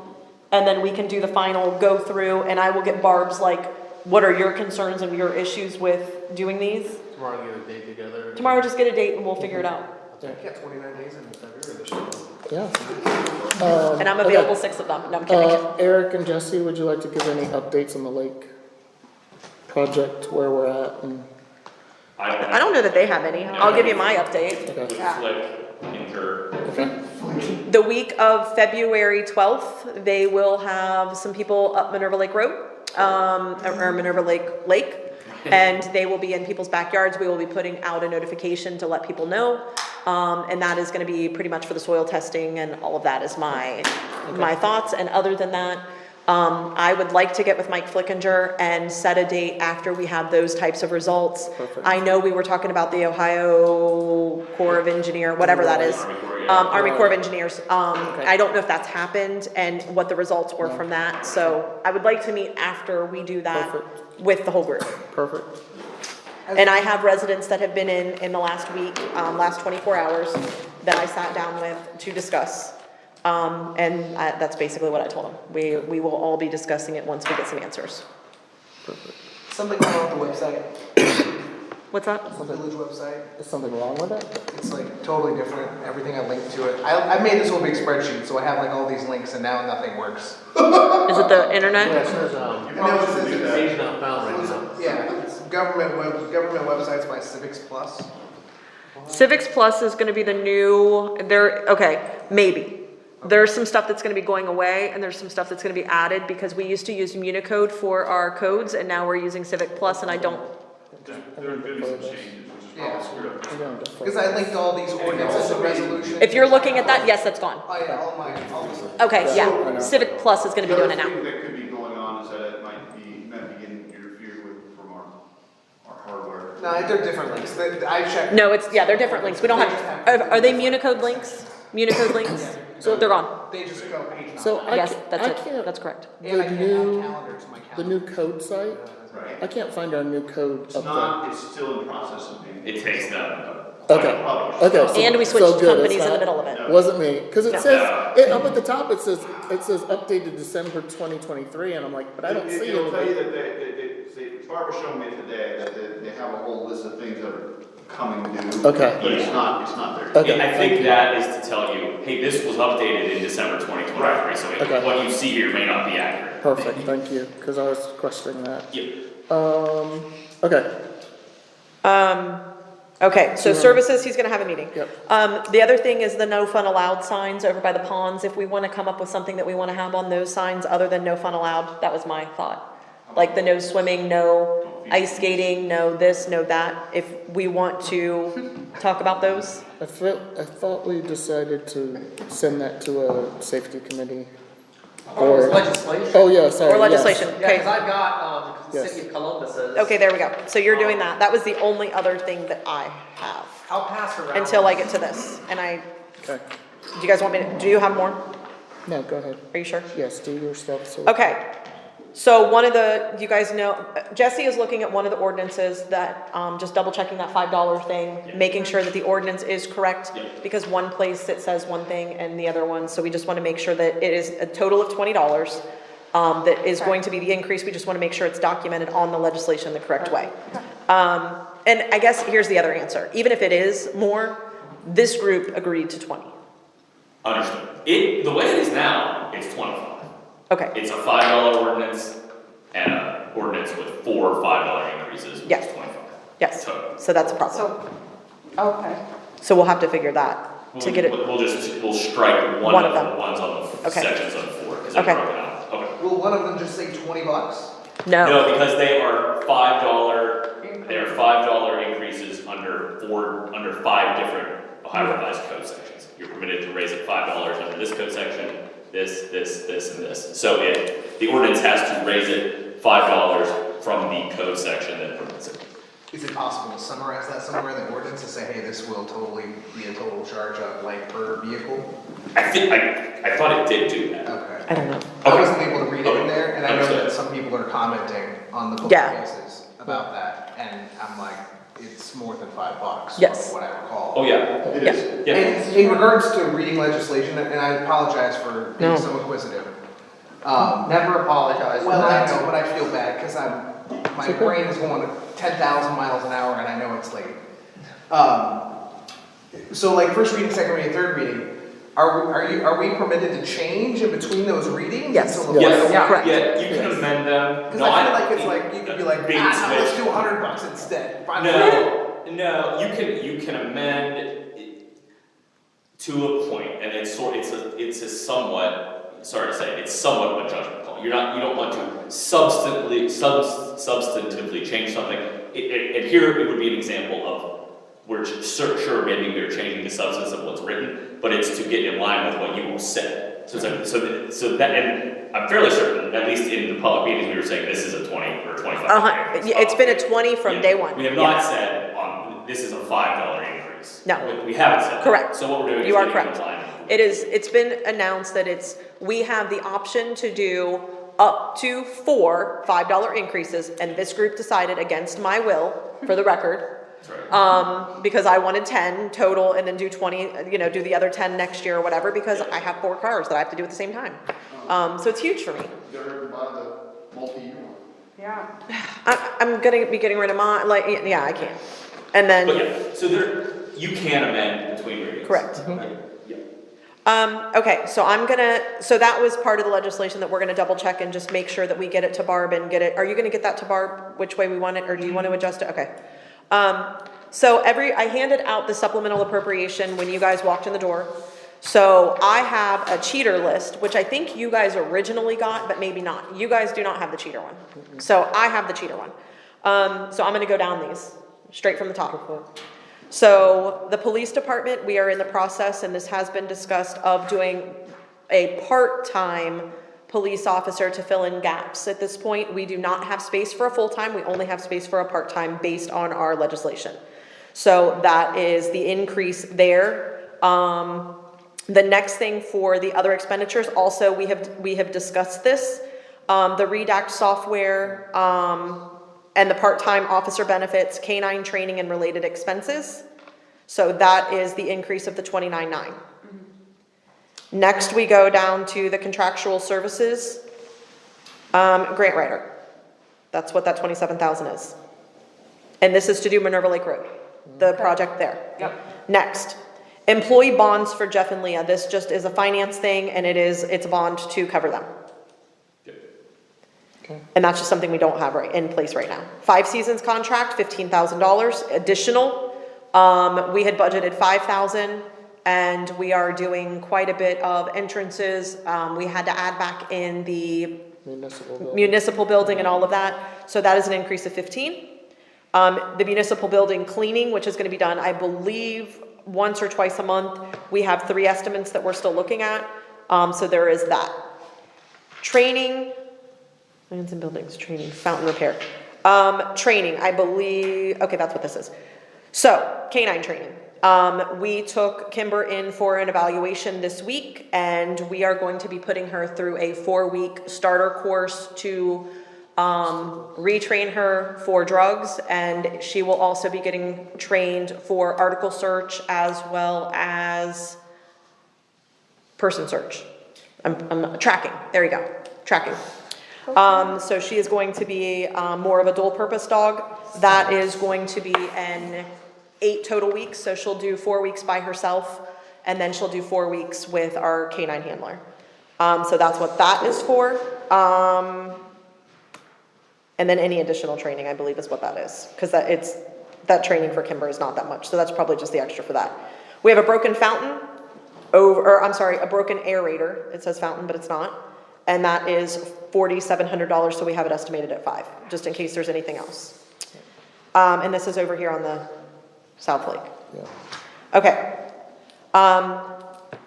and then we can do the final go through, and I will get Barb's, like, what are your concerns and your issues with doing these? Tomorrow get a date together. Tomorrow, just get a date and we'll figure it out. Yeah, 29 days in February this year. Yeah. And I'm available 6 of them, no, I'm kidding. Eric and Jesse, would you like to give any updates on the lake project, where we're at and? I don't know that they have any, I'll give you my update. Okay. Flick, incur. Okay. The week of February 12th, they will have some people up Minerva Lake Road, or Minerva Lake, and they will be in people's backyards. We will be putting out a notification to let people know, and that is gonna be pretty much for the soil testing, and all of that is my thoughts. And other than that, I would like to get with Mike Flickinger and set a date after we have those types of results. Perfect. I know we were talking about the Ohio Corps of Engineer, whatever that is. Army Corps, yeah. Army Corps of Engineers. I don't know if that's happened and what the results were from that. So I would like to meet after we do that Perfect. with the whole group. Perfect. And I have residents that have been in the last week, last 24 hours, that I sat down with to discuss. That's basically what I told them. We will all be discussing it once we get some answers. Something going on with the website, What's that? the village website. Is something wrong with it? It's like totally different, everything I linked to it. I made this whole big spreadsheet, so I have like all these links and now nothing works. Is it the internet? Yeah, it says, You probably shouldn't do that. page not found right now. Yeah, it's government websites by Civics Plus. Civics Plus is gonna be the new, maybe. There's some stuff that's gonna be going away, and there's some stuff that's gonna be added, because we used to use Unicode for our codes, and now we're using Civic Plus, and I don't, There are going to be some changes, which is probably screwed up. We're gonna defer. Because I linked all these ordinances and resolutions. if you're looking at that, yes, that's gone. Oh yeah, all my, all this. Okay, yeah, Civic Plus is gonna be doing it The now. other thing that could be going on is that it might be getting interfered with from our hardware. No, they're different links. I checked. No, they're different links, we don't have, are they Municode links? Municode links? So- They're gone. They just go page number. So I Yes, can't, that's I it. can't, That's correct. And I the can't add new, calendar to my the calendar. new code site, Right. I can't find our new code It's up not, it's still in process of being. It takes them. Okay, okay. so- And we so switched good, companies it's in the not- middle of it. Wasn't me, cause it No. says, up at the top, it says updated December 2023, and I'm like, but I don't see It'll tell you it. that Barbara showed me today that they have a whole list of things that are coming due. Okay. But it's not there. Okay. I think that is to tell you, hey, this was updated in December 2023, so Okay. what you see here may not be accurate. Perfect, thank you, cause I was questioning that. Yep. Okay, Okay, so services, he's gonna have a meeting. Yep. The other thing is the no fun allowed signs over by the ponds, if we wanna come up with something that we wanna have on those signs other than no fun allowed, that was my thought. Like the no swimming, no ice skating, no this, no that, if we want to talk about those. I thought we decided to send that to a safety committee. Or legislation. Oh, yeah, sorry, Or yes. legislation, Yeah, okay. because I've got, because the Yes. city of Columbus is. Okay, there we go. So you're doing that. That was the only other thing that I have I'll pass around. until I get to this. And Okay, do you guys want me to, do you have more? no, go ahead, Are you sure? yes, do your stuff, so. Okay, so one of the, you guys know, Jesse is looking at one of the ordinances that, just double checking that $5 thing, making sure that the ordinance is correct, Yeah. because one place it says one thing and the other one, so we just want to make sure that it is a total of $20, that is going to be the increase, we just want to make sure it's documented on the legislation the correct way. And I guess here's the other answer, even if it is more, this group agreed to 20. Understood. The way it is now, it's 25. Okay, It's a $5 ordinance and an ordinance with 4 $5 increases, which Yes. is 25. yes, Total. so that's a problem. So, okay. So we'll have to figure that to get it. We'll strike One one of of them. the ones on the Okay. sections of 4, because they're Okay. broken out. Okay. Will one of them just say $20? No, because they are $5, they are $5 increases under 5 different Ohio Revised Code sections. You're permitted to raise it $5 under this code section, this, and this. So the ordinance has to raise it $5 from the code section that permits it. Is it possible to summarize that somewhere in the ordinance and say, hey, this will totally be a total charge of like per vehicle? I thought it did do that. Okay. I don't know. I wasn't able to read it in there, and I know Understood. that some people are commenting on the book Yeah. cases about that, and I'm like, it's more than $5. Yes. From what I recall. Oh, yeah, It Yeah. is. yeah. And in regards to reading legislation, and I apologize for being No. so inquisitive. Never apologize. Well, I That's- know, but I feel bad, because my brain is going 10,000 miles an hour, and I know it's late. So like first reading, second reading, third reading, are we permitted to change in between those readings? Yes. Until the Yes, final- Yeah. Correct. yeah, you can amend them. Because No, I feel like it's like, you could be like, bait and no, let's switch. do $100 instead. Fine. No, you can amend it to a point, and it's a somewhat, sorry to say, it's somewhat of a judgment call. You don't want to substantively change something. And here it would be an example of, we're sure maybe we're changing the substance of what's written, but it's to get in line with what you all said. So that, and I'm fairly certain, at least in the public meetings, we were saying this is a 20 or 25. Yeah, it's been a 20 from Yeah. day one. We have not said, this is a $5 increase. No. We haven't said that. Correct. So what we're doing is You are getting in correct. line. It's been announced that we have the option to do up to 4 $5 increases, and this group decided against my will, for the record, That's right. because I wanted 10 total and then do 20, do the other 10 next year or whatever, because I have 4 cars that I have to do at the same time. So it's huge for me. They're by the multi-year one. Yeah. I'm gonna be getting rid of mine, yeah, I can. And But then, yeah, so you can amend between readings. Correct. Yeah. okay, so so that was part of the legislation that we're gonna double check and just make sure that we get it to Barb and are you gonna get that to Barb, which way we want it, or do you want to adjust it? Okay. So I handed out the supplemental appropriation when you guys walked in the door. So I have a cheater list, which I think you guys originally got, but maybe not. You guys do not have the cheater one. So I have the cheater one. So I'm gonna go down these, straight from the top. So the police department, we are in the process, and this has been discussed, of doing a part-time police officer to fill in gaps. At this point, we do not have space for a full-time, we only have space for a part-time based on our legislation. So that is the increase there. The next thing for the other expenditures, also, we have discussed this, the Redact software, and the part-time officer benefits, canine training and related expenses. So that is the increase of the 29.9. Next, we go down to the contractual services, grant writer. That's what that 27,000 is. And this is to do Minerva Lake Road, the project there. Yep. Next, employee bonds for Jeff and Leah. This just is a finance thing, and it's a bond to cover them. Okay. And that's just something we don't have in place right now. 5 seasons contract, $15,000 additional. We had budgeted 5,000, and we are doing quite a bit of entrances. We had to add back in the municipal building and all of that. So that is an increase of 15. The municipal building cleaning, which is going to be done, I believe, once or twice a month. We have 3 estimates that we're still looking at. So there is that. Training, lands and buildings, training, fountain repair. Training, I believe, okay, that's what this is. So, canine training. We took Kimber in for an evaluation this week, and we are going to be putting her through a 4-week starter course to retrain her for drugs, and she will also be getting trained for article search as well as person search. I'm tracking, there you go, tracking. So she is going to be more of a dual purpose dog. That is going to be an 8 total weeks, so she'll do 4 weeks by herself, and then she'll do 4 weeks with our canine handler. So that's what that is for. And then any additional training, I believe, is what that is, because that training for Kimber is not that much, so that's probably just the extra for that. We have a broken fountain, a broken aerator. It says fountain, but it's not, and that is $4,700. So we have it estimated at 5, just in case there's anything else. And this is over here on the South Lake. Yeah. Okay.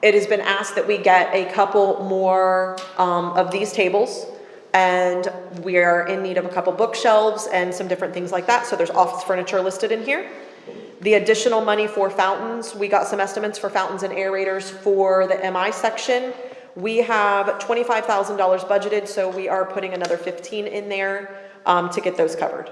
It has been asked that we get a couple more of these tables, and we are in need of a couple bookshelves and some different things like that. So there's office furniture listed in here. The additional money for fountains, we got some estimates for fountains and aerators for the MI section. We have $25,000 budgeted, so we are putting another 15 in there to get those covered.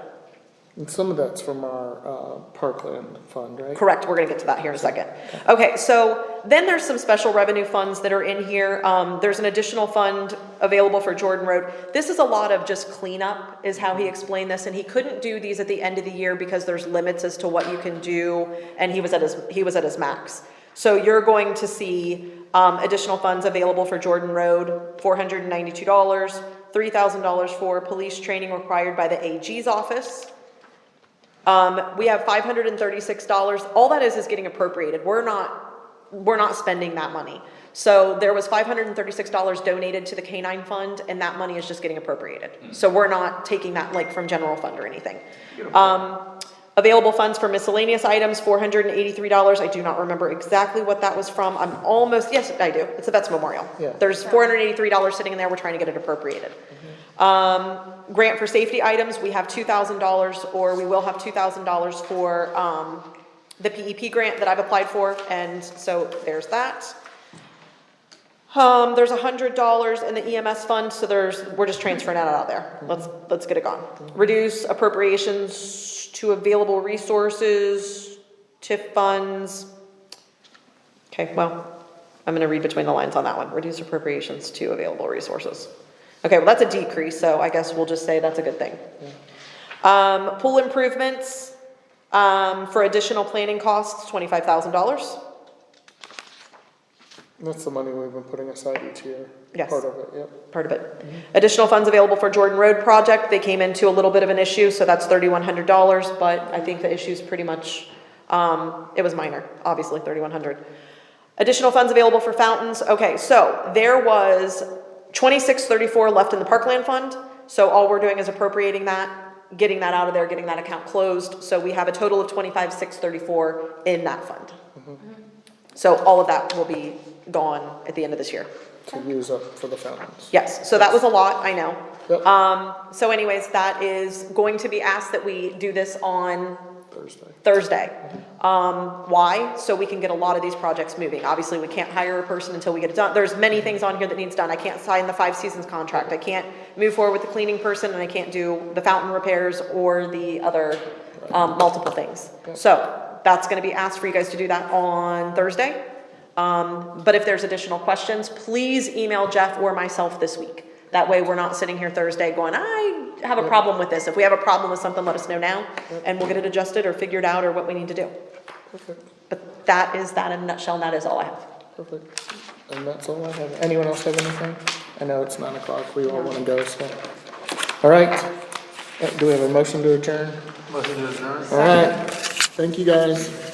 And some of that's from our Parkland fund, right? Correct, we're gonna get to that here in a second. Okay, so then there's some special revenue funds that are in here. There's an additional fund available for Jordan Road. This is a lot of just cleanup, is how he explained this, and he couldn't do these at the end of the year because there's limits as to what you can do, and he was at his max. So you're going to see additional funds available for Jordan Road, $492, $3,000 for police training required by the AG's office. We have $536. All that is getting appropriated. We're not spending that money. So there was $536 donated to the canine fund, and that money is just getting appropriated. So we're not taking that like from general fund or anything. Available funds for miscellaneous items, $483. I do not remember exactly what that was from. Yes, I do. It's a Vets Memorial. Yeah. There's $483 sitting in there. We're trying to get it appropriated. Grant for safety items, we have $2,000, or we will have $2,000 for the PEP grant that I've applied for, and so there's that. There's $100 in the EMS fund, so we're just transferring that out there. Let's get it gone. Reduce appropriations to available resources, TIF funds. Okay, well, I'm gonna read between the lines on that one. Reduce appropriations to available resources. Okay, well, that's a decrease, so I guess we'll just say that's a good thing. Pool improvements, for additional planning costs, $25,000. That's the money we've been putting aside each year. Yes. Part of it, yep. Part of it. Additional funds available for Jordan Road project. They came into a little bit of an issue, so that's $3,100, but I think the issue's pretty much, it was minor, obviously, $3,100. Additional funds available for fountains. Okay, so there was $2634 left in the Parkland fund, so all we're doing is appropriating that, getting that out of there, getting that account closed, so we have a total of $25,634 in that fund. So all of that will be gone at the end of this year. To use up for the fountains. Yes, so that was a lot, I know. Yep. So anyways, that is going to be asked that we do this on Thursday. Thursday. Why? So we can get a lot of these projects moving. Obviously, we can't hire a person until we get it done. There's many things on here that needs done. I can't sign the 5 seasons contract. I can't move forward with the cleaning person, and I can't do the fountain repairs or the other, multiple things. So that's gonna be asked for you guys to do that on Thursday. But if there's additional questions, please email Jeff or myself this week. That way, we're not sitting here Thursday going, I have a problem with this. If we have a problem with something, let us know now, and we'll get it adjusted or figured out or what we need to do. Perfect, But that is that in a nutshell, and that is all I have. perfect. And that's all I have. Anyone else have anything? I know it's 9 o'clock, we all wanna go, so. All right, do we have a motion to adjourn? Motion to adjourn? All right, thank you guys.